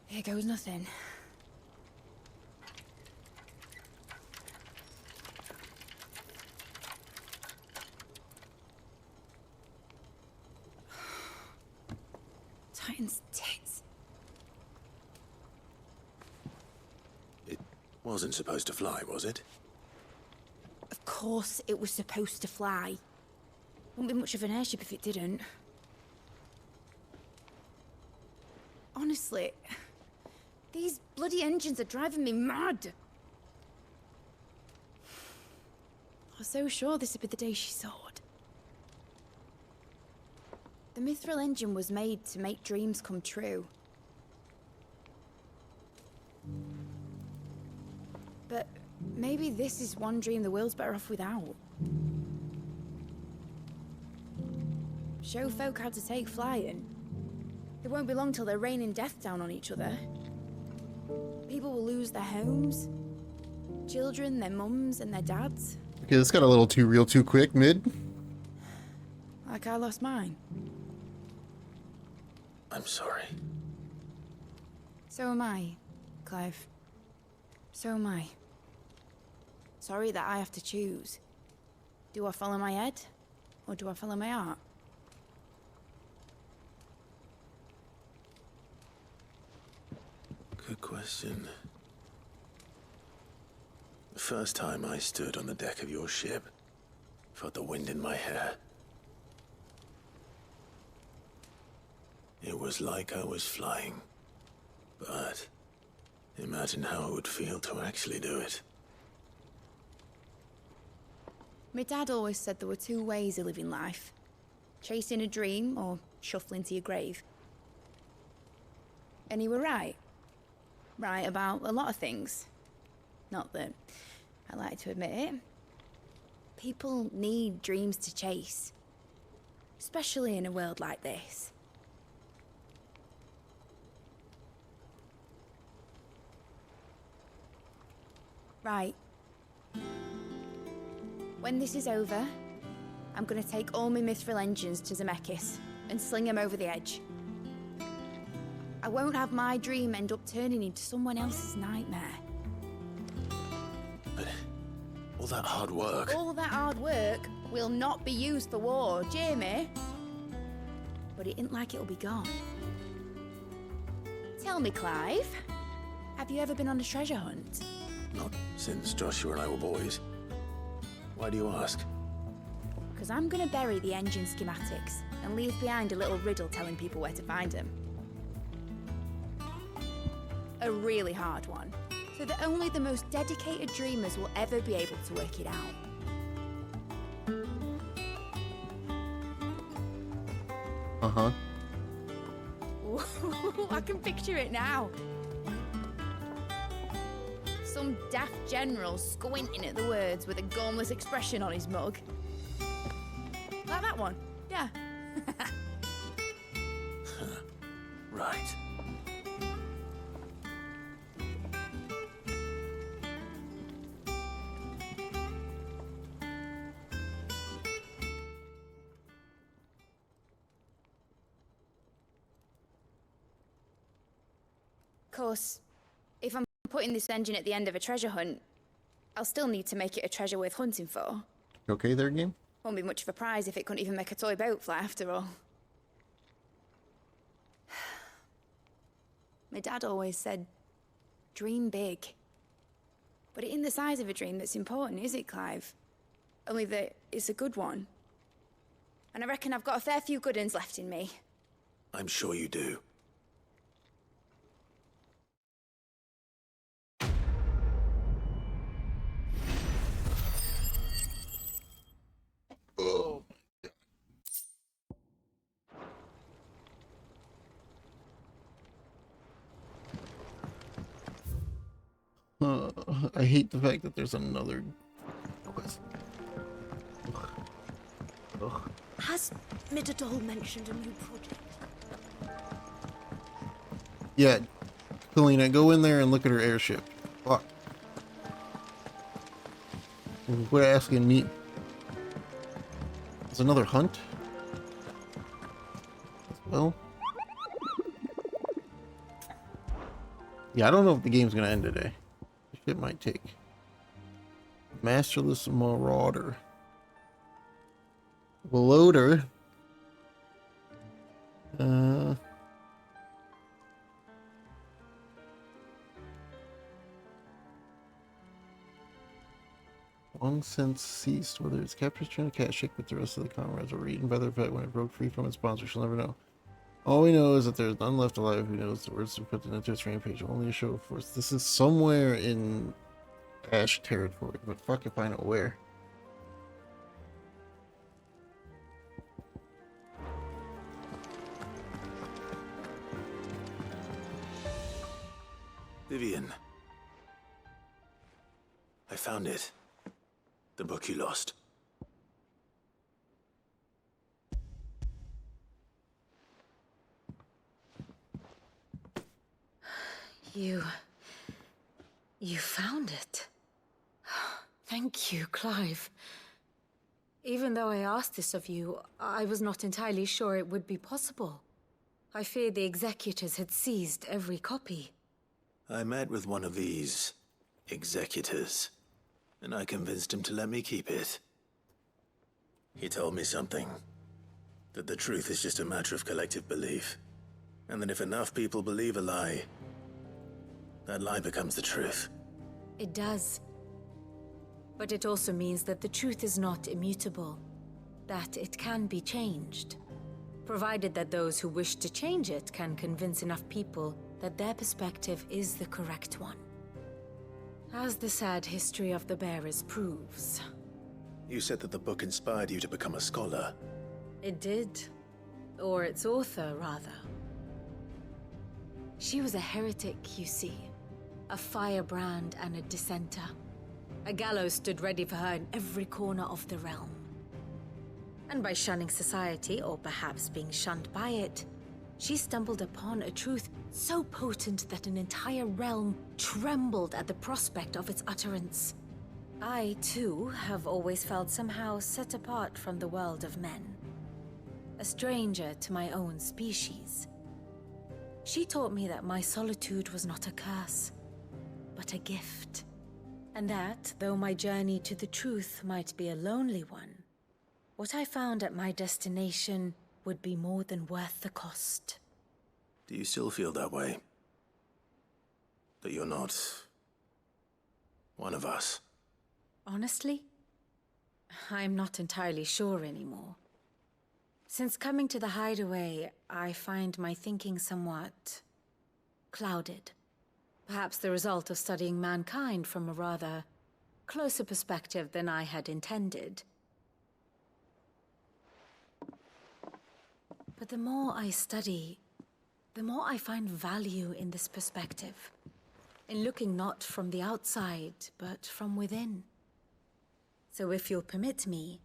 Here goes nothing. Titan's tits. It wasn't supposed to fly, was it? Of course it was supposed to fly. Wouldn't be much of an airship if it didn't. Honestly, these bloody engines are driving me mad. I was so sure this would be the day she soared. The Mithril engine was made to make dreams come true. But maybe this is one dream the world's better off without. Show folk how to take flying. It won't be long till they're raining death down on each other. People will lose their homes. Children, their mums and their dads. Okay, this got a little too real too quick, Mid. Like I lost mine. I'm sorry. So am I, Clive. So am I. Sorry that I have to choose. Do I follow my head? Or do I follow my heart? question. The first time I stood on the deck of your ship, felt the wind in my hair. It was like I was flying. But imagine how it would feel to actually do it. My dad always said there were two ways of living life. Chasing a dream or shuffling to your grave. And he were right. Right about a lot of things. Not that I like to admit it. People need dreams to chase. Especially in a world like this. Right. When this is over, I'm gonna take all my mithril engines to Zemeckis and sling them over the edge. I won't have my dream end up turning into someone else's nightmare. But all that hard work... All that hard work will not be used for war, Jamie. But it ain't like it'll be gone. Tell me, Clive, have you ever been on a treasure hunt? Not since Joshua and I were boys. Why do you ask? Because I'm gonna bury the engine schematics and leave behind a little riddle telling people where to find them. A really hard one, so that only the most dedicated dreamers will ever be able to work it out. Uh-huh. Ooh, I can picture it now. Some daft general squinting at the words with a gormless expression on his mug. Like that one, yeah. Right. Of course, if I'm putting this engine at the end of a treasure hunt, I'll still need to make it a treasure worth hunting for. You okay there, game? Won't be much of a prize if it couldn't even make a toy boat fly after all. My dad always said, dream big. But it ain't the size of a dream that's important, is it, Clive? Only that it's a good one. And I reckon I've got a fair few good uns left in me. I'm sure you do. Oh my god. I hate the fact that there's another quest. Ugh. Ugh. Has Midadol mentioned a new project? Yeah, Kalina, go in there and look at her airship. Fuck. Quit asking me. There's another hunt? Well. Yeah, I don't know if the game's gonna end today. It might take. Masterless Marauder. Loader. Long since ceased. Whether its captors turn to cat shake with the rest of the comrades or were eaten by their pet when it broke free from its sponsor, she'll never know. All we know is that there's none left alive who knows the words to put into its rampage. Only a show of force. This is somewhere in Ash territory, but fuck if I know where. Vivian. I found it. The book you lost. You found it. Thank you, Clive. Even though I asked this of you, I was not entirely sure it would be possible. I feared the executors had seized every copy. I met with one of these executors, and I convinced him to let me keep it. He told me something. That the truth is just a matter of collective belief. And that if enough people believe a lie, that lie becomes the truth. It does. But it also means that the truth is not immutable, that it can be changed, provided that those who wish to change it can convince enough people that their perspective is the correct one. As the sad history of the bearers proves. You said that the book inspired you to become a scholar. It did. Or its author, rather. She was a heretic, you see. A firebrand and a dissenter. A gallows stood ready for her in every corner of the realm. And by shunning society, or perhaps being shunned by it, she stumbled upon a truth so potent that an entire realm trembled at the prospect of its utterance. I, too, have always felt somehow set apart from the world of men. A stranger to my own species. She taught me that my solitude was not a curse, but a gift. And that, though my journey to the truth might be a lonely one, what I found at my destination would be more than worth the cost. Do you still feel that way? That you're not one of us? Honestly, I'm not entirely sure anymore. Since coming to the hideaway, I find my thinking somewhat clouded. Perhaps the result of studying mankind from a rather closer perspective than I had intended. But the more I study, the more I find value in this perspective. In looking not from the outside, but from within. So if you'll permit me,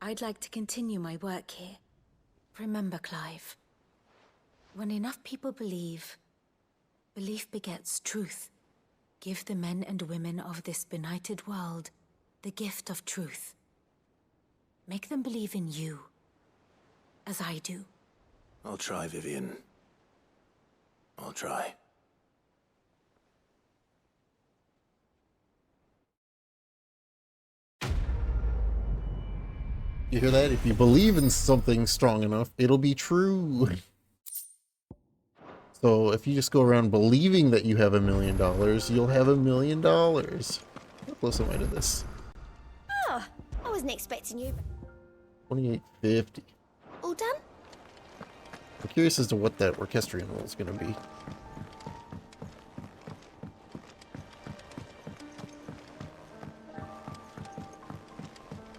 I'd like to continue my work here. Remember, Clive, when enough people believe, belief begets truth. Give the men and women of this benighted world the gift of truth. Make them believe in you, as I do. I'll try, Vivian. I'll try. You hear that? If you believe in something strong enough, it'll be true. So if you just go around believing that you have $1 million, you'll have $1 million. How close am I to this? Oh, I wasn't expecting you. 2850. All done? I'm curious as to what that orchestrion roll is going to be.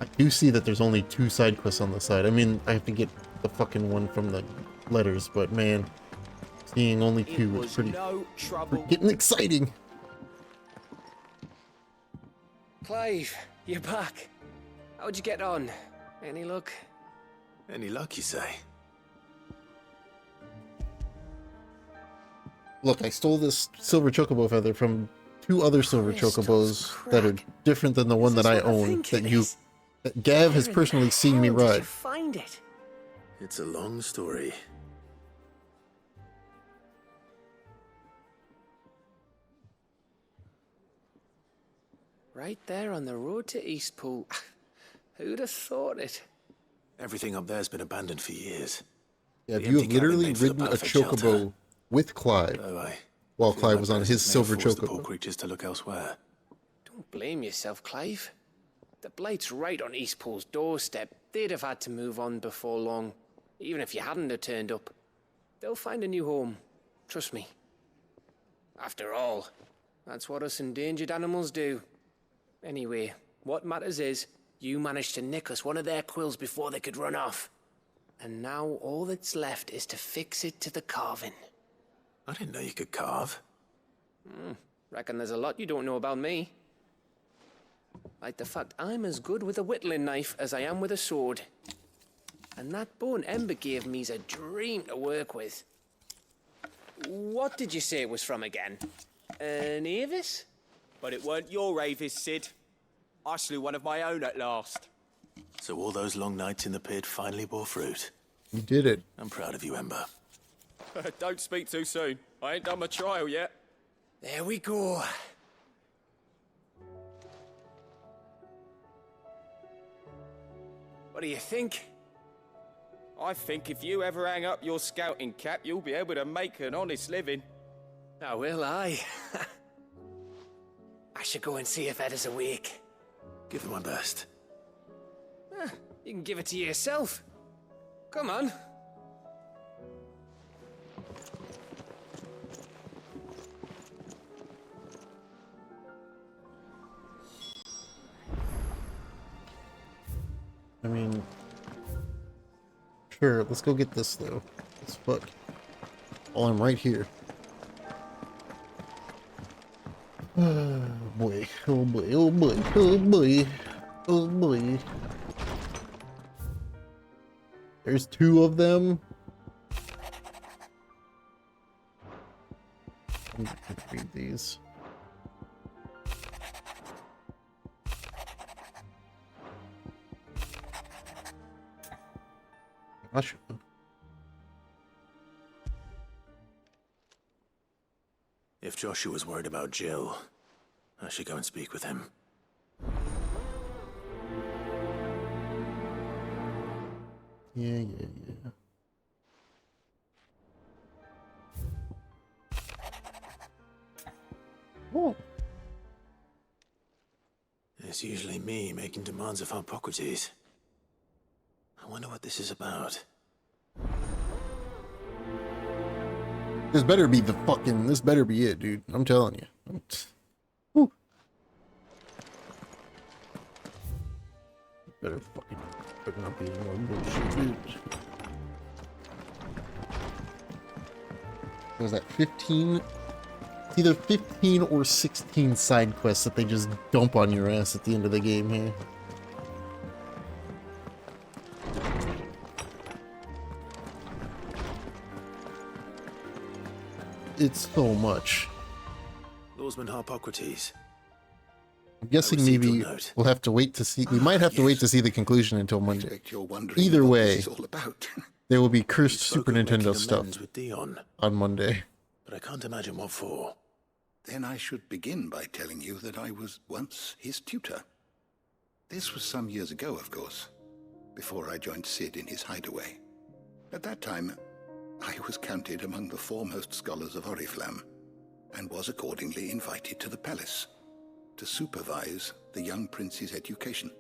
I do see that there's only 2 side quests on the side. I mean, I have to get the fucking one from the letters, but man, seeing only 2 is pretty getting exciting. Clive, you're back. How'd you get on? Any luck? Any luck, you say? Look, I stole this silver chocobo feather from 2 other silver chocobos that are different than the one that I own, that Gav has personally seen me ride. Find it. It's a long story. Right there on the road to Eastpool. Who'd have thought it? Everything up there's been abandoned for years. Yeah, The you have empty cabin literally made for the ridden a perfect chocobo shelter. with Clive, Oh, I while feel Clive my was on his presence may silver have forced the poor chocobo. creatures to look elsewhere. Don't blame yourself, Clive. The blight's right on Eastpool's doorstep. They'd have had to move on before long, even if you hadn't have turned up. They'll find a new home. Trust me. After all, that's what us endangered animals do. Anyway, what matters is, you managed to nick us one of their quills before they could run off. And now all that's left is to fix it to the carving. I didn't know you could carve. Reckon there's a lot you don't know about me. Like the fact I'm as good with a whittling knife as I am with a sword. And that bone Ember gave me's a dream to work with. What did you say it was from again? An Avis? But it weren't your Avis, Sid. I slew one of my own at last. So all those long nights in the pit finally bore fruit. You did it. I'm proud of you, Ember. Don't speak too soon. I ain't done my trial yet. There we go. What do you think? I think if you ever hang up your scouting cap, you'll be able to make an honest living. Oh, will I? I should go and see if Ed is awake. Give it my best. You can give it to yourself. Come on. I mean, sure, let's go get this though. As fuck. Oh, I'm right here. Oh boy, oh boy, oh boy, oh boy, oh boy. There's 2 of them. I'm gonna read these. Joshua. If Joshua's worried about Jill, I should go and speak with him. Yeah. Oh. It's usually me making demands of Hippocrates. I wonder what this is about. This better be this better be it, dude. I'm telling you. Whew. Better not be any more bullshit, dude. Was that 15? It's either 15 or 16 side quests that they just dump on your ass at the end of the game here. It's so much. Lawsman Hippocrates. I'm guessing maybe we'll have to wait to see. We might have to wait to see the conclusion until Monday. Either way, there will be cursed Super Nintendo stuff with Dion, on Monday. but I can't imagine what for. Then I should begin by telling you that I was once his tutor. This was some years ago, of course, before I joined Sid in his hideaway. At that time, I was counted among the foremost scholars of Oriflamme, and was accordingly invited to the palace to supervise the young prince's education,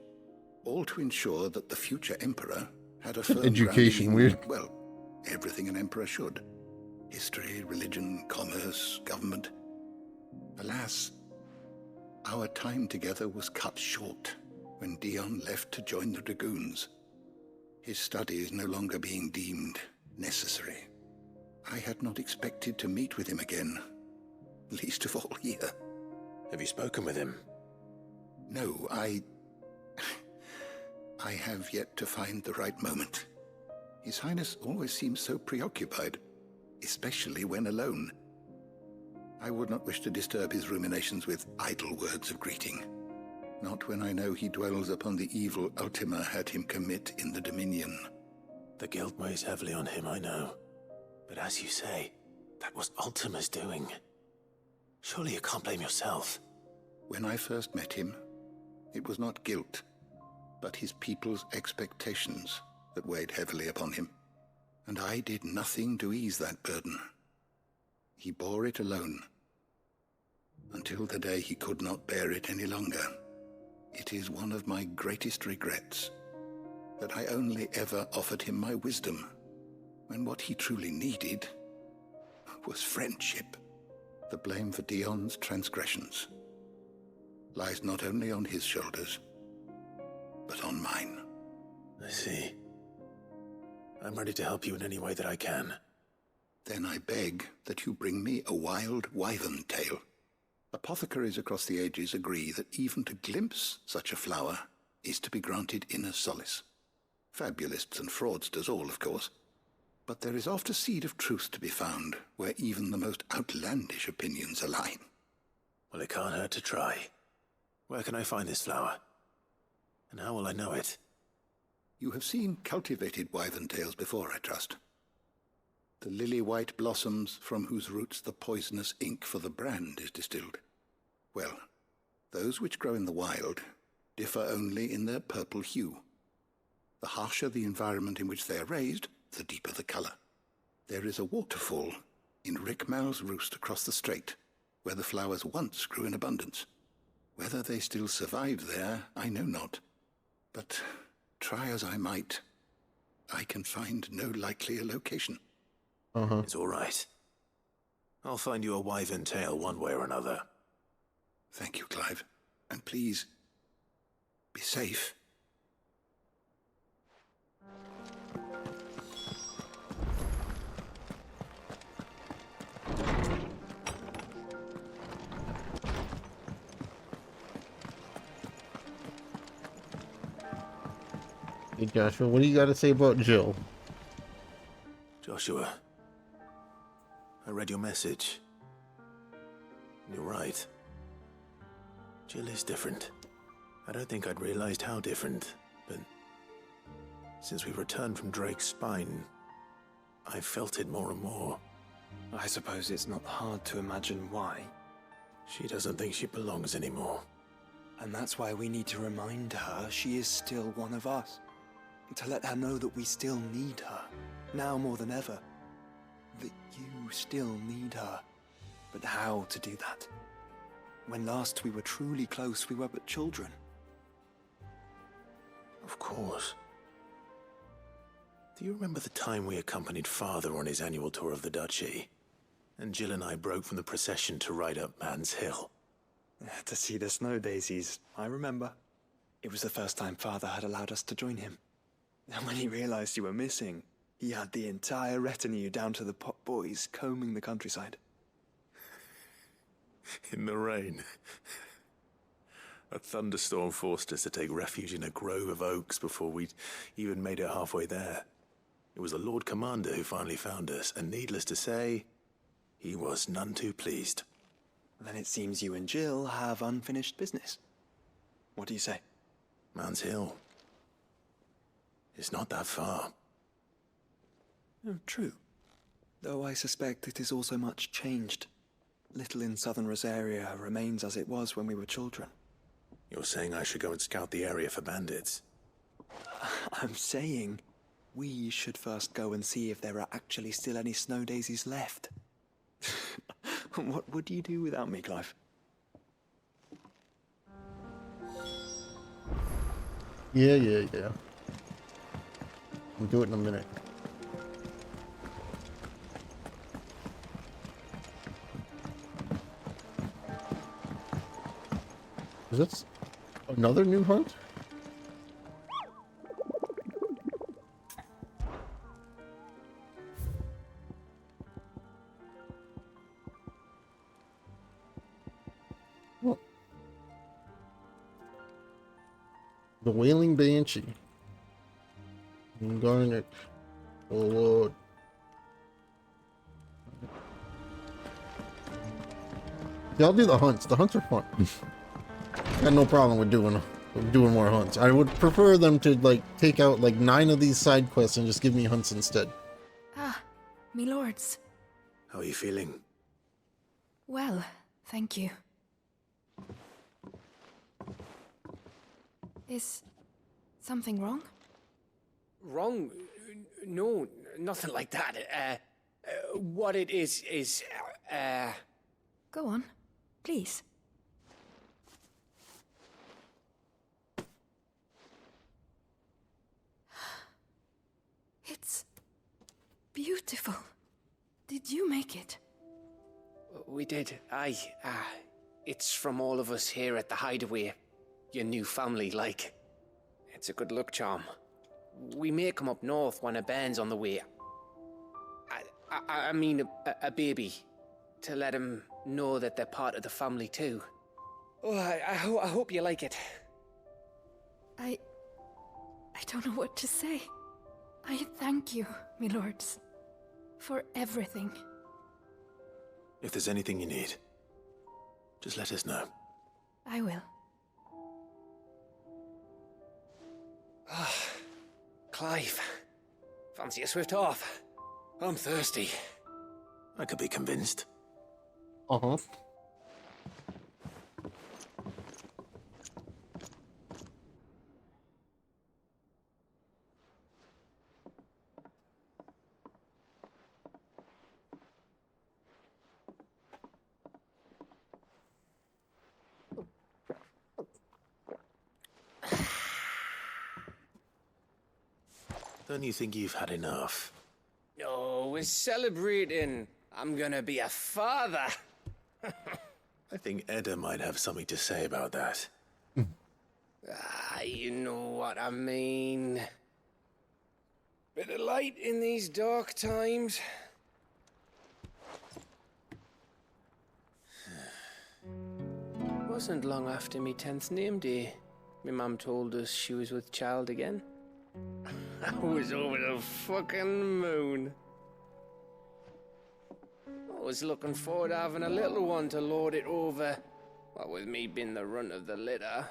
all to ensure that the future emperor had a firm education, grounding in, weird. well, everything an emperor should. History, religion, commerce, government. Alas, our time together was cut short when Dion left to join the Dragoons, his studies no longer being deemed necessary. I had not expected to meet with him again, least of all here. Have you spoken with him? No, I have yet to find the right moment. His Highness always seems so preoccupied, especially when alone. I would not wish to disturb his ruminations with idle words of greeting, not when I know he dwells upon the evil Ultima had him commit in the Dominion. The guilt weighs heavily on him, I know. But as you say, that was Ultima's doing. Surely you can't blame yourself. When I first met him, it was not guilt, but his people's expectations that weighed heavily upon him. And I did nothing to ease that burden. He bore it alone, until the day he could not bear it any longer. It is one of my greatest regrets that I only ever offered him my wisdom, when what he truly needed was friendship. The blame for Dion's transgressions lies not only on his shoulders, but on mine. I see. I'm ready to help you in any way that I can. Then I beg that you bring me a wild wyvern tail. Apothecaries across the ages agree that even to glimpse such a flower is to be granted inner solace. Fabulists and fraudsters all, of course. But there is oft a seed of truth to be found where even the most outlandish opinions align. Well, it can't hurt to try. Where can I find this flower? And how will I know it? You have seen cultivated wyvern tails before, I trust. The lily-white blossoms from whose roots the poisonous ink for the brand is distilled. Well, those which grow in the wild differ only in their purple hue. The harsher the environment in which they are raised, the deeper the color. There is a waterfall in Rickmal's roost across the strait, where the flowers once grew in abundance. Whether they still survive there, I know not. But try as I might, I can find no likelier location. It's all right. I'll find you a wyvern tail one way or another. Thank you, Clive. And please, be safe. Hey Joshua, what do you got to say about Jill? Joshua, I read your message. You're right. Jill is different. I don't think I'd realized how different, but since we returned from Drake's spine, I've felt it more and more. I suppose it's not hard to imagine why. She doesn't think she belongs anymore. And that's why we need to remind her she is still one of us. To let her know that we still need her, now more than ever. That you still need her. But how to do that? When last we were truly close, we were but children. Of course. Do you remember the time we accompanied Father on his annual tour of the Duchy? And Jill and I broke from the procession to ride up Man's Hill. To see the snow daisies, I remember. It was the first time Father had allowed us to join him. And when he realized you were missing, he had the entire retinue down to the pot boys combing the countryside. In the rain. A thunderstorm forced us to take refuge in a grove of oaks before we'd even made it halfway there. It was the Lord Commander who finally found us, and needless to say, he was none too pleased. Then it seems you and Jill have unfinished business. What do you say? Man's Hill. It's not that far. Oh, true. Though I suspect it is also much changed. Little in southern Rosaria remains as it was when we were children. You're saying I should go and scout the area for bandits? I'm saying we should first go and see if there are actually still any snow daisies left. What would you do without me, Clive? Yeah. We'll do it in a minute. Is this another new hunt? What? The Wailing Banshee. Garnet. Oh Lord. Yeah, I'll do the hunts. The hunts are fun. Got no problem with doing more hunts. I would prefer them to like take out like 9 of these side quests and just give me hunts instead. Ah, me lords. How are you feeling? Well, thank you. Is something wrong? Wrong? No, nothing like that. What it is... Go on, please. It's beautiful. Did you make it? We did, aye. It's from all of us here at the Hideaway. Your new family, like. It's a good luck charm. We may come up north when a band's on the way. I mean a baby. To let him know that they're part of the family too. Oh, I hope you like it. I don't know what to say. I thank you, my lords, for everything. If there's anything you need, just let us know. I will. Clive, fancy a swift off? I'm thirsty. I could be convinced. Uh-huh. Don't you think you've had enough? Oh, we're celebrating. I'm gonna be a father. I think Edda might have something to say about that. You know what I mean. Bit of light in these dark times. Wasn't long after me 10th name day. My mum told us she was with child again. I was over the fucking moon. I was looking forward to having a little one to lord it over, what with me being the runt of the litter.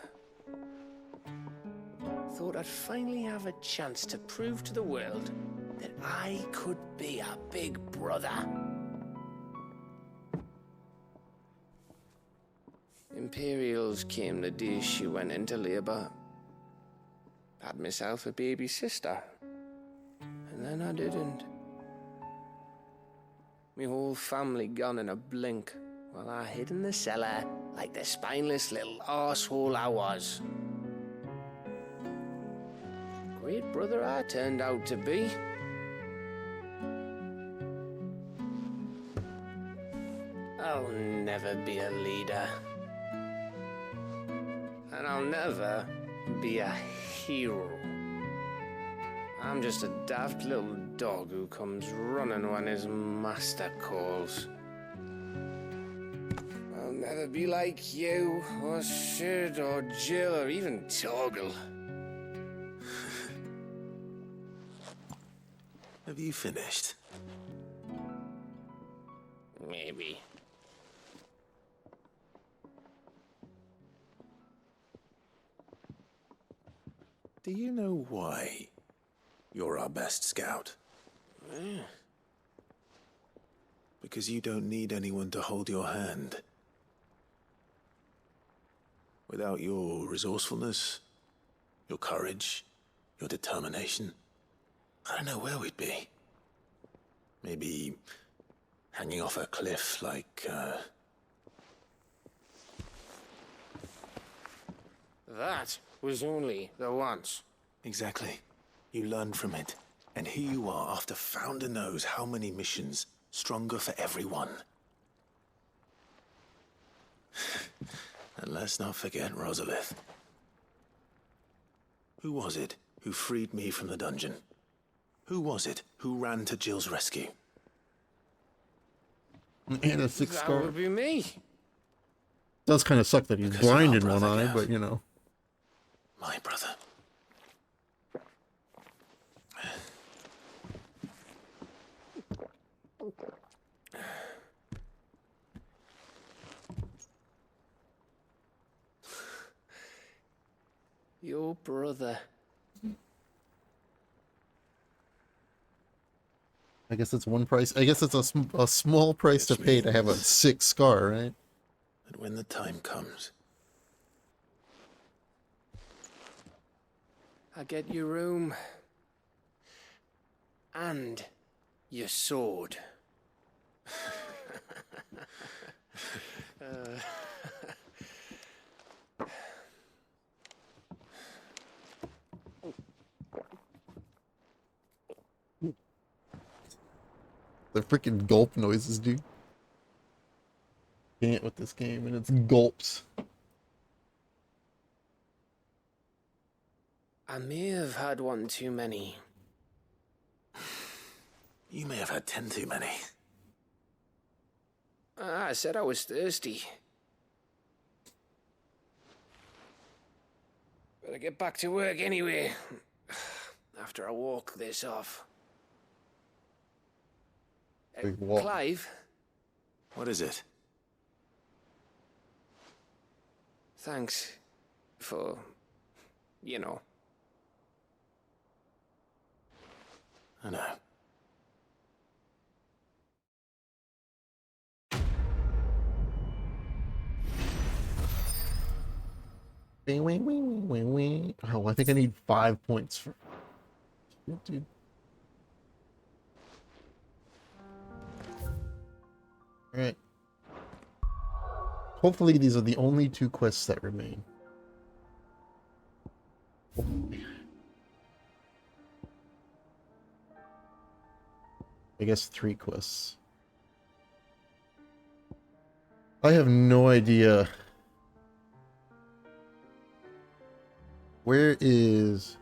Thought I'd finally have a chance to prove to the world that I could be a big brother. Imperials came the day she went into labour. Had myself a baby sister. And then I didn't. Me whole family gone in a blink, while I hid in the cellar like the spineless little arsehole I was. Great brother I turned out to be. I'll never be a leader. And I'll never be a hero. I'm just a daft little dog who comes running when his master calls. I'll never be like you, or Sid, or Jill, or even Torgal. Have you finished? Maybe. Do you know why you're our best scout? Because you don't need anyone to hold your hand. Without your resourcefulness, your courage, your determination, I don't know where we'd be. Maybe hanging off a cliff like, That was only the once. Exactly. You learned from it. And here you are after Founder knows how many missions, stronger for everyone. And let's not forget Rosalith. Who was it who freed me from the dungeon? Who was it who ran to Jill's rescue? And a 6 star. That would be me. Does kind of suck that he's Because blind our in one brother eye, Gav. but you know. My brother. Your brother. I guess it's one price. I guess it's a small price to pay to have a 6 scar, right? But when the time comes, I get your room. And your sword. The freaking gulp noises, dude. Can't with this game, and it's gulps. I may have had one too many. you may have had 10 too many. I said I was thirsty. Better get back to work anyway. After I walk this off. Big walk. Clive? What is it? Thanks for, you know. I know. Wing, wing, wing, wing, wing. Oh, I think I need 5 points for. Dude. All right. Hopefully, these are the only 2 quests that remain. Hopefully. I guess 3 quests. I have no idea. Where is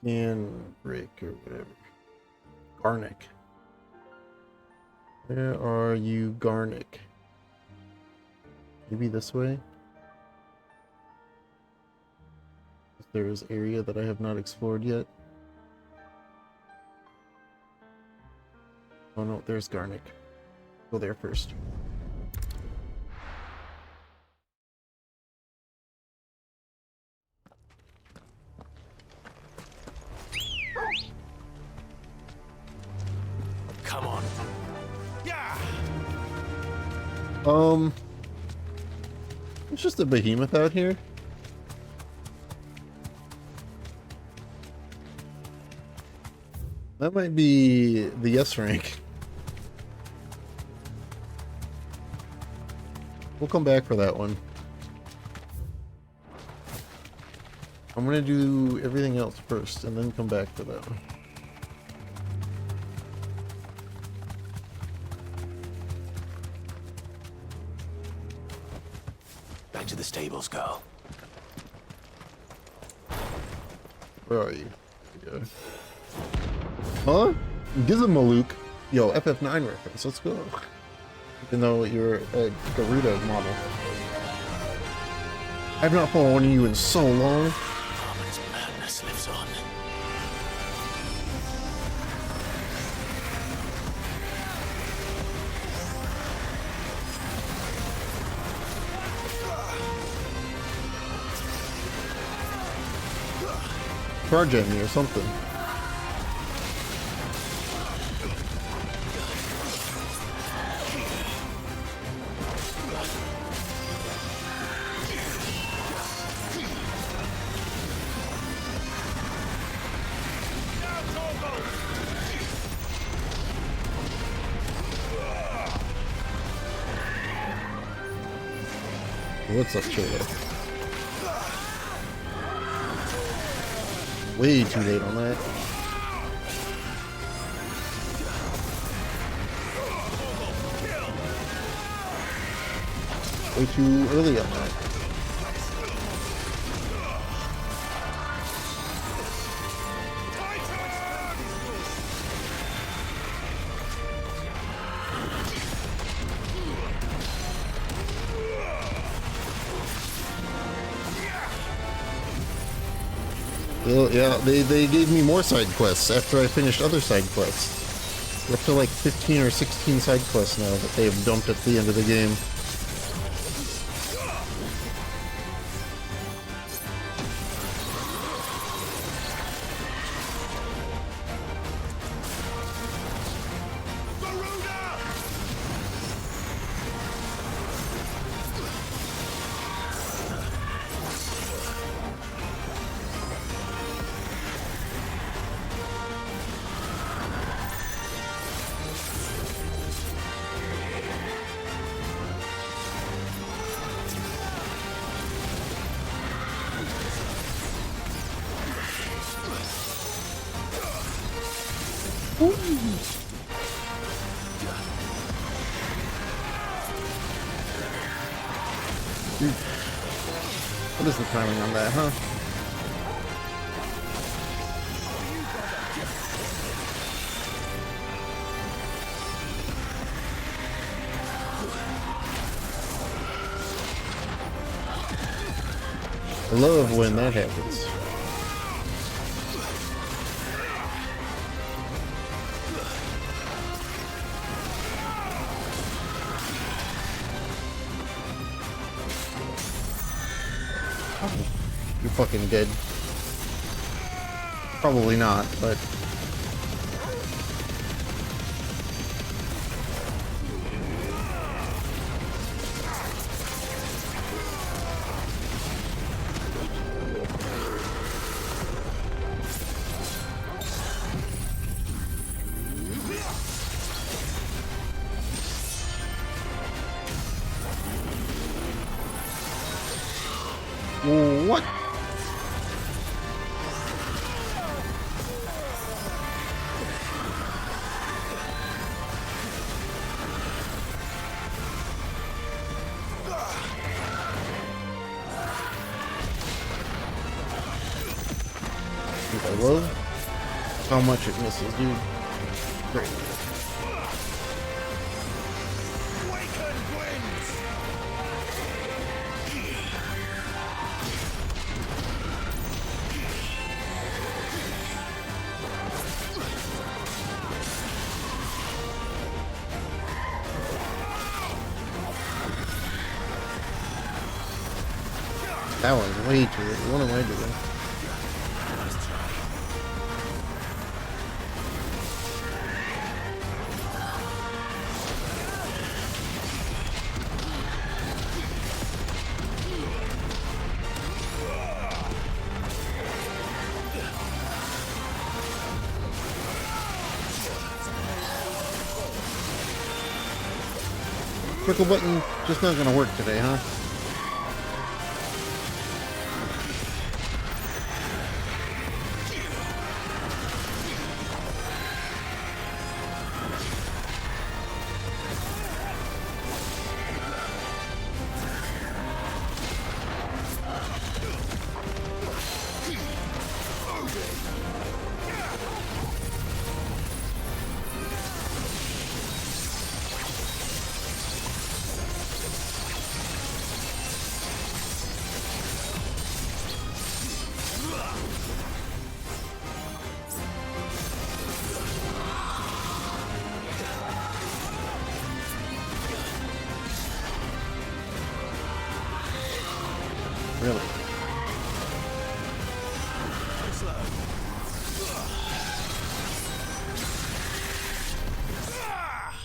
Ganrick or whatever? Garnick. Where are you, Garnick? Maybe this way? There is area that I have not explored yet. Oh no, there's Garnick. Go there first. Come on. It's just a behemoth out here. That might be the S rank. We'll come back for that one. I'm gonna do everything else first and then come back for that one. Back to the stables, girl. Where are you? Yeah. Huh? Gizmalook? Yo, FF9 reference. Let's go. Even though you're a Garuda model. I've not followed you in so long. Harmon's madness lives on. Charge at me or something. What's up, Cholo? Way too late on that. Way too early on that. Well, yeah, they gave me more side quests after I finished other side quests. We're up to like 15 or 16 side quests now that they have dumped at the end of the game. What is the timing on that, huh? I love when that happens. You're fucking dead. Probably not, but... What? I love how much it misses, dude. Great. That was way too early. What am I doing? Circle button just not gonna work today, huh? Really?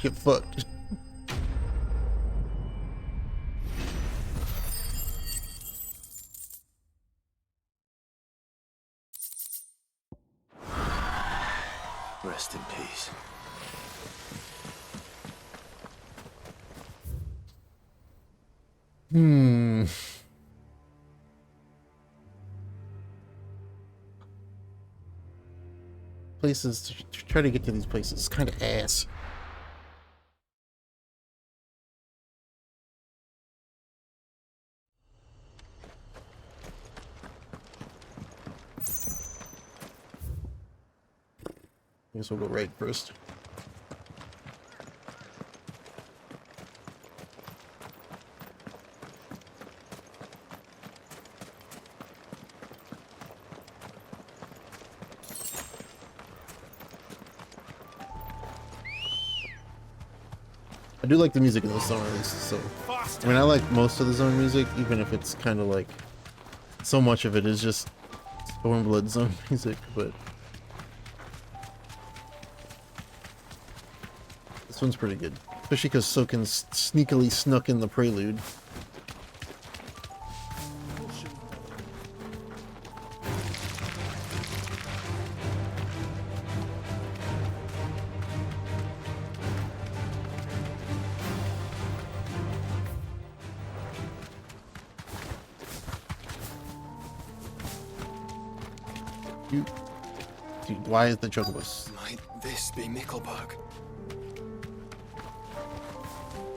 Get fucked. Rest in peace. Places to try to get to these places is kind of ass. I guess we'll go right first. I do like the music in the songs, so I mean I like most of the zone music, even if it's kind of like so much of it is just Stormblood zone music, but this one's pretty good, especially because Soken sneakily snuck in the prelude. Dude, why is the chocobus? Might this be Nickelberg?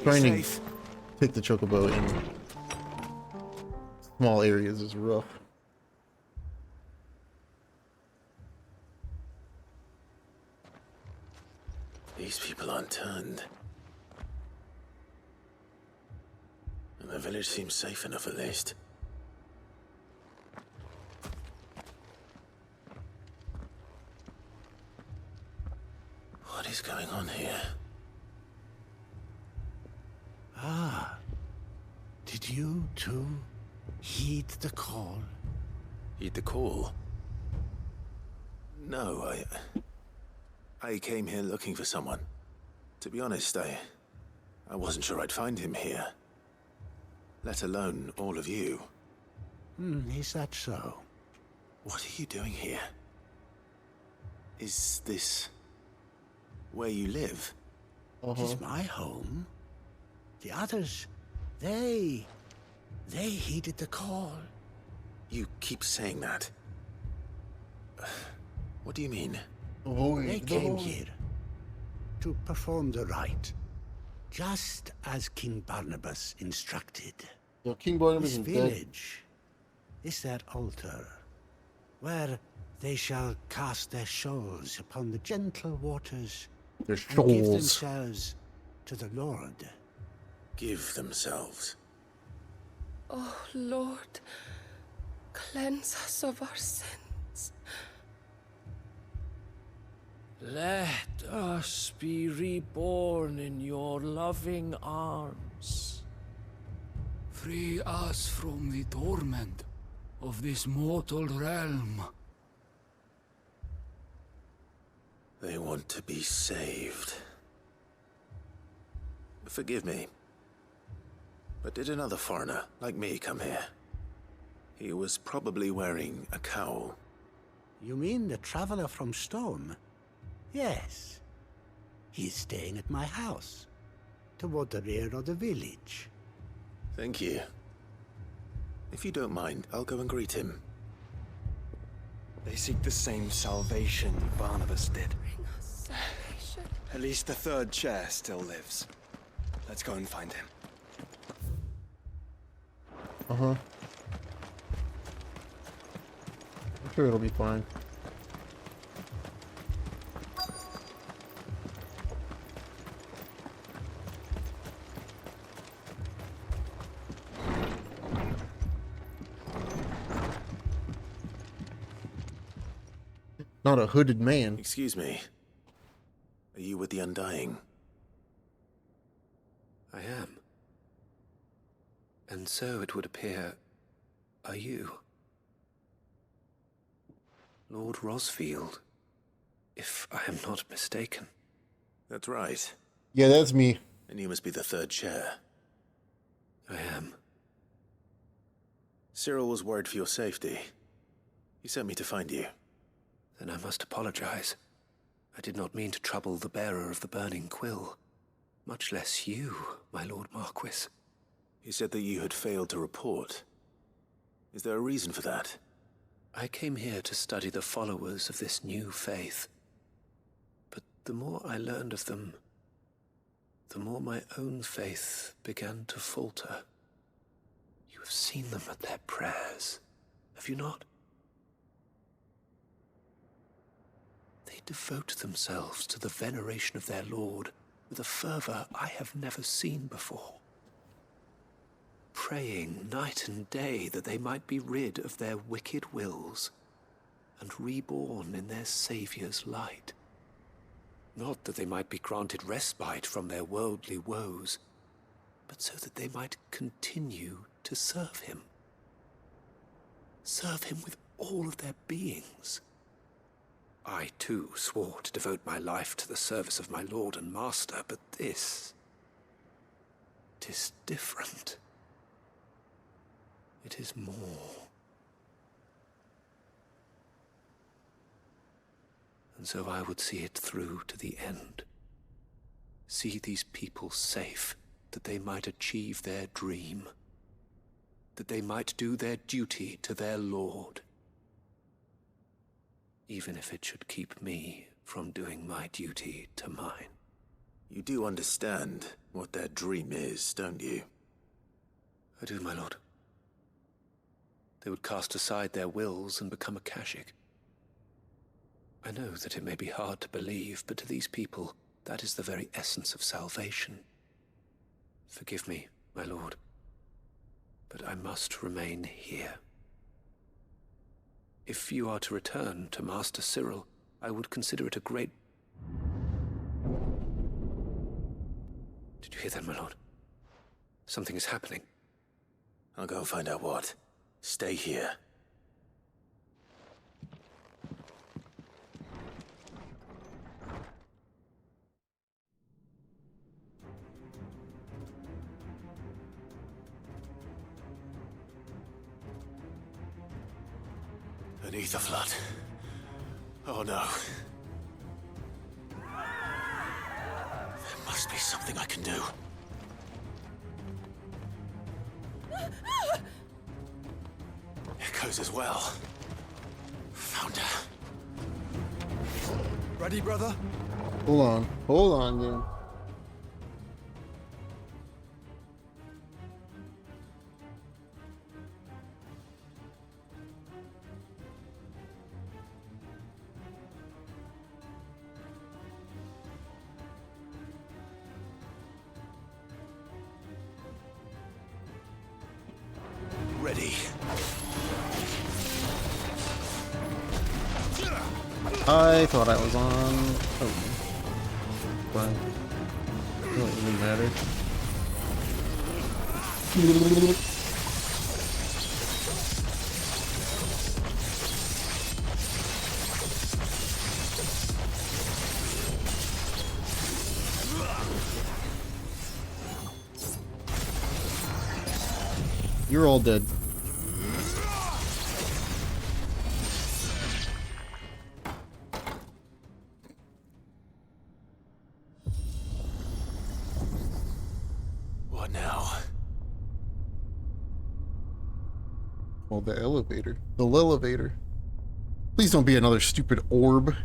Trying to take the chocobo in small areas is rough. These people aren't turned. And the village seems safe enough at least. What is going on here? Ah, did you too heed the call? Heed the call? No, I came here looking for someone. To be honest, I wasn't sure I'd find him here. Let alone all of you. Is that so? What are you doing here? Is this where you live? It is my home. The others, they heeded the call. You keep saying that. What do you mean? They came here to perform the rite, just as King Barnabas instructed. Yo, King Barnabas This is village is their altar, where They shall cast their shoals upon the gentle waters Their and give shoals. themselves to the Lord. Give themselves. Oh, Lord, cleanse us of our sins. Let us be reborn in your loving arms. Free us from the torment of this mortal realm. They want to be saved. Forgive me. But did another foreigner, like me, come here? He was probably wearing a cowl. You mean the traveler from Stone? Yes. He's staying at my house, toward the rear of the village. Thank you. If you don't mind, I'll go and greet him. They seek the same salvation Barnabas did. At least the third chair still lives. Let's go and find him. Uh-huh. I'm sure it'll be fine. Not a hooded man. Excuse me. Are you with the Undying? I am. And so it would appear, are you? Lord Rosfield, if I am not mistaken. That's right. Yeah, that's me. And you must be the third chair. I am. Cyril was worried for your safety. He sent me to find you. Then I must apologize. I did not mean to trouble the bearer of the burning quill. Much less you, my Lord Marquis. He said that you had failed to report. Is there a reason for that? I came here to study the followers of this new faith. But the more I learned of them, the more my own faith began to falter. You have seen them at their prayers, have you not? They devote themselves to the veneration of their Lord with a fervor I have never seen before. Praying night and day that they might be rid of their wicked wills and reborn in their Saviour's light. Not that they might be granted respite from their worldly woes, but so that they might continue to serve him. Serve him with all of their beings. I, too, swore to devote my life to the service of my Lord and Master, but this... 'tis different. It is more. And so I would see it through to the end. See these people safe, that they might achieve their dream. That they might do their duty to their Lord. Even if it should keep me from doing my duty to mine. You do understand what their dream is, don't you? I do, my lord. They would cast aside their wills and become Akashic. I know that it may be hard to believe, but to these people, that is the very essence of salvation. Forgive me, my lord, but I must remain here. If you are to return to Master Cyril, I would consider it a great... Did you hear that, my lord? Something is happening. I'll go and find out what. Stay here. An ether flood. Oh no. There must be something I can do. Echoes as well. Found her. Ready, brother? Hold on then. ready. I thought I was on. Oh, fine. It doesn't really matter. You're all dead. What now? Well, the elevator. The elevator. Please don't be another stupid orb.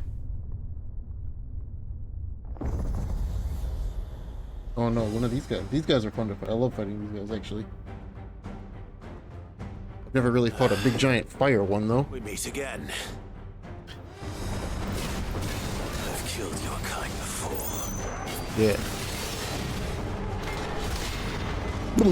Oh no, one of these guys. These guys are fun to fight. I love fighting these guys, actually. I've never really fought a big giant fire one, though. We meet again. I've killed your kind before. Yeah. You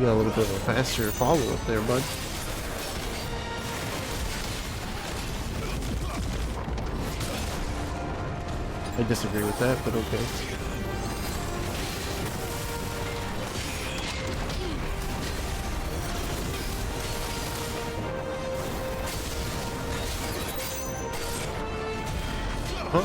got a little bit of a faster follow-up there, bud. I disagree with that, but okay. Huh?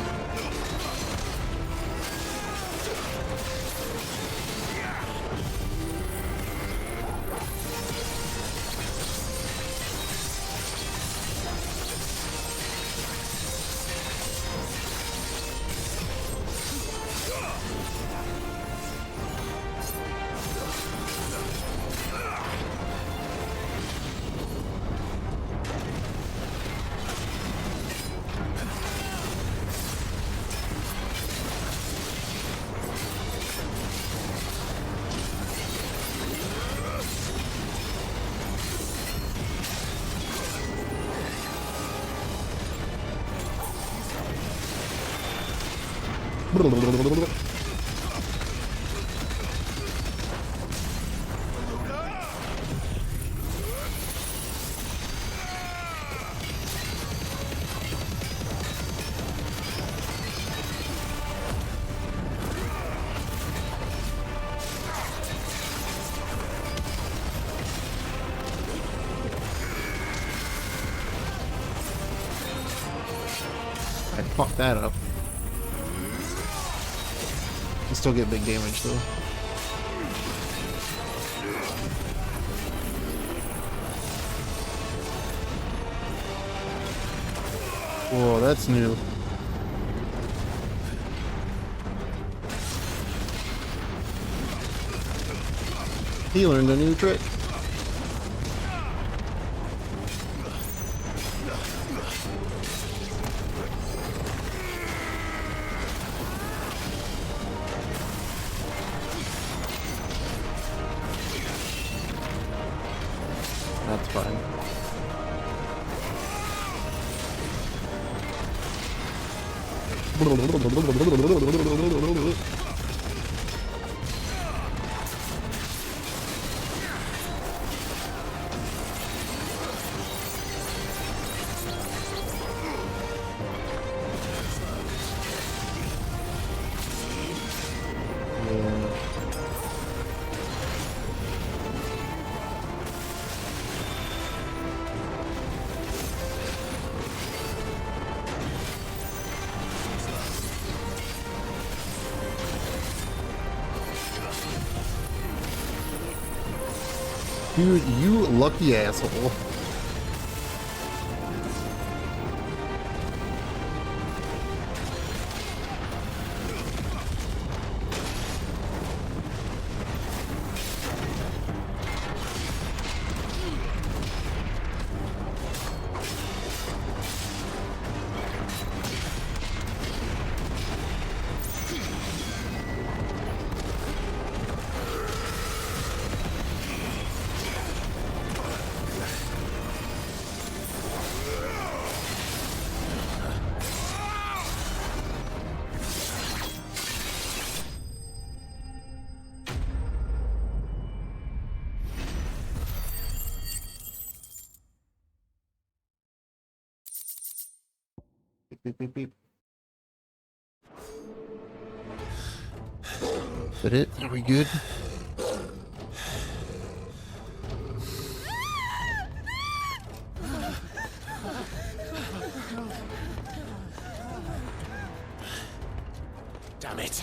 I fucked that up. You still get big damage though. Whoa, that's new. He learned a new trick. That's fine. Dude, you lucky asshole. Beep, beep, beep, beep. Is that it? Are we good? Damn it.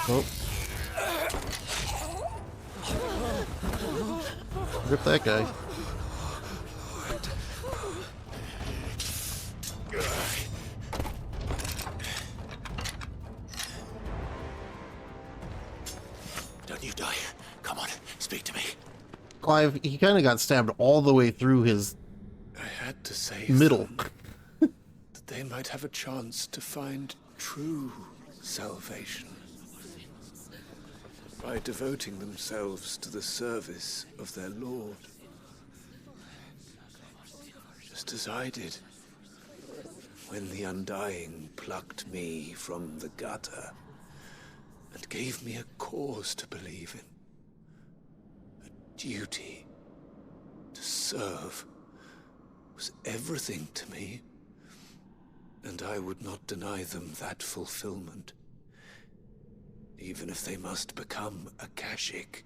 Oh. Rip that guy. Don't you die. Come on, speak to me. Clive, he kind of got stabbed all the way through his I had to save middle. them, that they might have a chance to find true salvation by devoting themselves to the service of their Lord. Just as I did when the Undying plucked me from the gutter and gave me a cause to believe in. A duty to serve was everything to me, and I would not deny them that fulfillment, even if they must become a Kashik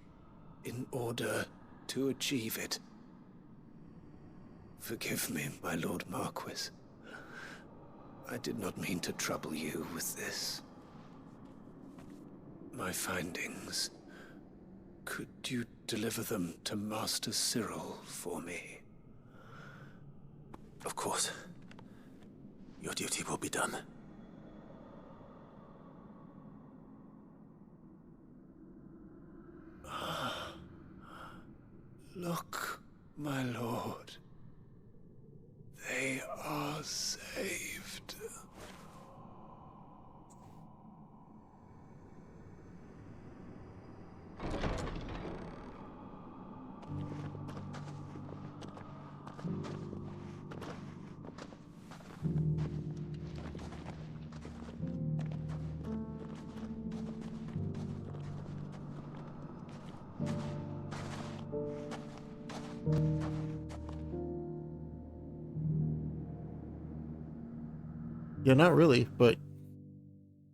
in order to achieve it. Forgive me, my Lord Marquis. I did not mean to trouble you with this. My findings. Could you deliver them to Master Cyril for me? Of course. Your duty will be done. Look, my lord. They are saved. Yeah, not really, but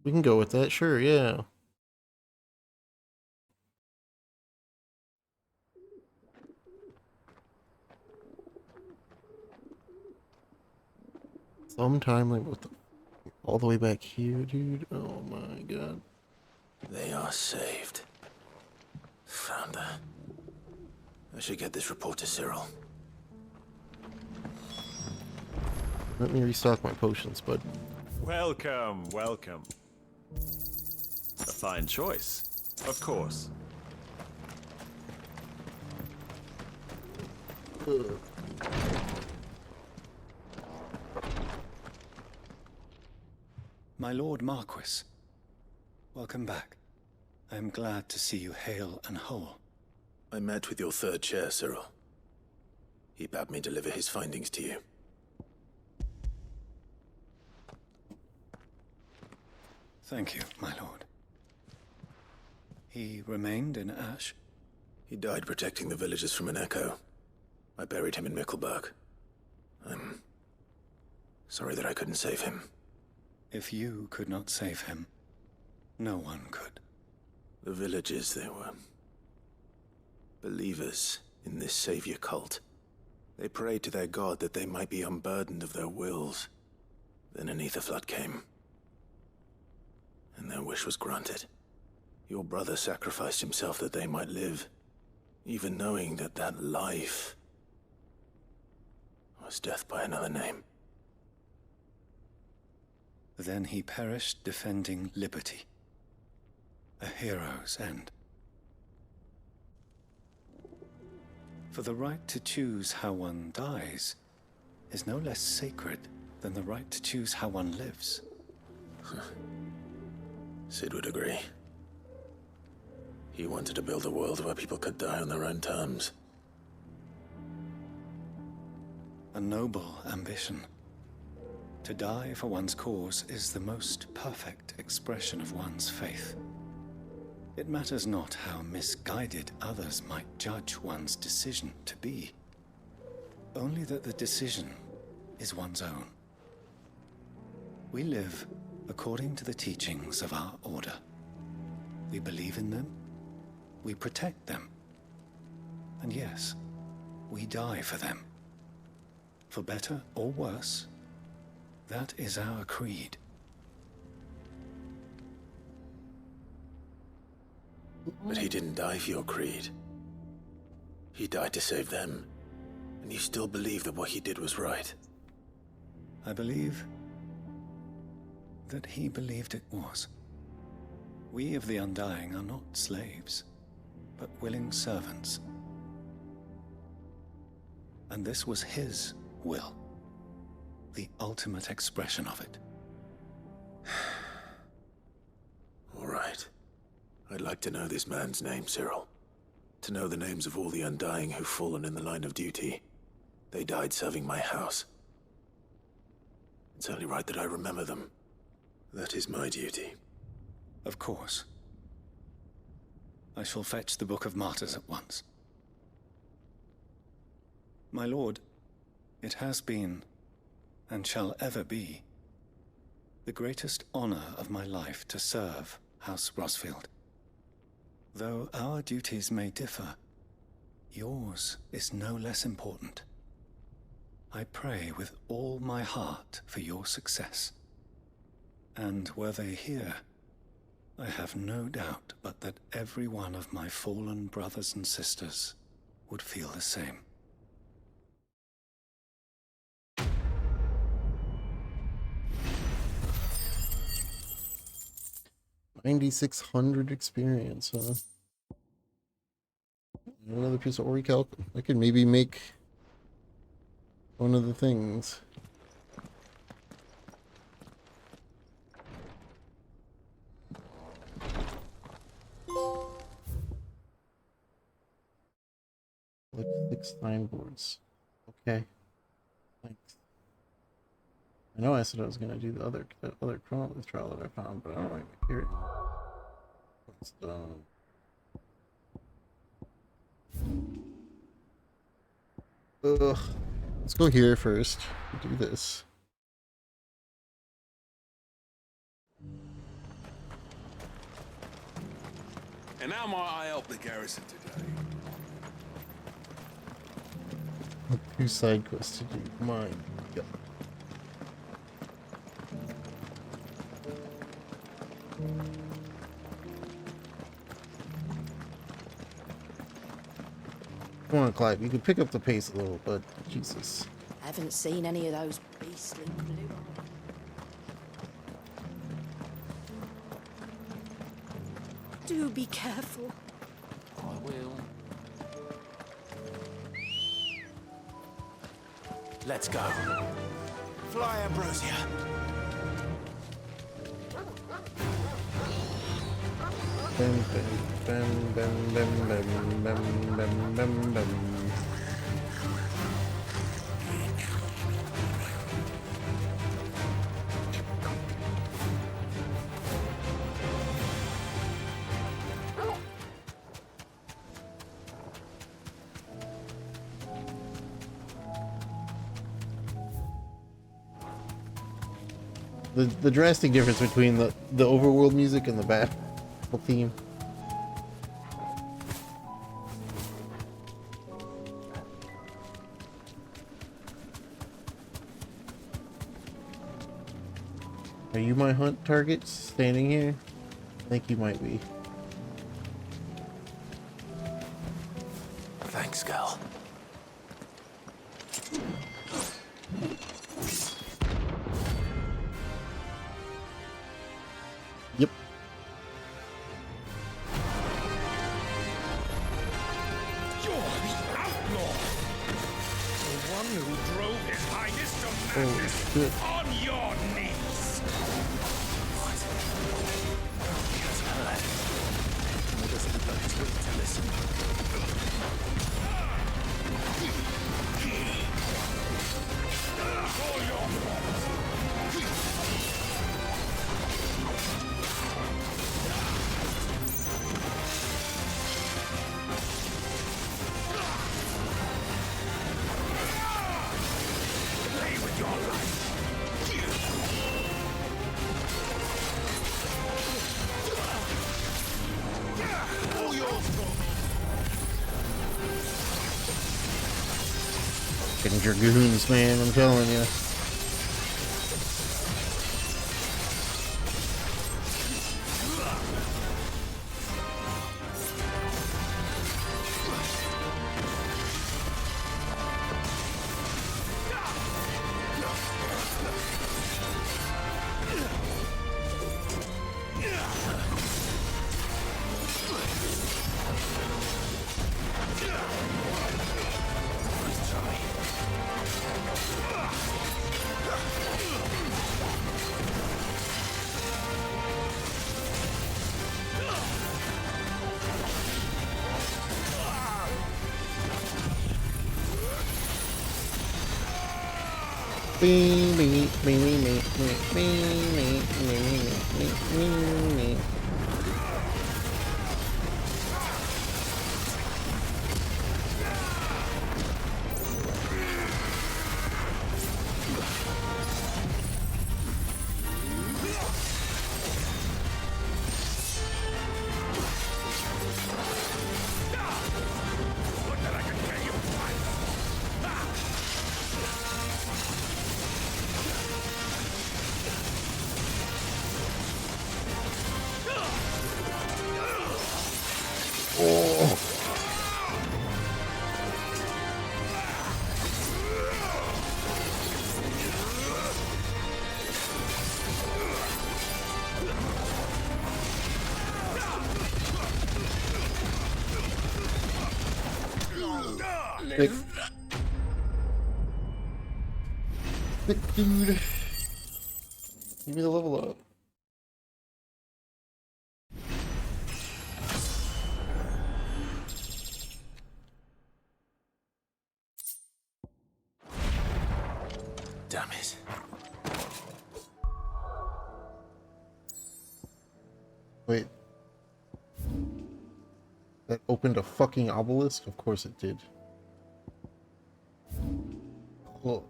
we can go with that. Sure, yeah. Sometime like what the, all the way back here, dude. Oh my god. They are saved. Founder. I should get this report to Cyril. Let me restock my potions, bud. Welcome, welcome. A fine choice, of course. My Lord Marquis, welcome back. I am glad to see you hale and whole. I met with your third chair, Cyril. He bade me deliver his findings to you. Thank you, my lord. He remained in Ash? He died protecting the villagers from an echo. I buried him in Mickelberg. I'm sorry that I couldn't save him. If you could not save him, no one could. The villagers, they were believers in this savior cult. They prayed to their god that they might be unburdened of their wills. Then an ether flood came, and their wish was granted. Your brother sacrificed himself that they might live, even knowing that that life was death by another name. Then he perished defending liberty. A hero's end. For the right to choose how one dies is no less sacred than the right to choose how one lives. Sid would agree. He wanted to build a world where people could die on their own terms. A noble ambition. To die for one's cause is the most perfect expression of one's faith. It matters not how misguided others might judge one's decision to be. Only that the decision is one's own. We live according to the teachings of our order. We believe in them, we protect them, and yes, we die for them. For better or worse, that is our creed. But he didn't die for your creed. He died to save them. And you still believe that what he did was right. I believe that he believed it was. We of the Undying are not slaves, but willing servants. And this was his will, the ultimate expression of it. All right. I'd like to know this man's name, Cyril. To know the names of all the Undying who've fallen in the line of duty. They died serving my house. It's only right that I remember them. That is my duty. Of course. I shall fetch the Book of Martyrs at once. My lord, it has been, and shall ever be, the greatest honor of my life to serve House Rosfield. Though our duties may differ, yours is no less important. I pray with all my heart for your success. And were they here, I have no doubt but that every one of my fallen brothers and sisters would feel the same. 9,600 experience, huh? Another piece of Oricalc. I could maybe make one of the things. Like 6 signboards. Okay. Thanks. I know I said I was gonna do the other Chronoloth trial that I found, but I don't like to hear it. What's done? Ugh. Let's go here first. Do this. And how might I help the garrison today? 2 side quests to do. My God. Come on, Clive. You can pick up the pace a little, but Jesus. I haven't seen any of those beastly blue. Do be careful. I will. Let's go. Fly, Ambrosia. Bam, bam, bam, bam, bam, bam, bam, bam, bam. The drastic difference between the overworld music and the battle theme. Are you my hunt target standing here? I think you might be. Thanks, Gal. Yep. You're the outlaw! The one who drove his highness to madness. Shit. On your knees! What? He has heard. He doesn't look to it to listen. For your play with your Fucking dragoons, man, I'm telling you. Thick dude. Give me the level up. Damn it. Wait. That opened a fucking obelisk? Of course it did. Well.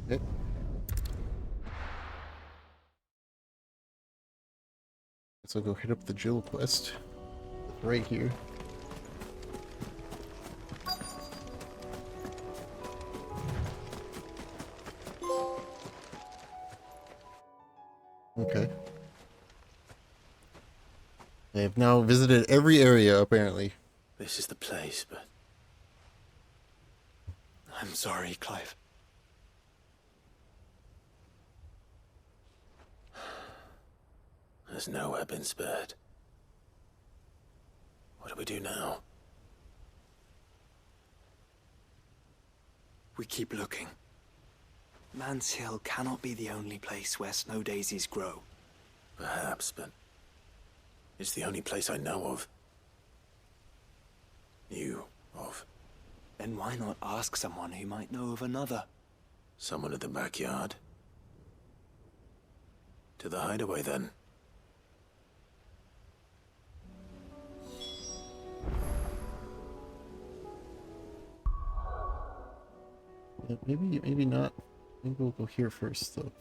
Okay. So go hit up the Jill quest. Right here. Okay. They have now visited every area, apparently. This is the place, but... I'm sorry, Clive. There's nowhere been spared. What do we do now? We keep looking. Man's Hill cannot be the only place where snow daisies grow. Perhaps, but... it's the only place I know of. Knew of. Then why not ask someone who might know of another? Someone at the backyard? To the hideaway, then. Yeah, maybe not. Maybe we'll go here first, though.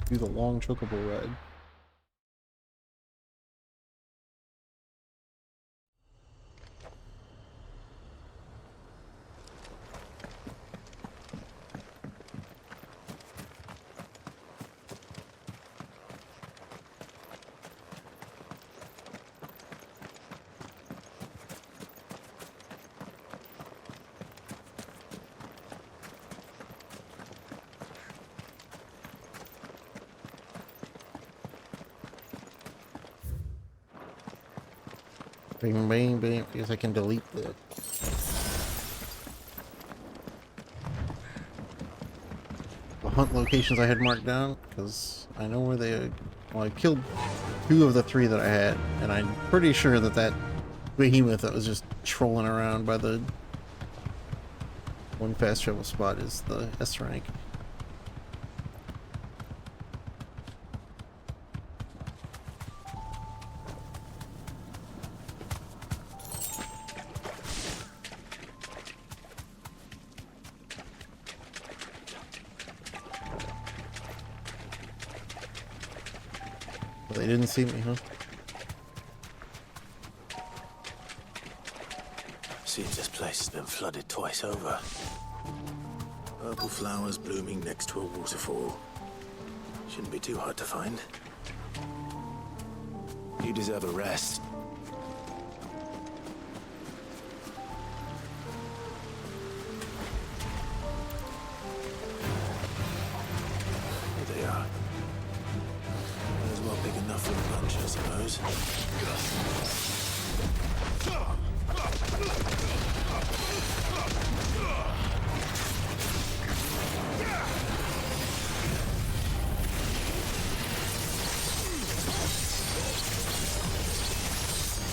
Do the long chocobo ride. Bing, bing, bing. I guess I can delete the hunt locations I had marked down, because I know where they... well, I killed 2 of the 3 that I had, and I'm pretty sure that that behemoth that was just trolling around by the one fast travel spot is the S rank. They didn't see me, huh? has been flooded twice over. Purple flowers blooming next to a waterfall. Shouldn't be too hard to find. You deserve a rest. Here they are. Might as well pick enough for a bunch, I suppose.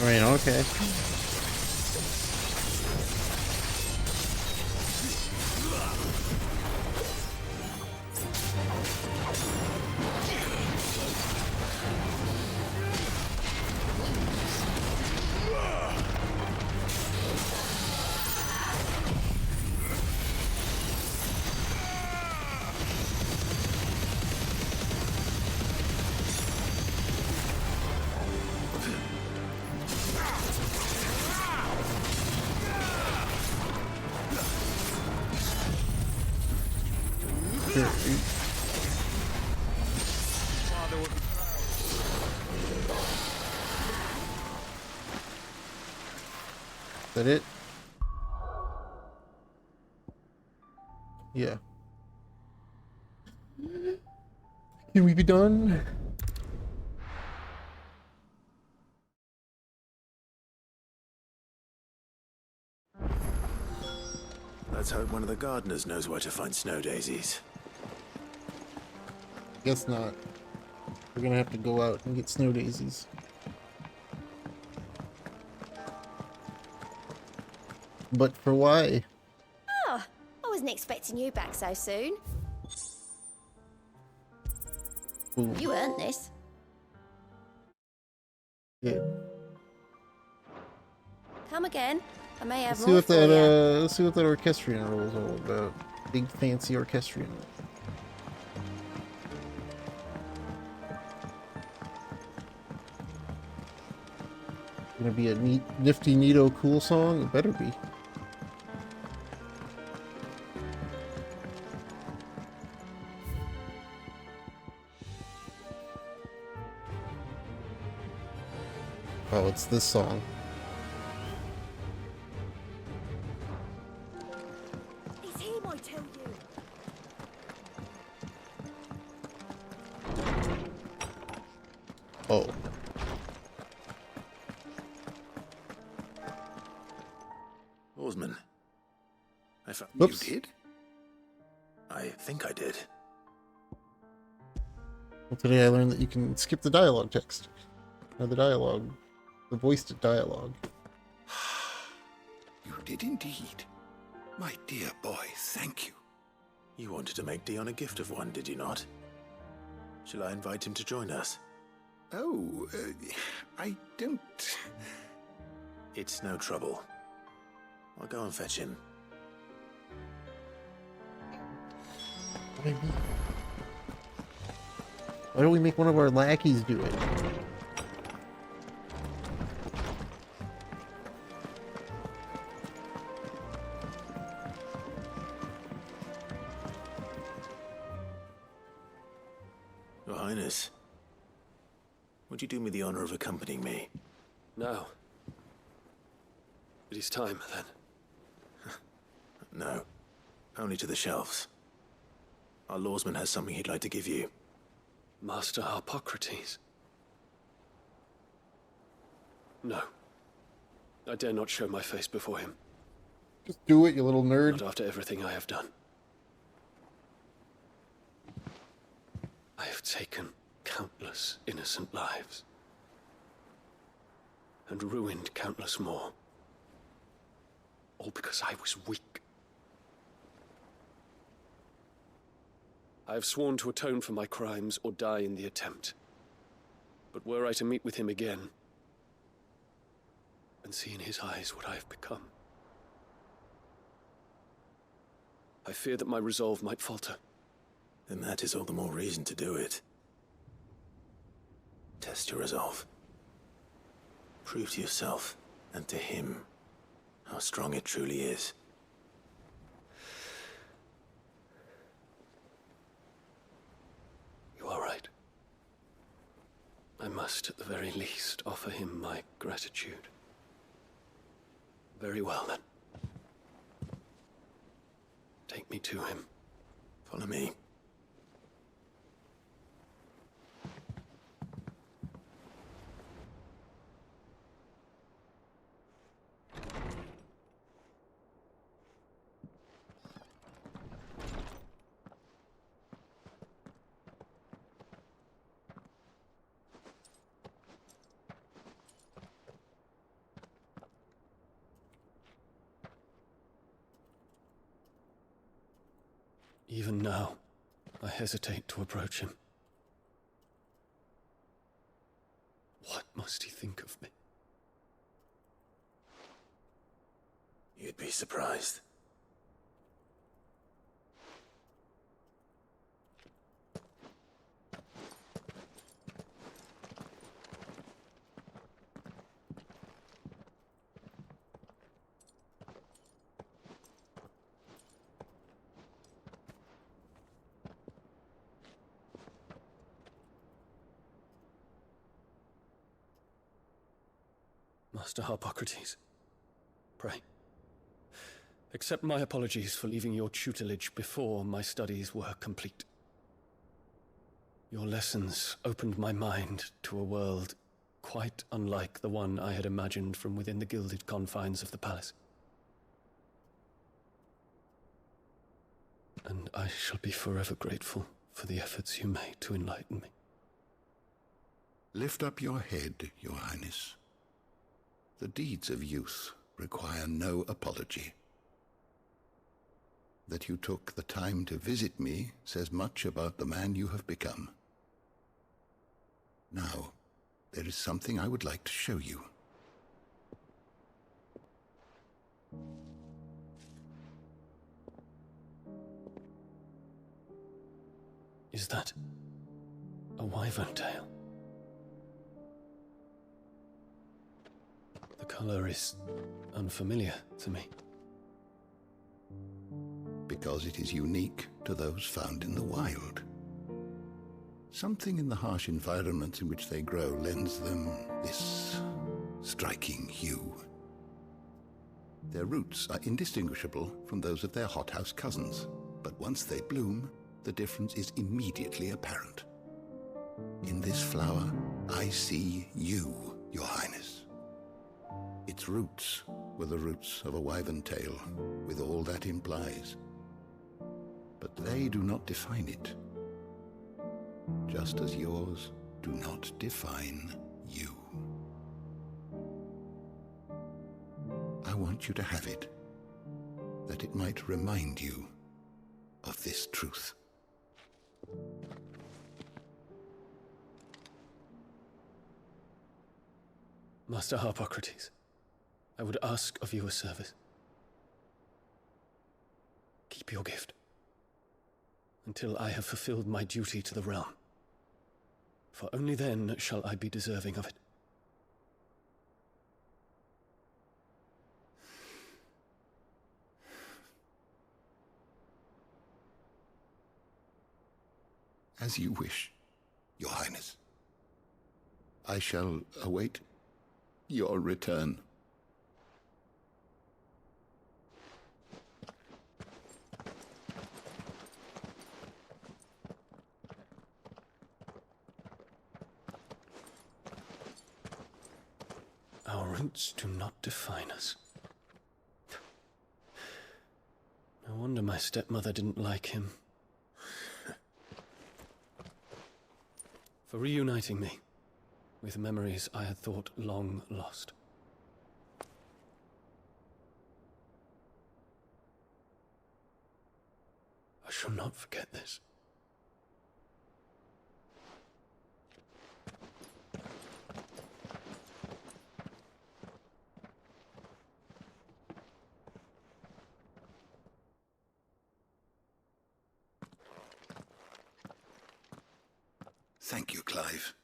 I mean, okay. Is that it? Yeah. Can we be done? Let's hope one of the gardeners knows where to find snow daisies. Guess not. We're gonna have to go out and get snow daisies. But for why? Oh, I wasn't expecting you back so soon. Ooh. You earned this. Yeah. Come again. I may have Let's see more what for that you. let's see what that orchestrion roll is all about. Big fancy orchestrion. Gonna be a neat, nifty, neato, cool song. It better be. Oh, it's this song. He's him, I tell you. Oh. Oarsman. I found Whoops. You did? I think I did. Well, today I learned that you can skip the dialogue text. Or the dialogue. The voiced dialogue. You did indeed. My dear boy, thank you. You wanted to make Dion a gift of one, did you not? Shall I invite him to join us? Oh, I don't... It's no trouble. I'll go and fetch him. Why don't we make one of our lackeys do it? Your Highness, would you do me the honor of accompanying me? No. It is time, then. No. Only to the shelves. Our lawsman has something he'd like to give you. Master Harpocrates. No. I dare not show my face before him. Just do it, you little nerd. Not after everything I have done. I have taken countless innocent lives. And ruined countless more. All because I was weak. I have sworn to atone for my crimes or die in the attempt. But were I to meet with him again, and see in his eyes what I have become, I fear that my resolve might falter. Then that is all the more reason to do it. Test your resolve. Prove to yourself, and to him, how strong it truly is. You are right. I must, at the very least, offer him my gratitude. Very well, then. Take me to him. Follow me. Even now, I hesitate to approach him. What must he think of me? You'd be surprised. Master Harpocrates, pray, accept my apologies for leaving your tutelage before my studies were complete. Your lessons opened my mind to a world quite unlike the one I had imagined from within the gilded confines of the palace. And I shall be forever grateful for the efforts you made to enlighten me. Lift up your head, Your Highness. The deeds of youth require no apology. That you took the time to visit me says much about the man you have become. Now, there is something I would like to show you. Is that a wyvern tail? The color is unfamiliar to me. Because it is unique to those found in the wild. Something in the harsh environment in which they grow lends them this striking hue. Their roots are indistinguishable from those of their hothouse cousins, but once they bloom, the difference is immediately apparent. In this flower, I see you, Your Highness. Its roots were the roots of a wyvern tail, with all that implies. But they do not define it, just as yours do not define you. I want you to have it, that it might remind you of this truth. Master Harpocrates, I would ask of you a service. Keep your gift until I have fulfilled my duty to the realm, for only then shall I be deserving of it. As you wish, Your Highness. I shall await your return. Our roots do not define us. No wonder my stepmother didn't like him. For reuniting me with memories I had thought long lost. I shall not forget this. Thank you, Clive.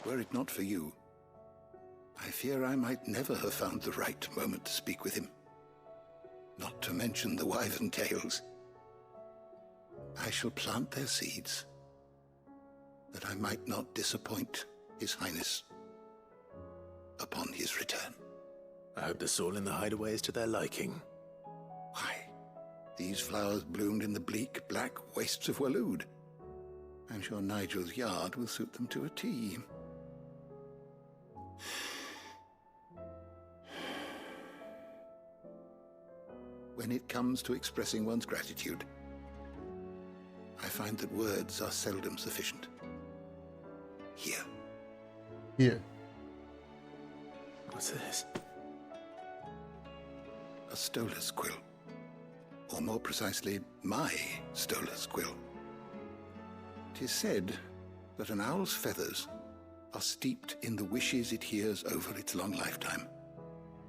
Were it not for you, I fear I might never have found the right moment to speak with him. Not to mention the wyvern tales. I shall plant their seeds, that I might not disappoint His Highness upon his return. I hope the soil in the hideaway is to their liking. Why, these flowers bloomed in the bleak, black wastes of Waloed. I'm sure Nigel's yard will suit them to a T. When it comes to expressing one's gratitude, I find that words are seldom sufficient. Here. Here. What's this? A stolas quill. Or more precisely, my stolas quill. 'Tis said that an owl's feathers are steeped in the wishes it hears over its long lifetime.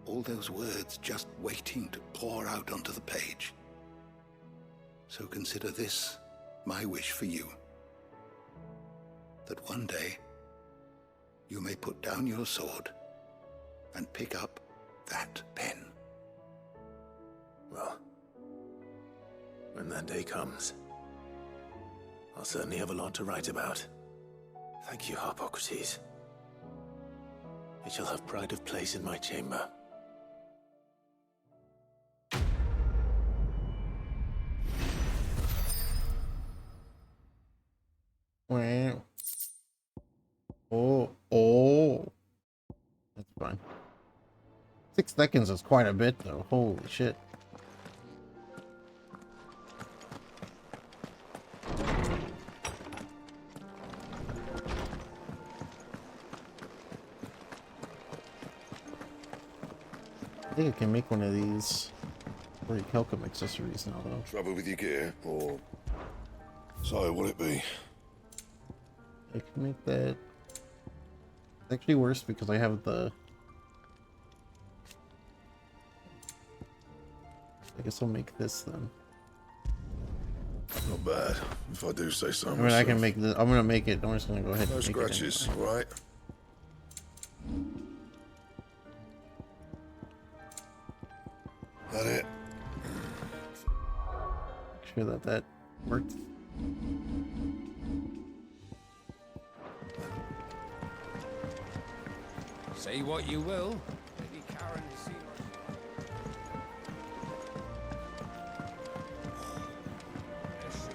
All those words just waiting to pour out onto the page. So consider this my wish for you. That one day you may put down your sword and pick up that pen. Well, when that day comes, I'll certainly have a lot to write about. Thank you, Harpocrates. It shall have pride of place in my chamber. Wow. Oh. That's fine. 6 seconds is quite a bit, though. Holy shit. I think I can make one of these Orichalcum accessories now, though. Trouble with your gear, or so will it be? I can make that. It's actually worse because I have the. I guess I'll make this then. Not bad, if I do say so I mean, myself. I can make this. I'm gonna make it. I'm just gonna go ahead and No make scratches, it anyway. right? That it? Make sure that that worked. Say what you will. Maybe Karen has seen us.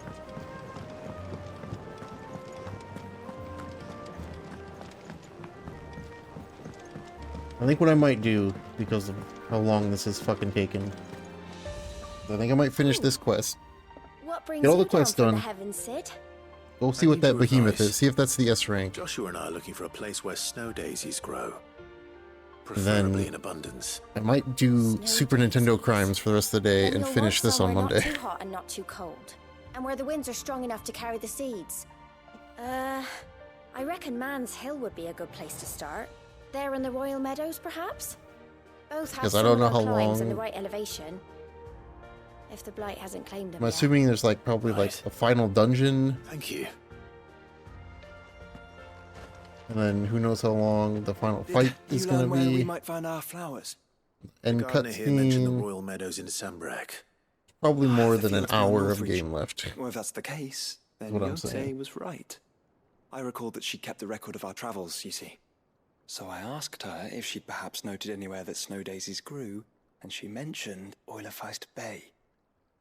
I think what I might do, because of how long this is fucking taken, I think I might finish this quest. What brings Get all you the quests down from done. the heavens, Sid? Go see what that behemoth is. See if that's the S rank. Joshua and I are looking for a place where snow daisies grow. And then Preferably in abundance. I might do Super Nintendo crimes for the rest of the day Then and you'll finish want this on somewhere Monday. Not too hot and not too cold, and where the winds are strong enough to carry the seeds. I reckon Man's Hill would be a good place to start. There in the Royal Meadows, perhaps. Both have Because I don't know similar how climbs and the long. right elevation. If the blight hasn't claimed them I'm yet. assuming there's like probably like a final dungeon, Thank you. and then who knows how long the final fight is gonna where we be. might find our flowers. And Gardener here mentioned the cutscene. Royal Meadows in Sambrak. Probably more I than feel an it's more hour north of reach. game left. Well, if that's the case, then What I'm Yote saying. was right. I recalled that she kept the record of our travels, you see. So I asked her if she'd perhaps noted anywhere that snow daisies grew, and she mentioned Eulerfeist Bay.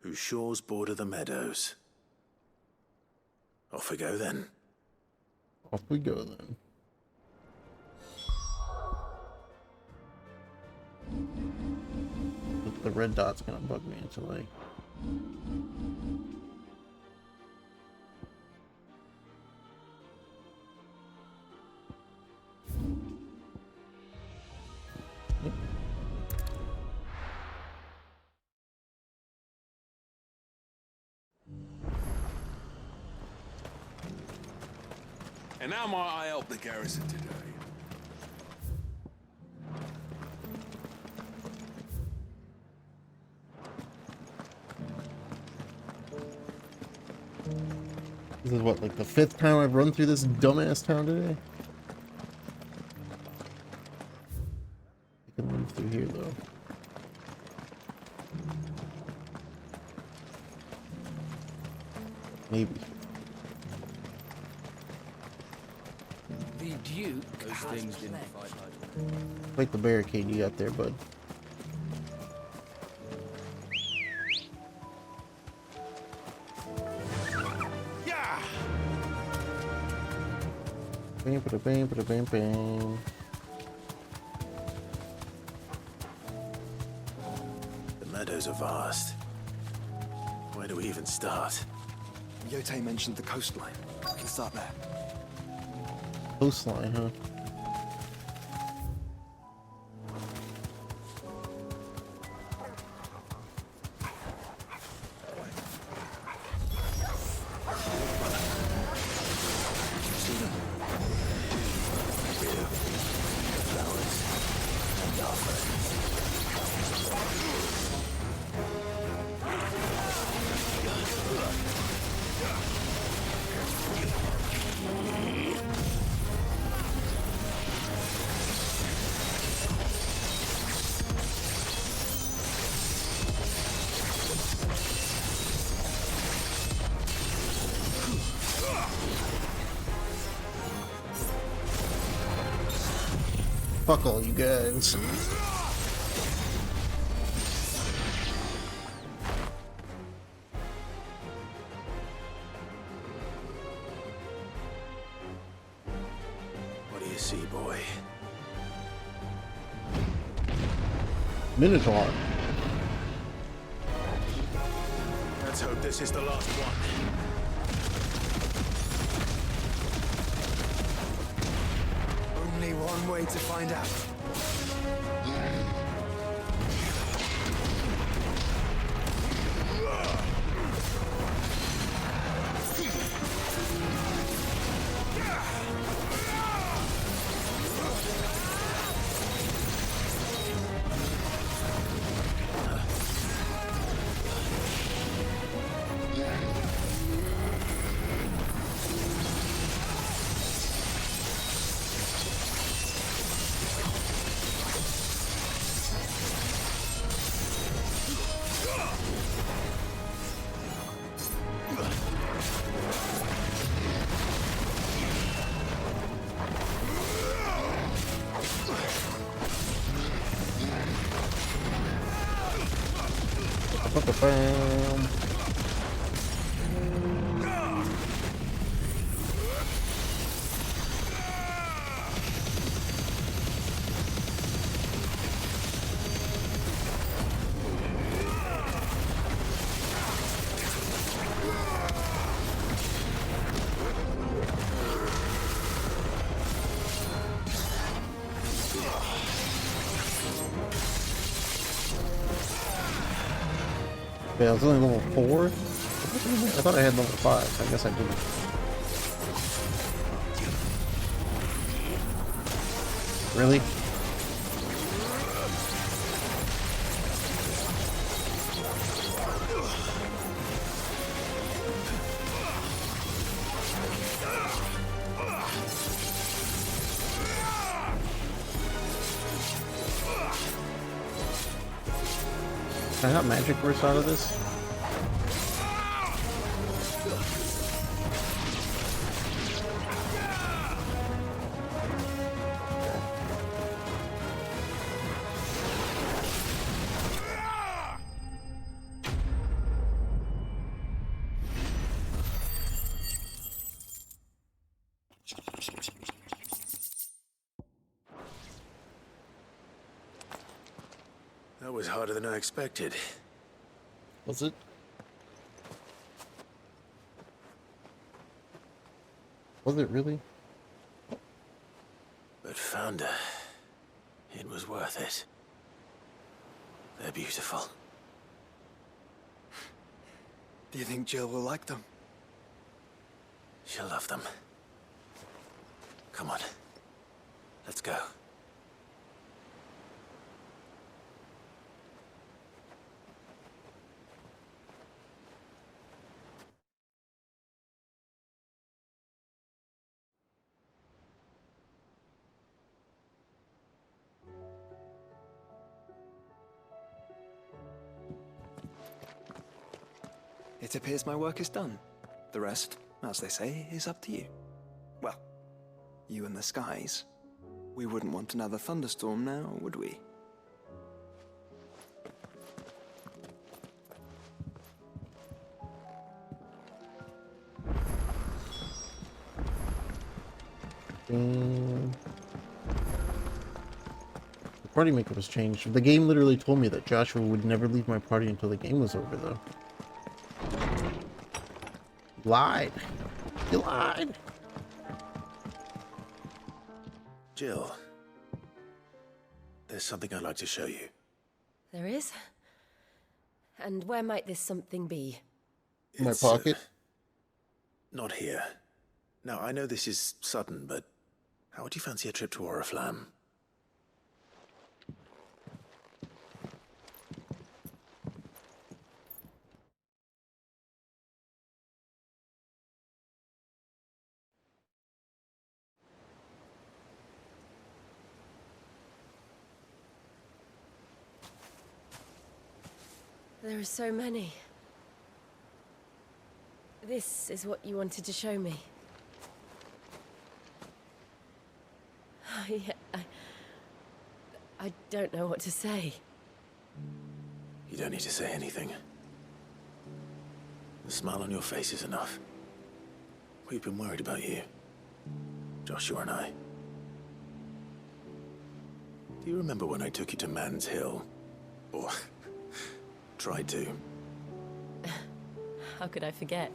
Whose shores border the meadows. Off we go then. Off we go then. But the red dot's gonna bug me until I. And how might I help the garrison today? This is what, like the 5th time I've run through this dumbass town today? through here though. Maybe. The Duke. Those things didn't fight much. Like the barricade you got there, bud. Yeah. Bam, bada, bam, bada, bam, bam. The meadows are vast. Where do we even start? Yote mentioned the coastline. We can start there. Coastline, huh? Fuck all you guys. What do you see, boy? Minotaur. Let's hope this is the last one. Only one way to find out. Bam. Yeah, I was only level 4? I thought I had level 5. I guess I didn't. Really? Can I not magic burst out of this? That was harder than I expected. Was it? Was it really? But Founder, it was worth it. They're beautiful. Do you think Jill will like them? She'll love them. Come on. Let's go. It appears my work is done. The rest, as they say, is up to you. Well, you and the skies. We wouldn't want another thunderstorm now, would we? The party makeup was changed. The game literally told me that Joshua would never leave my party until the game was over, though. Lied. You lied. Jill, there's something I'd like to show you. There is? And where might this something be? My pocket? Not here. Now, I know this is sudden, but how would you fancy a trip to Oriflamme? There are so many. This is what you wanted to show me. I don't know what to say. You don't need to say anything. The smile on your face is enough. We've been worried about you, Joshua and I. Do you remember when I took you to Man's Hill? Or tried to? How could I forget?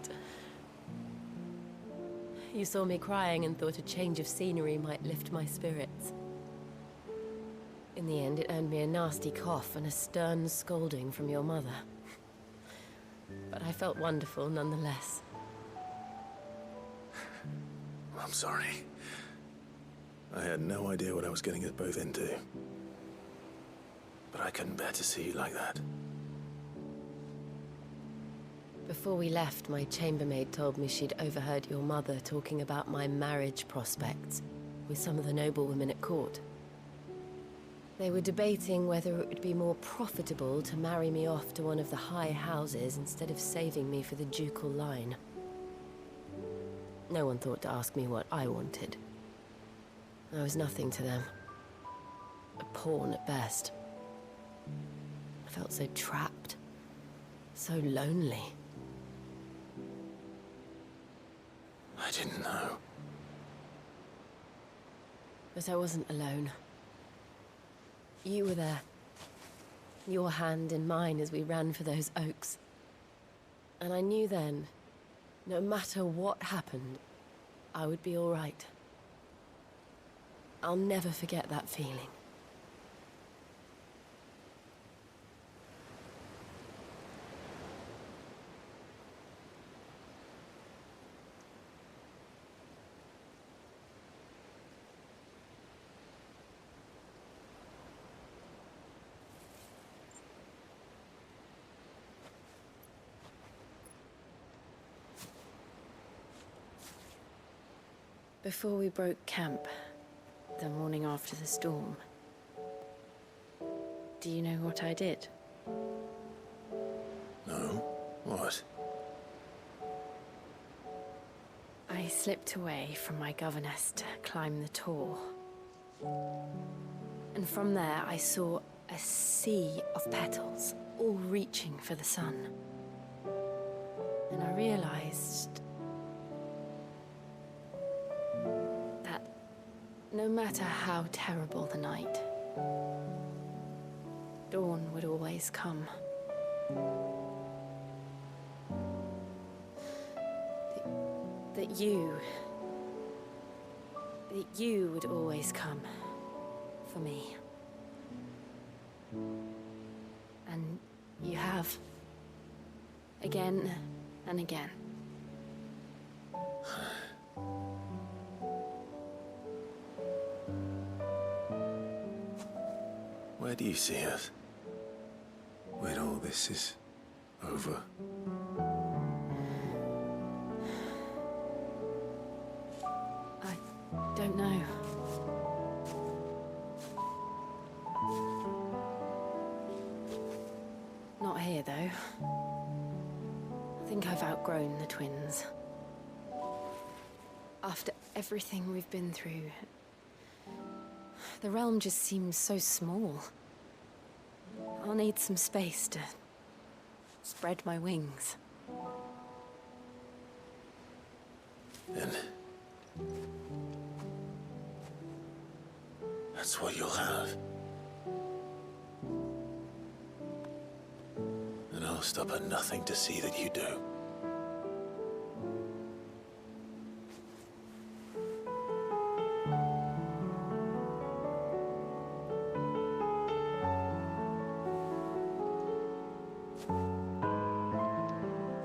You saw me crying and thought a change of scenery might lift my spirits. In the end, it earned me a nasty cough and a stern scolding from your mother. But I felt wonderful nonetheless. I'm sorry. I had no idea what I was getting us both into. But I couldn't bear to see you like that. Before we left, my chambermaid told me she'd overheard your mother talking about my marriage prospects with some of the noblewomen at court. They were debating whether it would be more profitable to marry me off to one of the high houses instead of saving me for the ducal line. No one thought to ask me what I wanted. I was nothing to them. A pawn at best. I felt so trapped, so lonely. I didn't know. But I wasn't alone. You were there. Your hand in mine as we ran for those oaks. And I knew then, no matter what happened, I would be all right. I'll never forget that feeling. Before we broke camp, the morning after the storm, do you know what I did? No? What? I slipped away from my governess to climb the tor. And from there I saw a sea of petals, all reaching for the sun. And I realized that no matter how terrible the night, dawn would always come. That you would always come for me. And you have. Again and again. Where do you see us? When all this is over? I don't know. Not here, though. I think outgrown the twins. After everything we've been through, the realm just seems so small. I'll need some space to spread my wings. And that's what you'll have. And I'll stop at nothing to see that you do.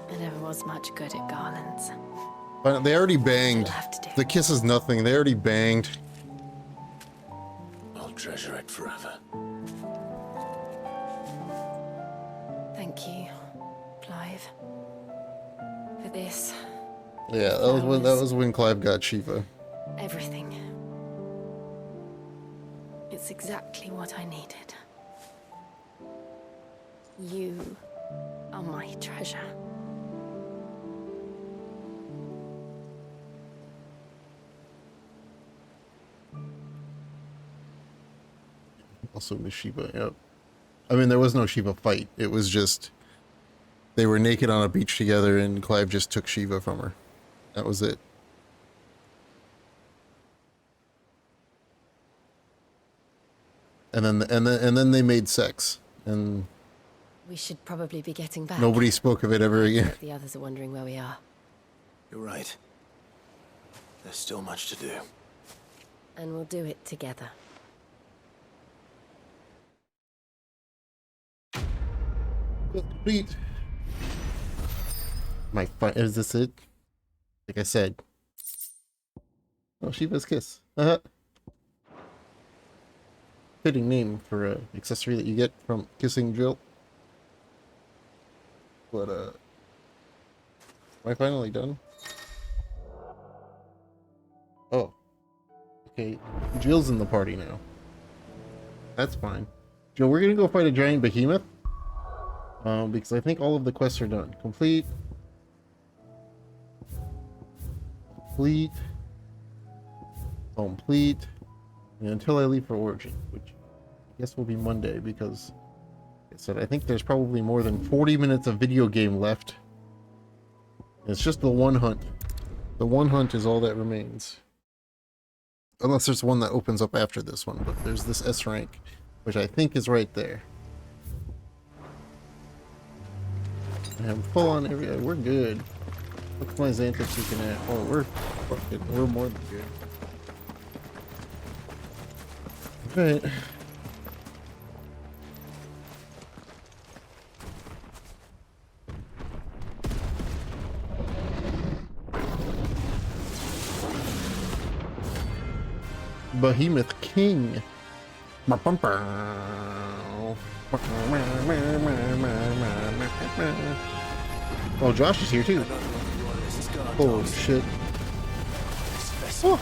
I never was much good at garlands. But they already banged. The kiss is nothing. They already banged. I'll treasure it forever. Thank you, Clive, for this. Yeah, that was when Clive got Shiva. Everything. It's exactly what I needed. You are my treasure. Also Miss Shiva, yep. I mean, there was no Shiva fight. It was just they were naked on a beach together, and Clive just took Shiva from her. That was it. And then they made sex, and We should probably be getting back. nobody spoke of it ever again. The others are wondering where we are. You're right. There's still much to do. And we'll do it together. Complete. Is this it? Like I said. Oh, Shiva's kiss. Fitting name for an accessory that you get from kissing Jill. But am I finally done? Oh. Okay, Jill's in the party now. That's fine. Jill, we're gonna go fight a giant behemoth. Because I think all of the quests are done. Complete. Complete. And until I leave for Origin, which I guess will be Monday, because like I said, I think there's probably more than 40 minutes of video game left. And it's just the one hunt. The one hunt is all that remains. Unless there's one that opens up after this one, but there's this S rank, which I think is right there. I'm full on we're good. Look at my Xantix you can add. Oh, we're more than good. Alright. Behemoth King. Oh, Josh is here too. Holy shit. Oh.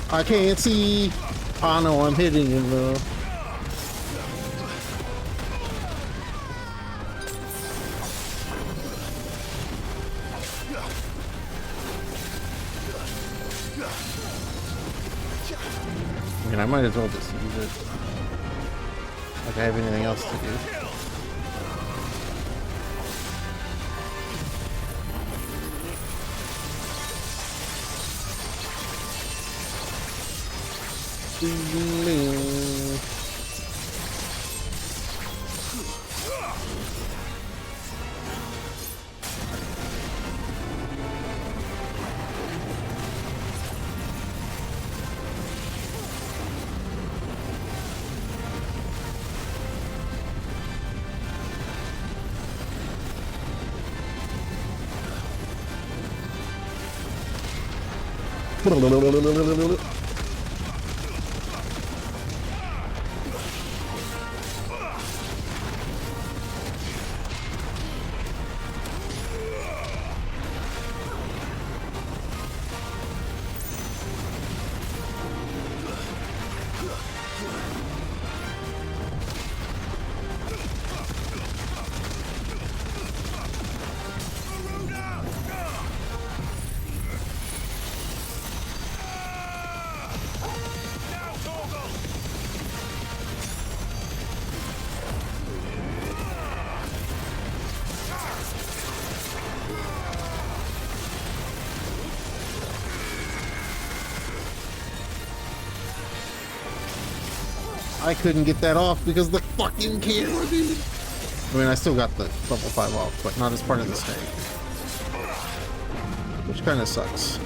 I can't see. I know I'm hitting him though. I mean, I might as well just use it. Like I have anything else to do. I couldn't get that off because the fucking camera, dude. I mean, I still got the level 5 off, but not as part of the snake. Which kind of sucks.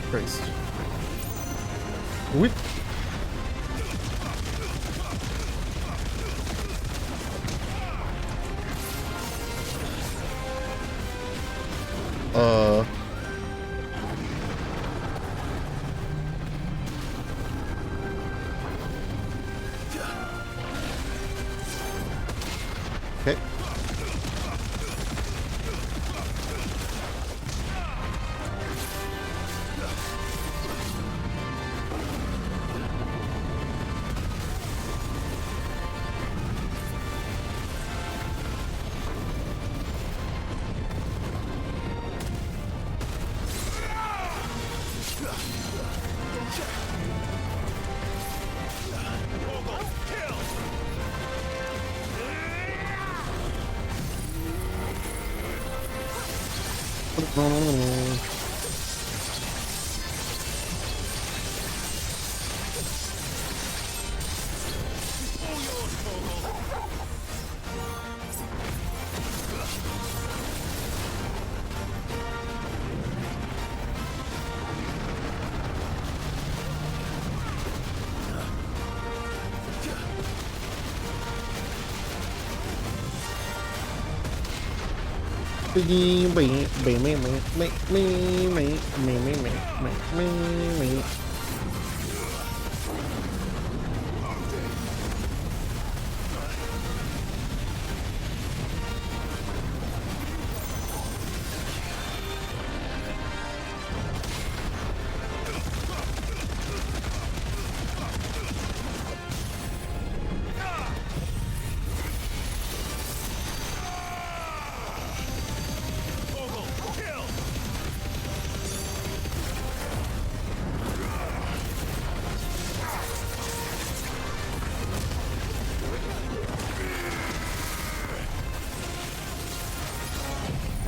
Christ. Whip. Okay.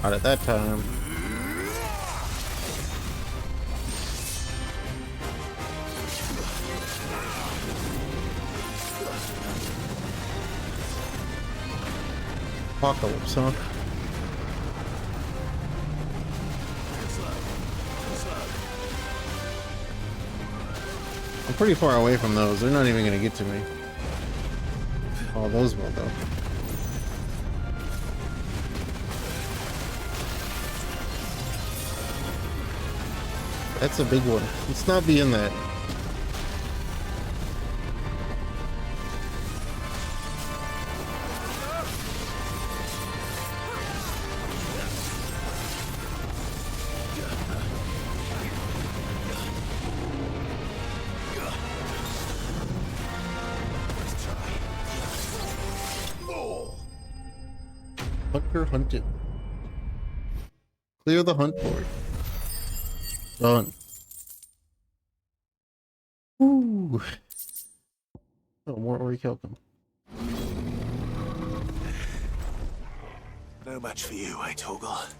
Not at that time. Apocalypse, huh? I'm pretty far away from those. They're not even gonna get to me. Oh, those will though. That's a big one. Let's not be in that. Hunter hunted. Clear the hunt board. Done. Ooh. Oh, more already killed them. No match for you, eh, Torgal?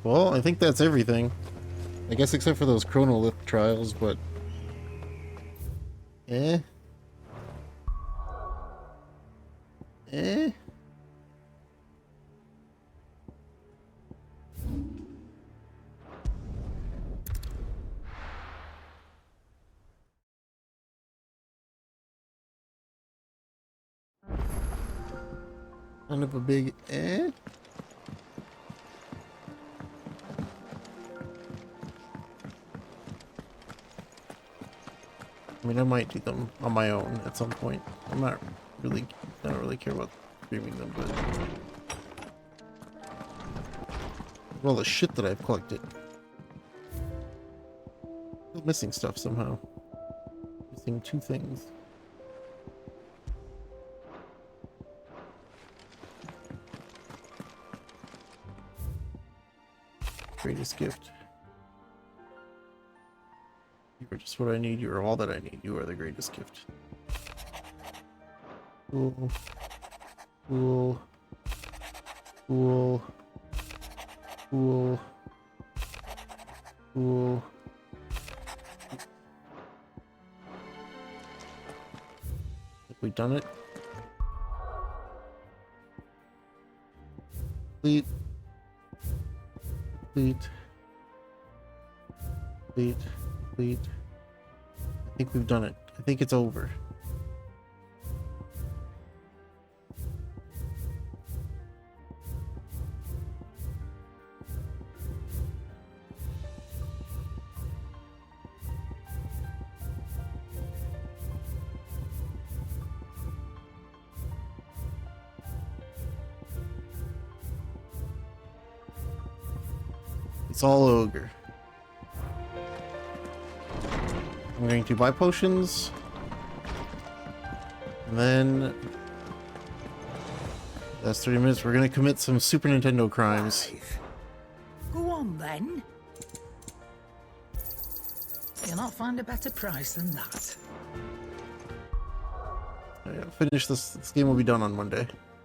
Well, I think that's everything. I guess except for those chronolith trials, but... Eh? Eh? Kind of a big eh. I mean, I might do them on my own at some point. I don't really care about streaming them, but all the shit that I've collected. Still missing stuff somehow. Missing 2 things. Greatest gift. You are just what I need. You are all that I need. You are the greatest gift. Cool. Cool. Cool. Cool. Cool. Have we done it? Complete. Complete. Complete. Complete. I think we've done it. I think it's over. It's all ogre. I'm going to buy potions. And then that's 30 minutes. We're going to commit some Super Nintendo crimes. Go on then. You'll not find a better price than that. Finish this. This game will be done on Monday.